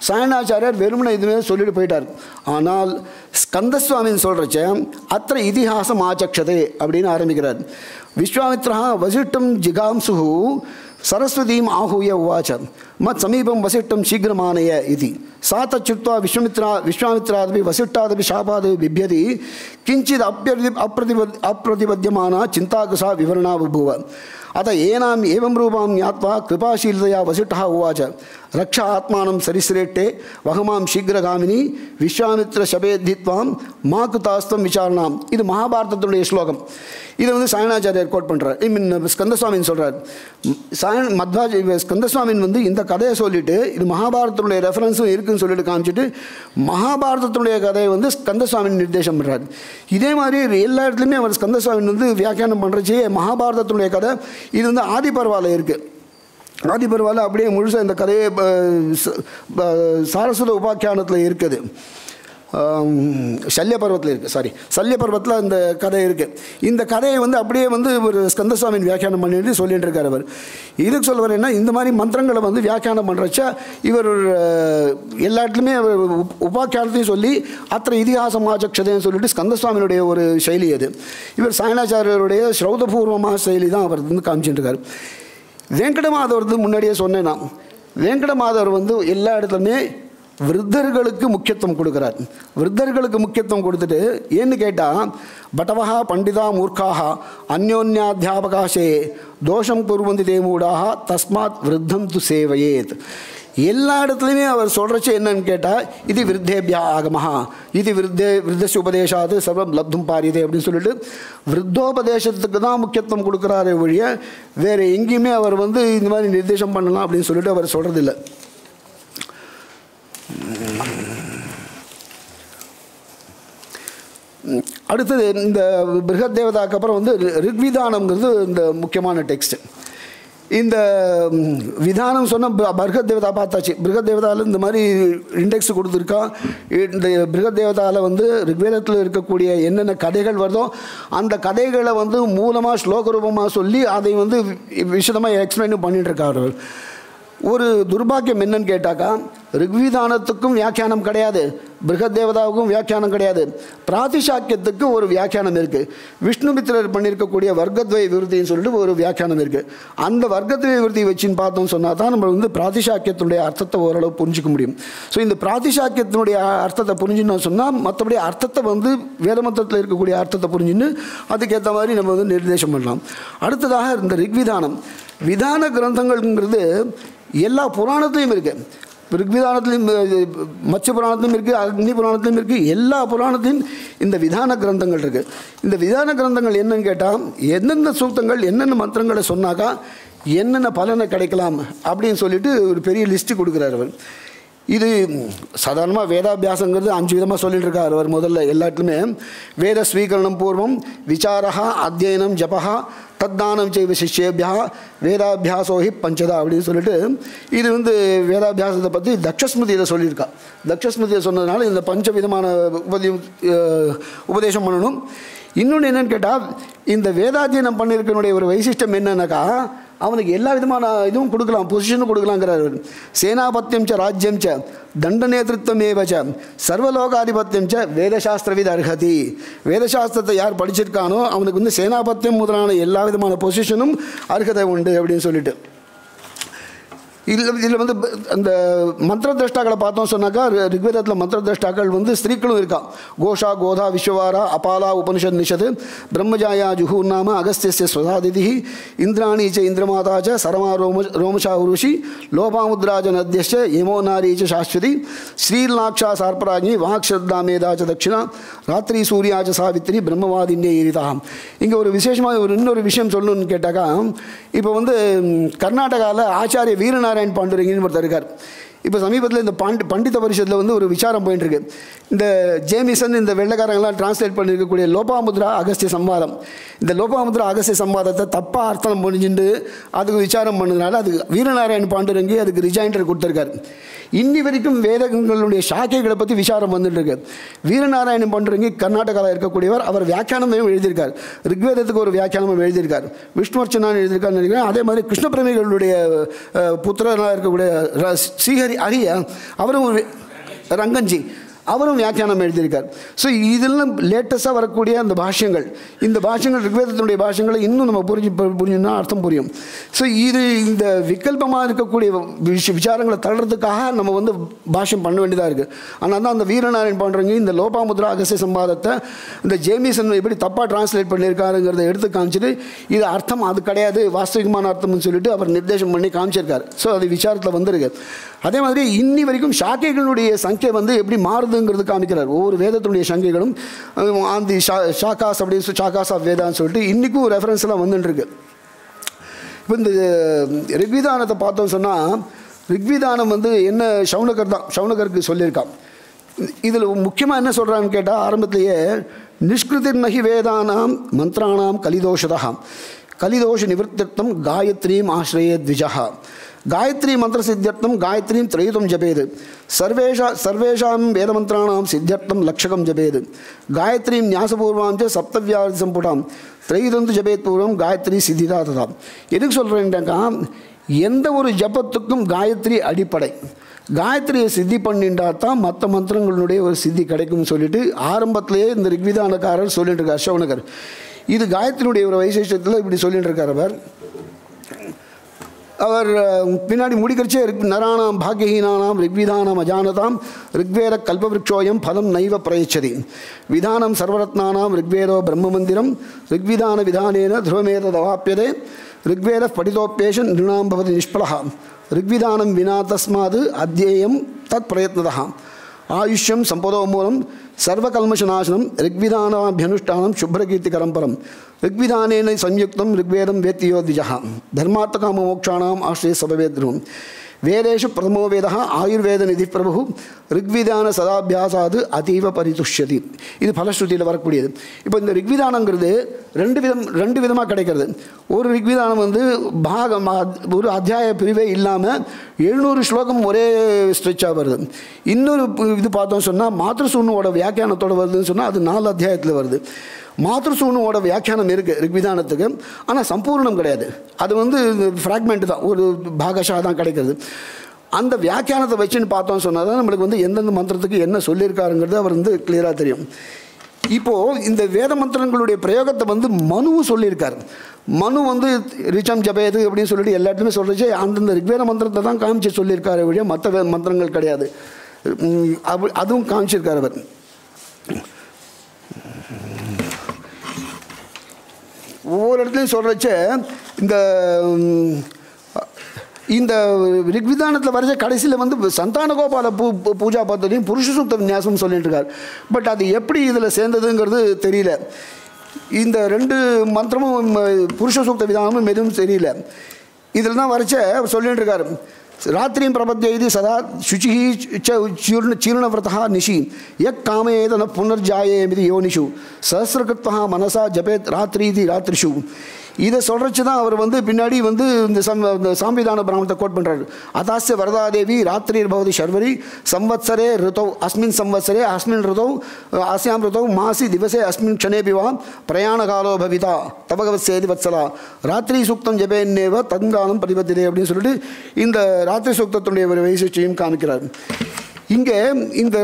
சாயணாச்சாரியார் வெறுமனை இதுவே சொல்லிட்டு போயிட்டார். ஆனால் ஸ்கந்தசுவாமின்னு சொல்கிறச்ச அத்த இதிஹாசம் ஆச்சக்ஷதே அப்படின்னு ஆரம்பிக்கிறார். விஸ்வாமித்ரா வசிட்டம் ஜிகாம்சுஹு சரஸ்வதீம் ஆஹூய உவாச்ச மத் சமீபம் வசிட்டம் சீக்கிரமானய இது சா தச்சுத்வா விஸ்வாமித்ராதபி வசிட்டாதபி சாபாது பிபியதி கிஞ்சித் அப்பிரதிபத்தியமானா சிந்தாகுசா விவரணா பபூவ. अत एनाम एवं रूपां ज्ञात्वा कृपाशीलतया वसिष्ठः उवाच रक्षा आत्मानं सरिश्रेष्ठे वहमां शीघ्रगामिनी विश्वामित्र शपेद्धित्वां मा कृतास्त्वं विचारणां. இது மகாபாரதத்துடைய ஸ்லோகம். இதை வந்து சாயணாச்சாரியார் கோட் பண்ணுறார். ஸ்கந்தசுவாமின்னு சொல்கிறார். ஸ்கந்தசுவாமின் வந்து இந்த கதையை சொல்லிவிட்டு இது மகாபாரதத்துடைய ரெஃபரன்ஸும் இருக்குதுன்னு சொல்லிட்டு காமிச்சிட்டு மகாபாரதத்துடைய கதையை வந்து ஸ்கந்தசுவாமின் நிர்தேசம் பண்ணுறார். இதே மாதிரி எல்லா இடத்துலையுமே அவர் ஸ்கந்தசுவாமின் வந்து வியாக்கியானம் பண்ணுறச்சே மகாபாரதத்துடைய கதை இது வந்து ஆதிபர்வாவில் இருக்குது. ஆதிபர்வாவில் அப்படியே முழுசாக இந்த கதையை சாரஸ்வத உபாக்கியானத்தில் இருக்குது. சல்ய பர்வத்தில் இருக்குது, சல்ய பர்வத்தில் இந்த கதை இருக்குது. இந்த கதையை வந்து அப்படியே வந்து ஒரு ஸ்கந்தசுவாமின் வியாக்கியானம் பண்ணிட்டு சொல்லிட்டு இருக்கார். அவர் இதுக்கு சொல்லுவார் என்ன, இந்த மாதிரி மந்திரங்களை வந்து வியாக்கியானம் பண்ணுறச்சா இவர் எல்லா இடத்துலையுமே உபாக்கியானத்தையும் சொல்லி அத்தனை இதிகாசம் ஆச்சக்ஷதேன்னு சொல்லிட்டு ஸ்கந்தசுவாமியினுடைய ஒரு செயலி அது. இவர் சாயணாச்சாரியருடைய ஸ்ரௌதபூர்வமாக செயலி தான் அவர் வந்து காமிச்சுட்டு இருக்கார். வெங்கடமாதவர் வந்து முன்னாடியே சொன்னேன் நான், வெங்கடமாதவர் வந்து எல்லா இடத்துலையுமே விருத்தர்களுக்கு முக்கியத்துவம் கொடுக்குறார். விருத்தர்களுக்கு முக்கியத்துவம் கொடுத்துட்டு ஏன்னு கேட்டால் பட்டவஹா பண்டிதா மூர்க்காக அந்யோன்யாத்தியாபகாசே தோஷம் குர்வந்தி தேமூடாக தஸ்மாத் விருத்தம் து சேவையேத். எல்லா இடத்துலையுமே அவர் சொல்கிறச்சு என்னன்னு கேட்டால் இது விருத்தேபியா ஆகமஹா இது விருத்தசி உபதேசாது சர்வம் லப்தும் பாரியதே அப்படின்னு சொல்லிட்டு விருத்தோபதேசத்துக்கு தான் முக்கியத்துவம் கொடுக்குறாரே ஒழிய வேறு எங்கேயுமே அவர் வந்து இந்த மாதிரி நிர்தேசம் பண்ணலாம் அப்படின்னு சொல்லிட்டு அவர் சொல்கிறதில்லை. அடுத்தது இந்த பிருகத் தேவதாக்கு அப்புறம் வந்து ரிக்விதானம்ங்கிறது இந்த முக்கியமான டெக்ஸ்ட். இந்த விதானம் சொன்ன பிருகத் தேவதா பார்த்தாச்சு. பிருகத் தேவதாவில் இந்த மாதிரி இண்டெக்ஸ் கொடுத்துருக்கா. இந்த பிருகத் தேவதாவில் வந்து ரிக்வேதத்தில் இருக்கக்கூடிய என்னென்ன கதைகள் வருதோ அந்த கதைகளை வந்து மூலமாக ஸ்லோக ரூபமாக சொல்லி அதை வந்து விஷதமாக எக்ஸ்பிளைனும் பண்ணிட்டு இருக்காரு. ஒரு துர்பாக்கியம் என்னன்னு கேட்டாக்கா, ரிக்விதானத்துக்கும் வியாக்கியானம் கிடையாது, பிருகத் தேவதாவுக்கும் வியாக்கியானம் கிடையாது. பிராதிசாக்கியத்துக்கு ஒரு வியாக்கியானம் இருக்குது. விஷ்ணுமித்திரர் பண்ணியிருக்கக்கூடிய வர்க்கத்வய விருத்தின்னு சொல்லிட்டு ஒரு வியாக்கியானம் இருக்குது. அந்த வர்க்கத்வய விருத்தி வச்சுன்னு பார்த்தோம்னு சொன்னால் தான் நம்ம வந்து பிராதிசாக்கியத்தினுடைய அர்த்தத்தை ஓரளவு புரிஞ்சிக்க முடியும். ஸோ இந்த பிராதிசாக்கியத்தினுடைய அர்த்தத்தை புரிஞ்சுன்னு சொன்னால் மற்றபடி அர்த்தத்தை வந்து வேதமந்திரத்தில் இருக்கக்கூடிய அர்த்தத்தை புரிஞ்சுன்னு அதுக்கேற்ற மாதிரி நம்ம வந்து நிர்தேசம் பண்ணலாம். அடுத்ததாக இந்த ரிக்விதானம் விதான கிரந்தங்கள்ங்கிறது எல்லா புராணத்துலேயும் இருக்குது. ரிக்விதானத்துலேயும் மச்ச புராணத்துலையும் இருக்குது, அக்னி புராணத்துலையும் இருக்குது. எல்லா புராணத்துலையும் இந்த விதான கிரந்தங்கள் இருக்குது. இந்த விதான கிரந்தங்கள் என்னன்னு கேட்டால் எந்தெந்த சூக்தங்கள் என்னென்ன மந்திரங்களை சொன்னாக்கா என்னென்ன பலனை கிடைக்கலாம் அப்படின்னு சொல்லிட்டு ஒரு பெரிய லிஸ்ட்டு கொடுக்குறாரு அவர். இது சாதாரணமாக வேதாபியாசங்கிறது 5 விதமாக சொல்லிட்டு இருக்கார் அவர். முதல்ல எல்லாத்துலேயுமே வேத ஸ்வீகரணம் பூர்வம் விசாரா அத்தியனம் ஜபா தத்தானம் செய்வ சிஷ்யேபியா வேதாபியாசோஹி பஞ்சதா அப்படின்னு சொல்லிட்டு இது வந்து வேதாபியாசத்தை பற்றி தக்ஷஸ்மிருதியில் சொல்லியிருக்கா. தக்ஷஸ்மிருதியில் சொன்னதுனால இந்த 5 விதமான உபதேசம் பண்ணணும். இன்னொன்று என்னென்னு கேட்டால் இந்த வேதாத்தியனம் பண்ணியிருக்கனுடைய ஒரு வைசிஷ்டம் என்னன்னாக்கா அவனுக்கு எல்லா விதமான இதுவும் கொடுக்கலாம், பொசிஷனும் கொடுக்கலாங்கிறார். சேனாபத்தியம் ச ராஜ்யம் ச தண்ட நேதೃತ್வமேவ ச சர்வலோகாதிபத்தியம் ச வேதசாஸ்திரவித் அர்ஹதி. வேதசாஸ்திரத்தை யார் படிச்சிருக்கானோ அவனுக்கு வந்து சேனாபத்தியம் முதலான எல்லா விதமான பொசிஷனும் அர்ஹதை உண்டு அப்படின்னு சொல்லிட்டு இதில் வந்து அந்த மந்திர திரஷ்டாக்களை பார்த்தோம் சொன்னாக்கா ரிக்வேதத்தில் மந்திர திரஷ்டாக்கள் வந்து ஸ்திரீக்களும் இருக்கா. கோஷா கோதா விஸ்வவாரா அபாலா உபனிஷத் நிஷத் பிரம்மஜாயா ஜுஹூர்நாம அகஸ்தியஸ்ய ஸ்வசாதிதி இந்திராணி ச இந்திரமாதா ச சரமா ரோமஷா உருஷி லோபாமுத்ராஜ நத்யச்ச யமோ நாரி ச சாஸ்வதி ஸ்ரீலாக்ஷா சார்பராஜி வாக்ஷர்தா மேதா ச தட்சிணா ராத்திரி சூர்யா ச சாவித்ரி பிரம்மவாதின்யே ஈரிதா. இங்கே ஒரு விசேஷமாக இன்னொரு விஷயம் சொல்லணும்னு கேட்டாக்கா, இப்போ வந்து கர்நாடகாவில் ஆச்சாரிய வீரநாராயண் பாண்டுரங்கின்னு ஒருத்தர் இருக்கார். இப்போ சமீபத்தில் இந்த பண்டித பரிஷத்தில் வந்து ஒரு விசாரம் போயிட்டுருக்கு. இந்த ஜேமிசன் இந்த வெள்ளைக்காரங்களாம் டிரான்ஸ்லேட் பண்ணியிருக்கக்கூடிய லோபாமுத்ரா அகஸ்திய சம்வாதம், இந்த லோபாமுத்ரா அகஸ்திய சம்வாதத்தை தப்பாக அர்த்தம் பண்ணிச்சுட்டு அதுக்கு விசாரம் பண்ணதுனால அதுக்கு வீரநாராயண் பாண்டுரங்கி அதுக்கு ரிஜாயிண்டர் கொடுத்துருக்காரு. இன்னி வரைக்கும் வேதங்களுடைய சாக்கைகளை பற்றி விசாரம் வந்துட்டு இருக்கு. வீரநாராயணன் பாண்டுரங்கி கர்நாடகாவில் இருக்கக்கூடியவர். அவர் வியாக்கியானமும் எழுதியிருக்கார். ரிக்வேதத்துக்கு ஒரு வியாக்கியானமும் எழுதியிருக்கார். விஷ்ணுவர்ச்சனான்னு எழுதியிருக்காருன்னு நினைக்கிறேன். அதே மாதிரி கிருஷ்ணபிரமிகளுடைய புத்திரனாக இருக்கக்கூடிய ஸ்ரீஹரி அரிய அவரும் ரங்கஞ்சி அவரும் வியாக்கியானம் எழுதியிருக்கார். ஸோ இதெல்லாம் லேட்டஸ்ட்டாக வரக்கூடிய அந்த பாஷ்யங்கள், இந்த பாஷ்யங்கள் ரிக்வேதத்தினுடைய பாஷ்யங்களை இன்னும் நம்ம புரிஞ்சுன்னா அர்த்தம் புரியும். ஸோ இது இந்த விகல்பமாக இருக்கக்கூடிய விசாரங்களை தள்ளுறதுக்காக நம்ம வந்து பாஷ்யம் பண்ண வேண்டியதாக இருக்குது. ஆனால் தான் அந்த வீரநாராயண் பாண்டுரங்கி இந்த லோபாமுத்ரா அகஸ்திய சம்பாதத்தை இந்த ஜேமிசன் எப்படி தப்பாக டிரான்ஸ்லேட் பண்ணியிருக்காருங்கிறத எடுத்து காமிச்சிட்டு இது அர்த்தம் அது கிடையாது, வாஸ்தவிகமான அர்த்தம்னு சொல்லிட்டு அவர் நிர்தேசம் பண்ணி காமிச்சிருக்கார். ஸோ அது விசாரத்தில் வந்திருக்கு. அதே மாதிரி இன்னி வரைக்கும் சாக்கைகளுடைய சங்கை வந்து எப்படி மாறுதுங்கிறது காமிக்கிறார். ஒவ்வொரு வேதத்தினுடைய சங்கைகளும் அந்த ஷாக்காஸ் அப்படின்னு ஷாக்காஸ் ஆஃப் வேதான்னு சொல்லிட்டு இன்றைக்கும் ரெஃபரன்ஸ் எல்லாம் வந்துட்டுருக்கு. இப்போ இந்த ரிக்விதானத்தை பார்த்தோம் சொன்னால் ரிக்விதானம் வந்து என்ன சவுனகர் தான் சவுனகருக்கு சொல்லியிருக்கான். இதில் முக்கியமாக என்ன சொல்கிறான்னு கேட்டால் ஆரம்பத்திலேயே நிஷ்கிருதிர் நகி வேதானாம் மந்திராணாம் கலிதோஷதா கலிதோஷ நிவர்த்தியர்த்தம் காயத்ரீம் ஆசிரயே த்விஜா गायत्री मंत्र सिद्ध्यर्थम गायत्री त्रयितुम जपेद सर्वेषां वेदमंत्राणां सिद्ध्यर्थम लक्षकम जपेद गायत्री न्यासपूर्वां च सप्तव्याधि संपुटां त्रयितुम जपेद पूर्वम गायत्री सिद्धिदा तथा எதுக்கு சொல்கிறேன்டாக்கா எந்த ஒரு ஜபத்துக்கும் காயத்ரி அடிப்படை. காயத்ரியை சித்தி பண்ணிட்டா தான் மற்ற மந்திரங்களுடைய ஒரு சித்தி கிடைக்கும்னு சொல்லிட்டு ஆரம்பத்திலேயே இந்த ரிக்விதானக்காரர் சொல்லிட்டு இருக்கார் சவுனகர். இது காயத்ரியுடைய ஒரு வைசிஷ்டத்தில் இப்படி சொல்லிட்டு இருக்கார் அவர் பின்னாடி முடிக்கிறச்சே நராணாம் பாக்கியஹீனானாம் ரிக்விதானம் அஜானதாம் ரிக்வேத கல்பவிருட்சோயம் பலம் நைவ பிரயச்சதி விதானம் சர்வரத்னானாம் ரிக்வேதோ பிரம்ம மந்திரம் ரிக்விதான விதானேன த்ருவமேதவாப்பியதே ரிக்வேத படிதோப்பேஷன் நிருணாம் பவதி நிஷ்பலஹா ரிக்விதானம் வினா தஸ்மாது அத்யேயம் தத் பிரயத்னதா ஆயுஷ்யம் சம்பதோ மூலம் சர்வகல்மஷநாசனம் ரிக்விதானாபியனுஷ்டானம் சுப்ரகீர்த்திகரம் பரம் ரிக்விதானேன சம்யுக்தம் ரிக்வேதம் வேத்தியோ திஜா தர்மார்த்தகாம மோக்ஷானாம் ஆஸ்ரய சபவேத்ரும் வேதேஷு பிரதமோ வேத ஆயுர்வேத நிதி பிரபு ரிக்விதான சதாபியாசாது அதீவ பரிதுஷ்யதி. இது பலஸ்ருதியில் வரக்கூடியது. இப்போ இந்த ரிக்விதானங்கிறது ரெண்டு விதமாக கிடைக்கிறது. ஒரு ரிக்விதானம் வந்து ஒரு அத்தியாய பிரிவே இல்லாமல் 700 ஸ்லோகம் ஒரே ஸ்ட்ரெச்சாக வருது. இன்னொரு இது பார்த்தோம் சொன்னால் மாத்ருசூனோட வியாக்கியானத்தோடு வருதுன்னு சொன்னால் அது 4 அத்தியாயத்தில் வருது. மாத்ருசூனோட வியாக்கியானம் இருக்குது ரிக்விதானத்துக்கு, ஆனால் சம்பூர்ணம் கிடையாது. அது வந்து ஃப்ராக்மெண்ட் தான், ஒரு பாகஷா தான் கிடைக்கிறது. அந்த வியாக்கியானத்தை வச்சுன்னு பார்த்தோம் சொன்னால் தான் நம்மளுக்கு வந்து எந்தெந்த மந்திரத்துக்கு என்ன சொல்லியிருக்காருங்கிறது அவர் வந்து கிளியராக தெரியும். இப்போது இந்த வேத மந்திரங்களுடைய பிரயோகத்தை வந்து மனு சொல்லியிருக்கார். மனு வந்து ரிச்சம் ஜபேது அப்படின்னு சொல்லிட்டு எல்லா இடத்துலையுமே சொல்லிச்சு அந்தந்த ரிக்வேத மந்திரத்தை தான் காமிச்சு சொல்லியிருக்காரு வழியாக மற்ற மந்திரங்கள் கிடையாது. அதுவும் காமிச்சிருக்கார் அவர். ஒவ்வொரு இடத்துலையும் சொல்கிறச்ச இந்த ரிக்விதானத்தில் வரைச்ச கடைசியில் வந்து சந்தான கோபால பூஜா பద్ధதியும் புருஷ சூக்த விநியாசம் சொல்லிட்டு இருக்கார். பட் அது எப்படி இதில் சேர்ந்ததுங்கிறது தெரியல. இந்த 2 மந்திரமும் புருஷ சூக்த விதானமும் எதுவும் தெரியல. இதில் தான் வரைச்ச சொல்லிட்டு இருக்கார். ராத்திரியும் பிரபத்திய இது சதா சுச்சி சீர்ணவிரதா நிஷி யக் காமேத ந புனர்ஜாயேமிதி யோனிஷு சஹசிரகிருத்வா மனசா ஜபேத் ராத்திரீதி ராத்திரிஷு. இதை சொல்கிறச்சு தான் அவர் வந்து பின்னாடி வந்து இந்த சாம்பிதான பிராமணத்தை கோட் பண்ணுறாரு. அதாஸ்ய வரதாதேவி ராத்திரிர் பவதி சர்வரி சம்வத்சரே ரிதௌ அஸ்மின் சம்வத்சரே அஸ்மின் ரிதௌ அஸ்யாம் ரிதௌ மாசி திவசே அஸ்மின் க்ஷணேபிவா பிரயாணகாலோ பவிதா தபகவத்சேதி வத்சலா ராத்திரி சூக்தம் ஜபேன்னேவ தங்காலம் பதிபத்திரே அப்படின்னு சொல்லிட்டு இந்த ராத்திரி சூக்தத்துடைய ஒரு வைசிஷ்டியும் காமிக்கிறார். இங்கே இந்த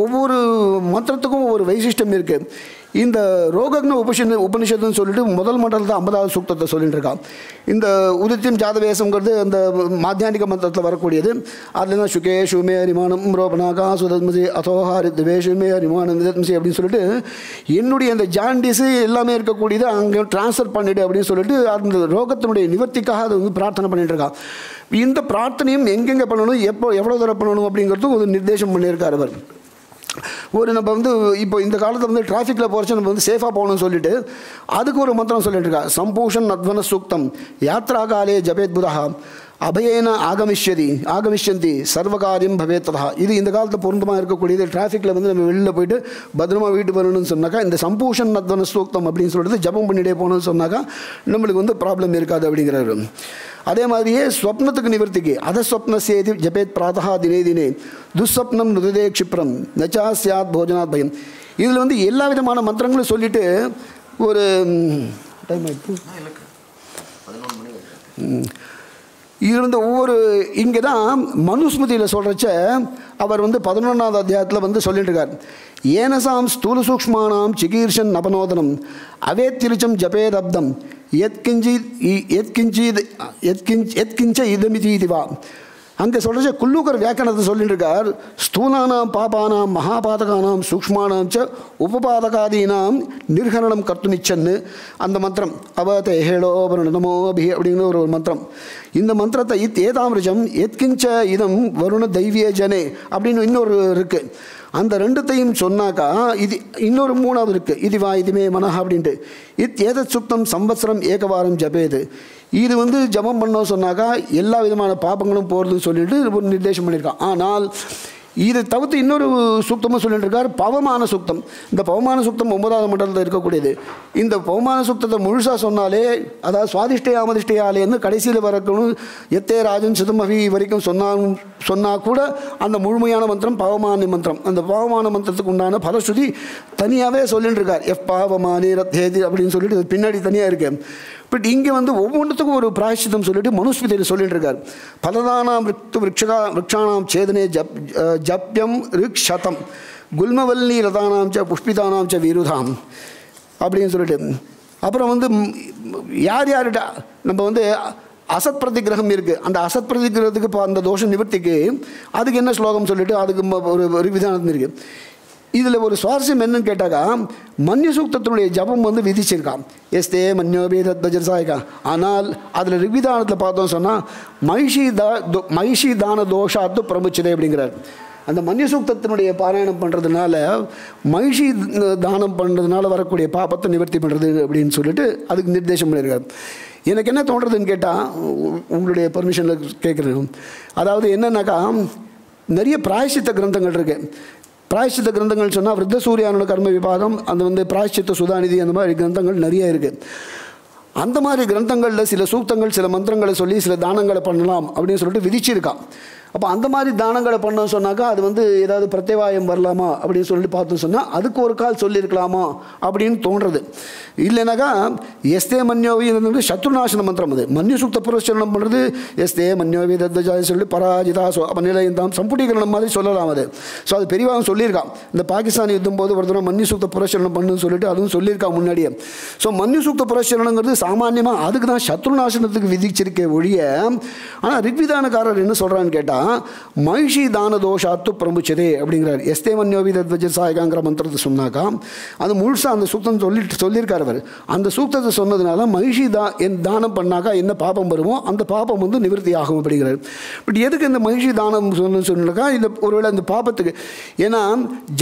ஒவ்வொரு மந்திரத்துக்கும் ஒவ்வொரு வைசிஷ்டம் இருக்குது. இந்த ரோகக்ன உபனிஷத்துன்னு சொல்லிட்டு முதல் மண்டலத்தில் 50வது சூக்தத்தை சொல்லிட்டு இருக்கான். இந்த உதித்தியம் ஜாதவேசங்கிறது அந்த மாத்தியானிக மந்திரத்தில் வரக்கூடியது. அதில் தான் சுகே சுமே அரிமானம் ரோபனாகா சுதத்மசி அதோஹாரி திவேஷுமே அரிமானம் நிதத்மசி அப்படின்னு சொல்லிட்டு என்னுடைய அந்த ஜாண்டிஸு எல்லாமே இருக்கக்கூடியது அங்கே டிரான்ஸ்ஃபர் பண்ணிவிடு அப்படின்னு சொல்லிட்டு அந்த ரோகத்தினுடைய நிவர்த்திக்காக அது வந்து பிரார்த்தனை பண்ணிட்டு இருக்கான். இந்த பிரார்த்தனையும் எங்கெங்கே பண்ணணும், எவ்வளோ தூரம் பண்ணணும் அப்படிங்கிறதும் ஒரு நிர்தேசம் பண்ணியிருக்கார் அவர். ஒரு நம்ம வந்து இப்போ இந்த காலத்தில் வந்து டிராஃபிக்கில் போகிறச்சு நம்ம வந்து சேஃபாக போகணும்னு சொல்லிட்டு அதுக்கு ஒரு மந்திரம் சொல்லிட்டு இருக்கா. சம்பூஷன் அத்வன சூக்தம் யாத்ரா காலே ஜபேத் புதா அபயேன ஆகமிஷ்யந்தி சர்வகாரியம் பவேத்ததா. இது இந்த காலத்தில் பொருந்தமாக இருக்கக்கூடியது. டிராஃபிக்கில் வந்து நம்ம வெளியில் போயிட்டு பத்திரமா வீட்டு வரணும்னு சொன்னாக்கா இந்த சம்பூஷன் அத்வன சூக்தம் அப்படின்னு சொல்லிட்டு ஜபம் பண்ணிட்டே போகணும்னு சொன்னாக்கா நம்மளுக்கு வந்து ப்ராப்ளம் இருக்காது அப்படிங்கிறாரு. அதே மாதிரியே ஸ்வப்னத்துக்கு நிவர்த்திக்கு அதை ஸ்வப்னசேதி ஜபேத் பிராதா தினே தினே துஸ்வப்னம் நுததே க்ஷிப்ரம் நச்சா சியாத் போஜனாத் பயம். இதில் வந்து எல்லா விதமான மந்திரங்களும் சொல்லிவிட்டு ஒரு டைம் ஆகிடுச்சு. இதில் வந்து ஒவ்வொரு இங்கே தான் மனுஸ்மிருதியில் சொல்கிறச்ச அவர் வந்து 11வது அத்தியாயத்தில் வந்து சொல்லிட்டு இருக்கார். ஏனசாம் ஸ்தூல சூக்ஷ்மானாம் சிகீர்ஷன் அபனோதனம் அவேத்திருச்சம் ஜபேதப்தம் எத்கிஞ்ச இதமிதி இதுவா. அங்கே சொல்கிறச்ச குல்லூக்கர் வியாக்கியானத்தை சொல்லிட்டு இருக்கார். ஸ்தூலானாம் பாபானாம் மகாபாதகானாம் சூக்ஷ்மானாம் ச உபபாதகாதீனாம் நிர்ஹரணம் கர்த்துமிச்சன்னு அந்த மந்திரம் அவதே ஹேளோ வருணமோ அபி அப்படிங்கிற ஒரு மந்திரம். இந்த மந்திரத்தை ஏதாமிருஜம் எத்கிஞ்ச இதம் வருண தைவிய ஜனே அப்படின்னு இன்னொரு இருக்குது. அந்த ரெண்டுத்தையும் சொன்னாக்கா இது இன்னொரு 3வது இருக்குது. இதுவா இதுமே மனஹா அப்படின்ட்டு ஏதத் சுத்தம் சம்வத்சரம் ஏகவாரம் ஜபேது. இது வந்து ஜபம் பண்ணோம் சொன்னாக்கா எல்லா விதமான பாபங்களும் போகிறதுன்னு சொல்லிட்டு ஒரு நிர்தேசம் பண்ணியிருக்கான். ஆனால் இதை தவிர்த்து இன்னொரு சூக்தமும் சொல்லிட்டு இருக்கார், பவமான சூக்தம். இந்த பவமான சூக்தம் 9வது மண்டலத்தில் இருக்கக்கூடியது. இந்த பவமான சூக்தத்தை முழுசாக சொன்னாலே அதாவது சுவாதிஷ்டே ஆமதிஷ்டையாலேருந்து கடைசியில் வரக்கணும் எத்தே ராஜன் சிதமவி வரைக்கும் சொன்னால் கூட அந்த முழுமையான மந்திரம் பவமான மந்திரம். அந்த பவமான மந்திரத்துக்கு உண்டான பலஸ்ருதி தனியாகவே சொல்லிட்டு இருக்கார். பாவமானி ரத்தேதி அப்படின்னு சொல்லிட்டு பின்னாடி தனியாக இருக்கு. பட் இங்கே வந்து ஒவ்வொன்றுத்துக்கும் ஒரு பிராயச்சித்தம் சொல்லிட்டு மனுஸ்மிருதியில் சொல்லிட்டு இருக்கார். பலதானாம் விரக்ஷானாம் சேதனே ஜப்யம் ரிக்ஷதம் குல்மவல்லி ரதானாம் ச புஷ்பிதானாம் ச வீருதாம் அப்படின்னு சொல்லிட்டு அப்புறம் வந்து யார் யார்கிட்ட நம்ம வந்து அசத் பிரதிகிரகம் இருக்குது. அந்த அசத் பிரதிகிரகத்துக்கு இப்போ அந்த தோஷ நிவர்த்திக்கு அதுக்கு என்ன ஸ்லோகம் சொல்லிட்டு அதுக்கு ஒரு விதானம் இருக்குது. இதில் ஒரு சுவாரஸ்யம் என்னன்னு கேட்டாக்கா மன்ய சூக்தத்தினுடைய ஜபம் வந்து விதிச்சிருக்கான். எஸ்தே மன்யோபேதஜசாயிக்கா. ஆனால் அதில் ரிவிதானத்தில் பார்த்தோம் சொன்னால் மகிஷி தான தோஷாத்து பிரமுச்சதே அப்படிங்கிறார். அந்த மன்ய சூக்தத்தினுடைய பாராயணம் பண்ணுறதுனால மகிஷி தானம் பண்ணுறதுனால வரக்கூடிய பாபத்தை நிவர்த்தி பண்ணுறது அப்படின்னு சொல்லிட்டு அதுக்கு நிர்தேசம் பண்ணியிருக்காரு. எனக்கு என்ன தோன்றதுன்னு கேட்டால், உங்களுடைய பர்மிஷனில் கேட்குறேன். அதாவது என்னன்னாக்கா, நிறைய பிராயசித்த கிரந்தங்கள் இருக்குது. பிராயசித்த கிரந்தங்கள் சொன்னால் விருத்த சூரியானோட கர்ம விபாகம், அந்த பிராயசித்த சுதாநிதி, அந்த மாதிரி கிரந்தங்கள் நிறைய இருக்குது. அந்த மாதிரி கிரந்தங்களில் சில சூக்தங்கள் சில மந்திரங்களை சொல்லி சில தானங்களை பண்ணலாம் அப்படின்னு சொல்லிட்டு விதிச்சிருக்கான். அப்போ அந்த மாதிரி தானங்களை பண்ணோன்னு சொன்னாக்கா அது ஏதாவது பிரத்யவாயம் வரலாமா அப்படின்னு சொல்லிட்டு பார்த்தோம் சொன்னால் அதுக்கு ஒரு கால் சொல்லியிருக்கலாமா அப்படின்னு தோன்றது. இல்லைனாக்கா எஸ்தே மன்யோவி சத்ருநாசன மந்திரம், அது மன்ய சூக்த புரஸ்கரணம் பண்ணுறது எஸ்தே மன்யோவி தத்வஜாய் சொல்லி பராஜிதா நிலையந்தாம் சம்புடீகரணம் மாதிரி சொல்லலாம் அது. ஸோ அது பெரியவாக சொல்லியிருக்கான். இந்த பாகிஸ்தான் யுத்தம் போது ஒரு தடவை மன்ய சூக்த புரஸ்கரணம் பண்ணுன்னு சொல்லிட்டு அதுவும் சொல்லியிருக்கான் முன்னாடியே. ஸோ மன்ய சூக்த புரஸ்கரணங்கிறது சாமான்யமாக அதுக்கு தான் சத்ருநாசனத்துக்கு விதிச்சிருக்கே ஒழிய. ஆனால் ரிக்விதானக்காரர் என்ன சொல்கிறான்னு கேட்டால், மகிஷி தான தோஷாத்து பிரமுச்சதே அப்படிங்கிறார். எஸ்தே மன்யோவி தத்வஜ சாயகாங்கிற மந்திரத்தை சொன்னாக்கா அது முழுசாக அந்த சூக்தம் சொல்லியிருக்கார் அவர். அந்த சூக்தத்தை சொன்னதுனால மகிஷி தானம் பண்ணாக்கா என்ன பாபம் வருமோ அந்த பாபம் நிவர்த்தி ஆகும் அப்படிங்கிறார். பட் எதுக்கு இந்த மகிஷி தானம் சொன்னாக்கா, இந்த ஒருவேளை இந்த பாபத்துக்கு, ஏன்னா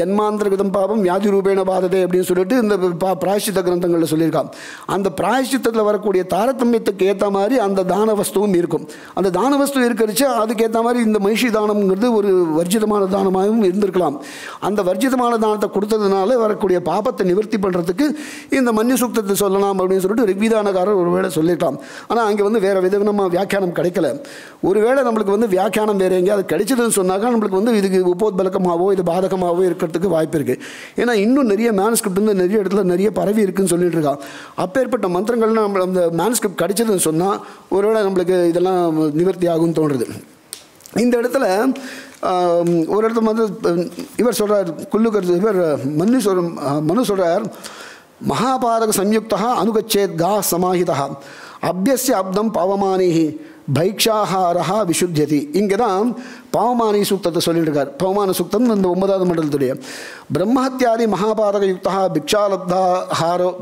ஜன்மாந்திரகிதம் பாபம் வியாதி ரூபேண பாததே அப்படின்னு சொல்லிட்டு இந்த பிராயஷ்சித்த கிரந்தங்களில் சொல்லியிருக்கான். அந்த பிராயஷ்சித்தத்தில் வரக்கூடிய தாரதமியத்துக்கு ஏற்ற மாதிரி அந்த தான வஸ்துவும் இருக்கும். அந்த தான வஸ்து இருக்கிறச்சு அதுக்கேற்ற மாதிரி இந்த மகிஷி தானம்ங்கிறது ஒரு வர்ஜிதமான தானமாகவும் இருந்திருக்கலாம். அந்த வர்ஜிதமான தானத்தை கொடுத்ததுனால வரக்கூடிய பாபத்தை நிவர்த்தி பண்ணுறதுக்கு இந்த மன்ய சூக்தத்தை சொல்லலாம் அப்படின்னு சொல்லிட்டு ரிக்விதானக்காரர் ஒருவேளை சொல்லியிருக்கலாம். ஆனால் அங்கே வேறு விதவிதமாக வியாக்கியானம் கிடைக்கல. ஒருவேளை நம்மளுக்கு வியாக்கியானம் வேறு எங்கேயாவது கிடைச்சதுன்னு சொன்னாக்கா நம்மளுக்கு இதுக்கு உபோத்பலகமாகவோ இது பாதகமாகவோ இருக்கிறதுக்கு வாய்ப்பு இருக்குது. ஏன்னா இன்னும் நிறைய மேனுஸ்கிரிப்ட் நிறைய இடத்துல நிறைய பரவி இருக்குன்னு சொல்லிட்டு இருக்கான். அப்பேற்பட்ட மந்திரங்கள்லாம் நம்ம அந்த மேனுஸ்கிரிப்ட் கிடைச்சதுன்னு சொன்னால் ஒருவேளை நம்மளுக்கு இதெல்லாம் நிவர்த்தி ஆகும்னு தோன்றுறது. இந்த இடத்துல ஒரு இடத்துல இவர் சொல்கிறார், குல்லுக்கர் இவர் மனு சொல்கிறார், மகாபாதக சம்யுக்தா அனுகச்சேத் கா சமாஹிதா அபியஸ்ய அப்தம் பவமானிஹி பைக்ஷாஹாரா விசுத்தியதி. இங்கே தான் பவமானி சூக்தத்தை சொல்லிட்டு இருக்கார். பவமான சூக்தம் இந்த 9வது மண்டலத்துடைய பிரம்மஹத்யாதி மகாபாதக யுக்தா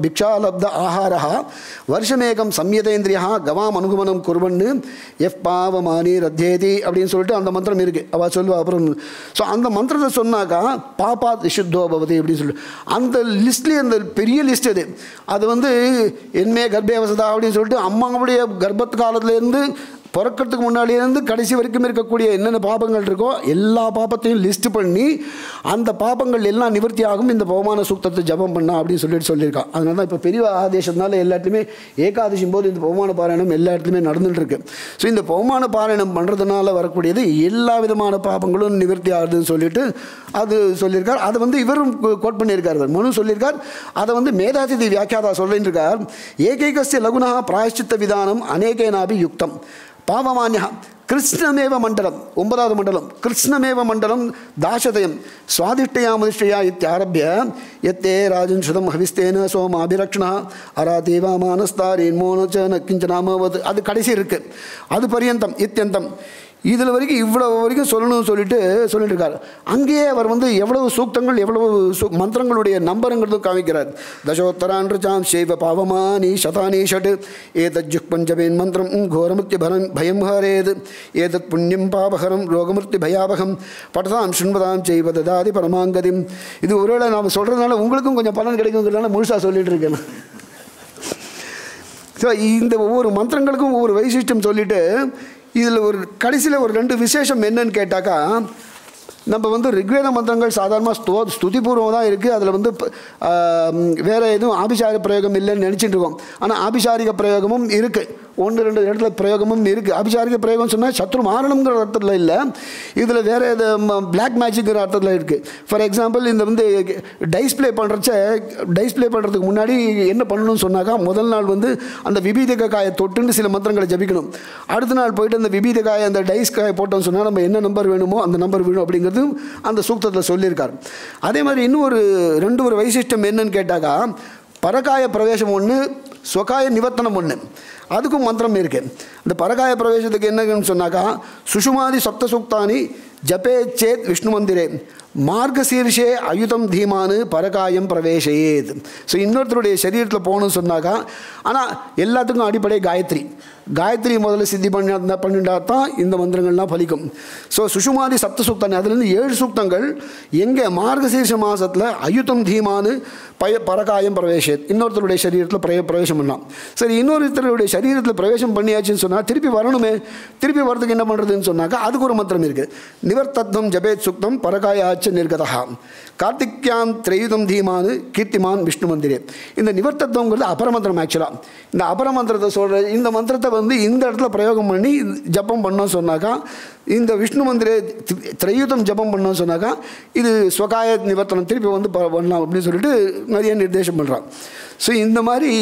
பிக்ஷாலப்த ஆஹாரா வருஷமேகம் சம்யதேந்திரியா கவாம் அனுகமனம் குர்வன்னு எஃப் பாவமானி ரத்யேதி அப்படின்னு சொல்லிட்டு அந்த மந்திரம் இருக்குது. அவள் சொல்லுவா. அப்புறம் ஸோ அந்த மந்திரத்தை சொன்னாக்கா பாபாத் விசுத்தோ பவதி அப்படின்னு சொல்லிட்டு அந்த லிஸ்ட்லேயே அந்த பெரிய லிஸ்ட் அது என்மே கர்ப்பே வசதா அப்படின்னு சொல்லிட்டு அம்மாவுடைய கர்ப்பத்து காலத்துலேருந்து பிறக்கிறதுக்கு முன்னாடியிலேருந்து கடைசி வரைக்கும் இருக்கக்கூடிய என்னென்ன பாபங்கள் இருக்கோ எல்லா பாபத்தையும் லிஸ்ட் பண்ணி அந்த பாபங்கள் எல்லாம் நிவர்த்தி ஆகும் இந்த பவமான சூக்தத்தை ஜபம் பண்ணா அப்படின்னு சொல்லியிருக்கான். அதனால தான் இப்போ பெரிய ஆதேசத்தினால எல்லா இடத்துலையுமே ஏகாதசியும் போது இந்த பவமான பாராயணம் எல்லா இடத்துலையுமே நடந்துகிட்ருக்கு. ஸோ இந்த பவமான பாராயணம் பண்ணுறதுனால வரக்கூடியது எல்லா விதமான பாபங்களும் நிவர்த்தி ஆகுதுன்னு சொல்லிட்டு அது சொல்லியிருக்கார். அதை இவரும் கோட் பண்ணியிருக்கார். மனு சொல்லியிருக்கார். அதை மேதாதிதி வியாக்கியாதா சொல்லியிருக்கார். ஏகைகஸ்ய லகுனா பிராயஷ்சித்த விதானம் அநேகேனாபி யுக்தம் பாவமான்யா கிருஷ்ணமேவ மண்டலம் 9வது மண்டலம் கிருஷ்ணமேவ மண்டலம் தாசதயம் சுவாதிஷ்டயாமதிஷ்டயா இத்தியாரபிய எத்தே ராஜன் சுதம் ஹவிஸ்தேன சோம அபிரக்ஷணா அராதேவா மானஸ்தாரீன் மோனச்ச கிஞ்சனாமவது அது கடைசி இருக்குது. அது பரியந்தம் இத்தியந்தம் இதில் வரைக்கும் இவ்வளவு வரைக்கும் சொல்லணும்னு சொல்லிட்டு இருக்கார். அங்கேயே அவர் எவ்வளவு சூக்தங்கள் எவ்வளவு மந்திரங்களுடைய நம்பருங்கிறதும் காமிக்கிறார். தசோத்தரான் சைவ பாவமானி சதானி ஷட் ஏதத் ஜுக்பஞ்சமேன் மந்திரம் கோரமிருத்தி பயம் ஹரேது ஏதத் புண்ணியம் பாபகரம் ரோகமிருத்தி பயாபகம் பட்டதாம் சுண்பதாம் செய்வ ததாதி பரமாங்கதிம். இது ஒருவேளை நாம் சொல்கிறதுனால உங்களுக்கும் கொஞ்சம் பலன் கிடைக்குங்கிறதுனால முழுசாக சொல்லிட்டு இருக்கேன். ஸோ இந்த ஒவ்வொரு மந்திரங்களுக்கும் ஒவ்வொரு வைசிஷ்டம் சொல்லிவிட்டு இதில் ஒரு கடைசியில் ஒரு 2 விசேஷம் என்னன்னு கேட்டாக்கா, நம்ம ரிக்வேத மந்திரங்கள் சாதாரணமாக ஸ்துதிபூர்வம் தான் இருக்குது. அதில் வேறு எதுவும் ஆபிசாரிக பிரயோகம் இல்லைன்னு நினச்சிட்டு இருக்கோம். ஆனால் ஆபிசாரிக பிரயோகமும் இருக்குது. 1-2 இடத்துல பிரயோகமும் இருக்குது. ஆபிசாரிக பிரயோகம் சொன்னால் சத்ரு மாரணம்ங்கிற அர்த்தத்தில் இல்லை, இதில் வேறு எது பிளாக் மேஜிக்ங்கிற அர்த்தத்தில் இருக்குது. ஃபார் எக்ஸாம்பிள் இந்த டைஸ்பிளே பண்ணுறதுக்கு முன்னாடி என்ன பண்ணணும்னு சொன்னாக்கா, முதல் நாள் அந்த விபீத காயை தொட்டுன்னு சில மந்திரங்களை ஜபிக்கணும். அடுத்த நாள் போயிட்டு அந்த விபீத காயை அந்த டைஸ் காயை போட்டோம்னு சொன்னால் நம்ம என்ன நம்பர் வேணுமோ அந்த நம்பர் வேணும் அப்படிங்கிறது அந்த சூக்தத்தில் சொல்லியிருக்கார். அதே மாதிரி இன்னும் ஒரு 2 வைசிஷ்டம் என்னன்னு கேட்டாக்கா, பரகாய பிரவேசம் ஒன்று, ஸ்வகாய நிவர்த்தனம் ஒன்று, அதுக்கும் மந்திரம் இருக்குது. இந்த பரகாய பிரவேசத்துக்கு என்னன்னு சொன்னாக்கா, சுஷுமாதி சப்த சூக்தானி ஜபே சேத் விஷ்ணு மந்திரே மார்கசீர்ஷே அயுதம் தீமானு பரகாயம் பிரவேசையேத். ஸோ இன்னொருத்தருடைய சரீரத்தில் போகணும்னு சொன்னாக்கா, ஆனால் எல்லாத்துக்கும் அடிப்படை காயத்ரி முதல்ல சித்தி பண்ணிட்டா தான் இந்த மந்திரங்கள்லாம் பலிக்கும். ஸோ சுஷுமாதி சப்த சூக்தானே, அதுலேருந்து 7 சூக்தங்கள் எங்கே மார்கசீர்ஷ மாதத்தில் அயுதம் தீமானு பரகாயம் பிரவேசேத், இன்னொருத்தருடைய சரீரத்தில் பிரவேசம் பண்ணலாம். சரி, இன்னொருத்தருடைய சரீரத்தில் பிரவேசம் பண்ணியாச்சுன்னு சொன்னால் திருப்பி வரணுமே, திருப்பி வரதுக்கு என்ன பண்ணுறதுன்னு சொன்னாக்கா அதுக்கு ஒரு மந்திரம் இருக்குது. நிவர்த்தத்வம் ஜபேத் சுக்தம் பரகாயாச்ச நிர்கதா கார்த்திக்யாம் திரையுதம் தீமானு கீர்த்திமான் விஷ்ணு மந்திரே. இந்த நிவர்த்தத்வங்கிறது அபரமந்திரம். ஆக்சுவலாக இந்த அபரமந்திரத்தை சொல்கிற இந்த மந்திரத்தை இந்த இடத்துல பிரயோகம் பண்ணி ஜபம் பண்ணோம் சொன்னாக்கா, இந்த விஷ்ணு மந்திரே திரையுதம் ஜபம் பண்ணோம் சொன்னாக்கா இது ஸ்வகாய நிவர்த்தனம் திருப்பி பண்ணலாம் அப்படின்னு சொல்லிட்டு நிறைய நிர்தேசம் பண்ணுறான். ஸோ இந்த மாதிரி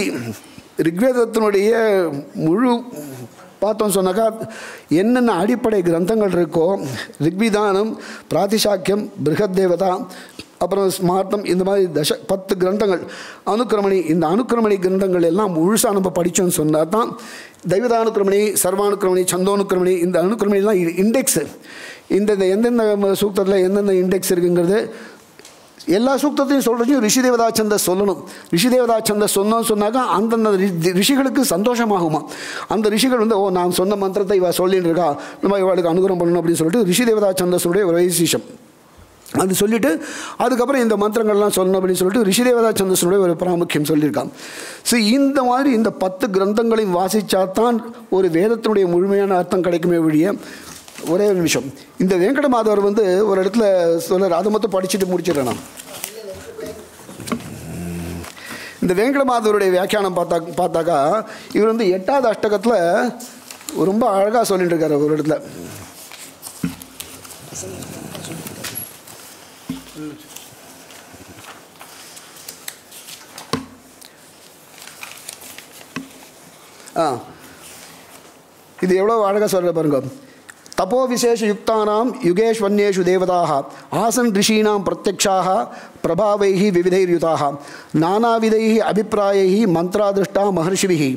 ரிக்வேதத்தினுடைய முழு பார்த்தோம் சொன்னாக்கா என்னென்ன அடிப்படை கிரந்தங்கள் இருக்கோ, ரிக்விதானம், பிராதிசாக்கியம், பிருகத் தேவதா, அப்புறம் ஸ்மார்த்தம், இந்த மாதிரி 10 கிரந்தங்கள், அனுக்கிரமணி, இந்த அனுக்கிரமணி கிரந்தங்கள் எல்லாம் முழுசாக நம்ம படித்தோன்னு சொன்னால் தான் தெய்வதானுக்கிரமணி, சர்வானுக்கிரமணி, சந்தோனுக்கிரமணி, இந்த அனுக்கிரமணிலாம் இண்டெக்ஸு, எந்தெந்த சூக்தத்தில் எந்தெந்த இண்டெக்ஸ் இருக்குங்கிறது எல்லா சூக்தத்தையும் சொல்கிறதையும் ரிஷிதேவதா சந்தஸ் சொல்லணும். ரிஷிதேவதா சந்தஸ் சொன்னாக்கா அந்தந்த ரிஷிகளுக்கு சந்தோஷமாகுமா. அந்த ரிஷிகள் ஓ நான் சொன்ன மந்திரத்தை இவ சொல்லின்னு இருக்கா, நம்ம இவளுக்கு அனுகிரகம் பண்ணணும் அப்படின்னு சொல்லிட்டு ரிஷிதேவதா சந்தஸுடைய ஒரு வைசிஷம் அது சொல்லிவிட்டு அதுக்கப்புறம் இந்த மந்திரங்கள்லாம் சொல்லணும் அப்படின்னு சொல்லிட்டு ரிஷிதேவதா சந்தஸுடைய ஒரு பிராமுக்கியம் சொல்லியிருக்கான். ஸோ இந்த மாதிரி இந்த 10 கிரந்தங்களையும் வாசித்தாத்தான் ஒரு வேதத்தினுடைய முழுமையான அர்த்தம் கிடைக்குமே ஒழிய. ஒரே ஒரு நிமிஷம், இந்த வெங்கட மாதவர் ஒரு இடத்துல சொல்கிறார், அதை மட்டும் படிச்சுட்டு முடிச்சிடறேன் நான். இந்த வெங்கட மாதவருடைய வியாக்கியானம் பார்த்தாக்கா இவர் 8வது அஷ்டகத்தில் ரொம்ப அழகாக சொல்லிட்டு இருக்காரு ஒரு இடத்துல. இது எவ்வளோ அழகாக சொல்கிற பாருங்க. தபோ விசேஷ யுக்தானாம் யுகேஷ்வன்யேஷு தேவதாக ஆசன் ரிஷீனாம் பிரத்யக்ஷாக பிரபாவைஹி விவிதைர்யுதாக நானாவிதைஹி அபிப்பிராயைஹி மந்த்ராதிருஷ்டா மகர்ஷிபிஹி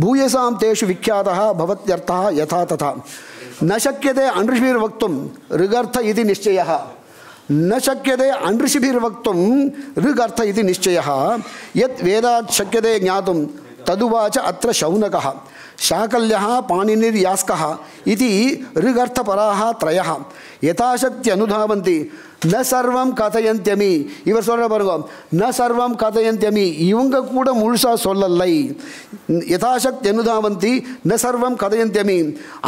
பூயசாம் தேஷு விக்யாதः பவத்யர்த்தः யதா ததா ந சக்யதே அன்ருஷிபிர்வக்தும் ரிகர்த்த இதி நிச்சயः न शक्यते अनृषिभिर्वक्तुं ऋगर्थ इति निश्चयः यत् वेदात् शक्यते ज्ञातुं तदुवाच अत्र शौनकः शाकल्यः पाणिनिर्यास्कः इति ऋगर्थपराः त्रयः यथाशक्ति अनुधावन्ति न सर्वं कथयन्त्यमि. இவர் சொல்கிற பாருங்க, ந சர்வம் கதயந்தியமி, இவங்க கூட முழுசாக சொல்லலை. யதாசக்தி அனுதாவந்தி ந சர்வம் கதயந்தியமி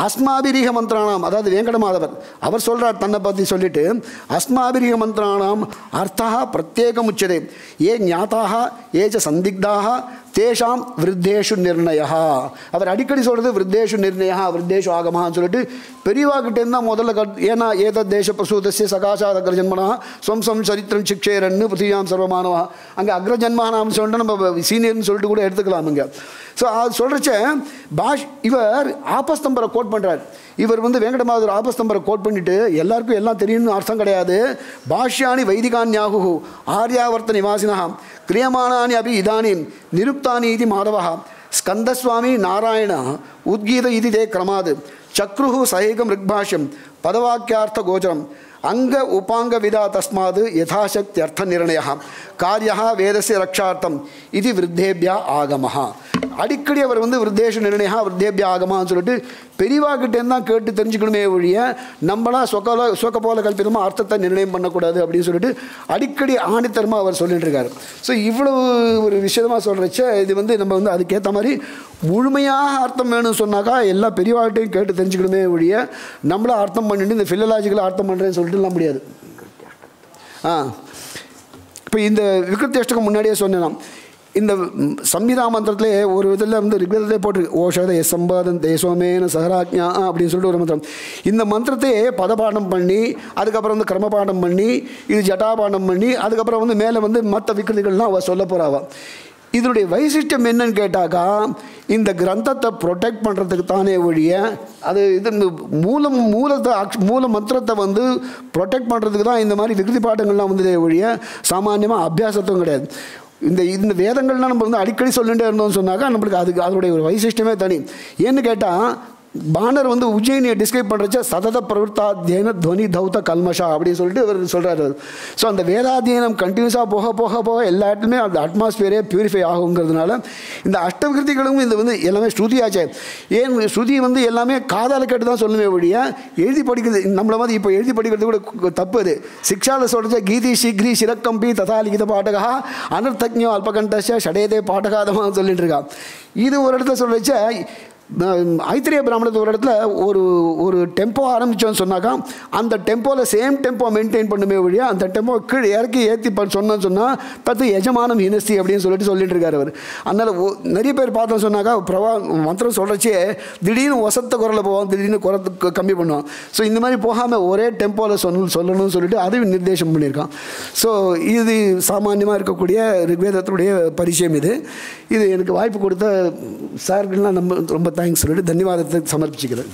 அஸ்மாபிரிக மந்திராணாம், அதாவது வெங்கட மாதவர் அவர் சொல்கிறார் தன்னை பற்றி சொல்லிட்டு, அஸ்மாபிரிக மந்திராணாம் அர்த்தா பிரத்யேகம் உச்சதே ஏ ஞாதாக ஏ ச சந்திக்தாக தேஷாம் விருத்தேஷு நிர்ணயா. அவர் அடிக்கடி சொல்கிறது விருத்தேஷு நிர்ணயா விருத்தேஷு ஆகமான்னு சொல்லிட்டு பெரியவாக்கிட்டேருந்து தான் முதல்ல ஏன்னா ஏதத் தேச பிரசூதஸ்ய சகாசாத் அக்ரஜன்மனா ஸ்வம் ஸ்வம் சரித்திரம் சிக்ஷேரன்னு பிருத்திவியாம் சர்வமானவா. அங்கே அக்ரஜன்மானாம் சொல்லிட்டு நம்ம சீனியர்னு சொல்லிட்டு கூட எடுத்துக்கலாம் இங்கே. ஸோ அது சொல்கிறச்ச இவர் ஆபஸ்தம்பரை கோட் பண்ணுறார். இவர் வெங்கடமாதர் ஆபஸ்தம்பரை கோட் பண்ணிவிட்டு எல்லாருக்கும் எல்லாம் தெரியும்னு அர்த்தம் கிடையாது. பாஷ்யானி வைதிகான்யாகு ஆர்யாவர்த்த நிவாசினா கிரியமானானி அபி இதானீம் நிருப்தானி இது மாதவா ஸ்கந்தஸ்வாமி நாராயண உத்கீத இது தே கிரமாத் சக்ருஹு சஹேகம் ரிக்பாஷ்யம் பதவாக்கியார்த்த கோச்சரம் அங்க உபாங்க விதா தஸ்மாத் யதாசக்தி அர்த்த நிர்ணய காரியா வேதஸ்ய ரக்ஷார்த்தம் இது விருத்தேபியா ஆகமஹ. அடிக்கடி அவர் விருத்தேஷு நிர்ணயா விருத்தேபியா ஆகமான்னு சொல்லிட்டு பெரியவாக்கிட்டேருந்து தான் கேட்டு தெரிஞ்சுக்கணுமே ஒழிய நம்மளா சொக்க போல கல்பிதமாக அர்த்தத்தை நிர்ணயம் பண்ணக்கூடாது அப்படின்னு சொல்லிட்டு அடிக்கடி ஆணித்தரமாக அவர் சொல்லிட்டு இருக்காரு. ஸோ இவ்வளவு ஒரு விஷயமாக சொல்கிறச்ச இது நம்ம அதுக்கேற்ற மாதிரி முழுமையாக அர்த்தம் வேணும்னு சொன்னாக்கா எல்லா பெரியவாக்கிட்டையும் கேட்டு தெரிஞ்சுக்கணுமே ஒழிய நம்மளா அர்த்தம் பண்ணிட்டு இந்த ஃபிலலாஜிக்கலாக அர்த்தம் பண்ணுறேன்னு சொல்லிட்டுலாம் முடியாது. இப்போ இந்த விக்ரத்தேஷ்டகம் முன்னாடியே சொன்னேன், இந்த சம்ஹிதா மந்திரத்திலே ஒரு இதில் ரிக்வேதத்திலே போட்டிருக்கு ஓஷத சம்பாதன் தேசோமேன சஹராஜ்ஞா அப்படின்னு சொல்லிட்டு ஒரு மந்திரம். இந்த மந்திரத்தையே பதபாடம் பண்ணி அதுக்கப்புறம் கிரமபாடம் பண்ணி இது ஜட்டாபாடம் பண்ணி அதுக்கப்புறம் மேலே மற்ற விக்ரதிகள்லாம் அவள் சொல்ல போகிறாவா. இதனுடைய வைசிஷ்டம் என்னன்னு கேட்டாக்கா இந்த கிரந்தத்தை ப்ரொடெக்ட் பண்ணுறதுக்கு தானே ஒழிய அது மூல மந்திரத்தை ப்ரொடெக்ட் பண்ணுறதுக்கு தான் இந்த மாதிரி விக்ருதி பாடங்கள்லாம் வந்ததே ஒழிய சாமானியமாக அபியாசத்தும் கிடையாது. இந்த வேதங்கள்லாம் நம்ம அடிக்கடி சொல்லிகிட்டே இருந்தோம்னு சொன்னாக்கா நம்மளுக்கு அதுக்கு அதனுடைய ஒரு வைசிஷ்டமே தனி. ஏன்னு கேட்டால் பானர் வந்து உஜ்ஜயினியை டிஸ்கிரைப் பண்ணுறச்ச சதத பிரவருத்தாத்தியன துவனி தௌத கல்மஷா அப்படின்னு சொல்லிட்டு அவர் சொல்கிறாரு. ஸோ அந்த வேதாத்தியனம் கண்டினியூஸாக போக போக போக எல்லா இடத்துலையுமே அந்த அட்மாஸ்பியரே பியூரிஃபை ஆகுங்கிறதுனால இந்த அஷ்டவிருத்திகளும் இது வந்து எல்லாமே ஸ்ருதியாச்சே. ஏன் ஸ்ருதி வந்து எல்லாமே காதால் கேட்டு தான் சொல்லுமே ஒழிய எழுதி படிக்கிறது நம்மளை மாதிரி இப்போ எழுதி படிக்கிறது கூட தப்பு. அது சிக்ஷாவில் சொல்கிறச்ச கீதி சீக்ரி சிரக்கம்பி ததா லிகித பாடகா அனர்த்தஜோ அல்பகண்டச ஷடேதே பாடகாதமாக சொல்லிட்டு இருக்கா. இது ஒரு இடத்துல சொல்லிச்ச ஐத்திரிய பிராமணத்து ஒரு இடத்துல ஒரு டெம்போ ஆரம்பித்தோன்னு சொன்னாக்கா அந்த டெம்போவில் சேம் டெம்போ மெயின்டைன் பண்ணுமே வழியா அந்த டெம்போ கீழே இறக்கி ஏற்றி சொன்னோன்னு சொன்னால் தத்து எஜமானம் ஹினஸ்தி அப்படின்னு சொல்லிட்டு இருக்கார் அவர். அதனால் நிறைய பேர் பார்த்தோன்னு சொன்னாக்கா மந்திரம் சொல்கிறச்சே திடீர்னு ஒசத்த குரலில் போவோம், திடீர்னு குரத்து கம்மி பண்ணுவோம். ஸோ இந்த மாதிரி போகாமல் ஒரே டெம்போவில் சொல்லணும்னு சொல்லிட்டு அதையும் நிர்தேசம் பண்ணியிருக்கான். ஸோ இது சாமானியமாக இருக்கக்கூடிய ரிக்வேதத்துடைய பரிச்சயம். இது எனக்கு வாய்ப்பு கொடுத்த சார்கள்லாம் நம்ம ரொம்ப தேங்க்ஸ் சொல்லிட்டு தன்யவாதத்தை சமர்ப்பிச்சுக்கிறேன்.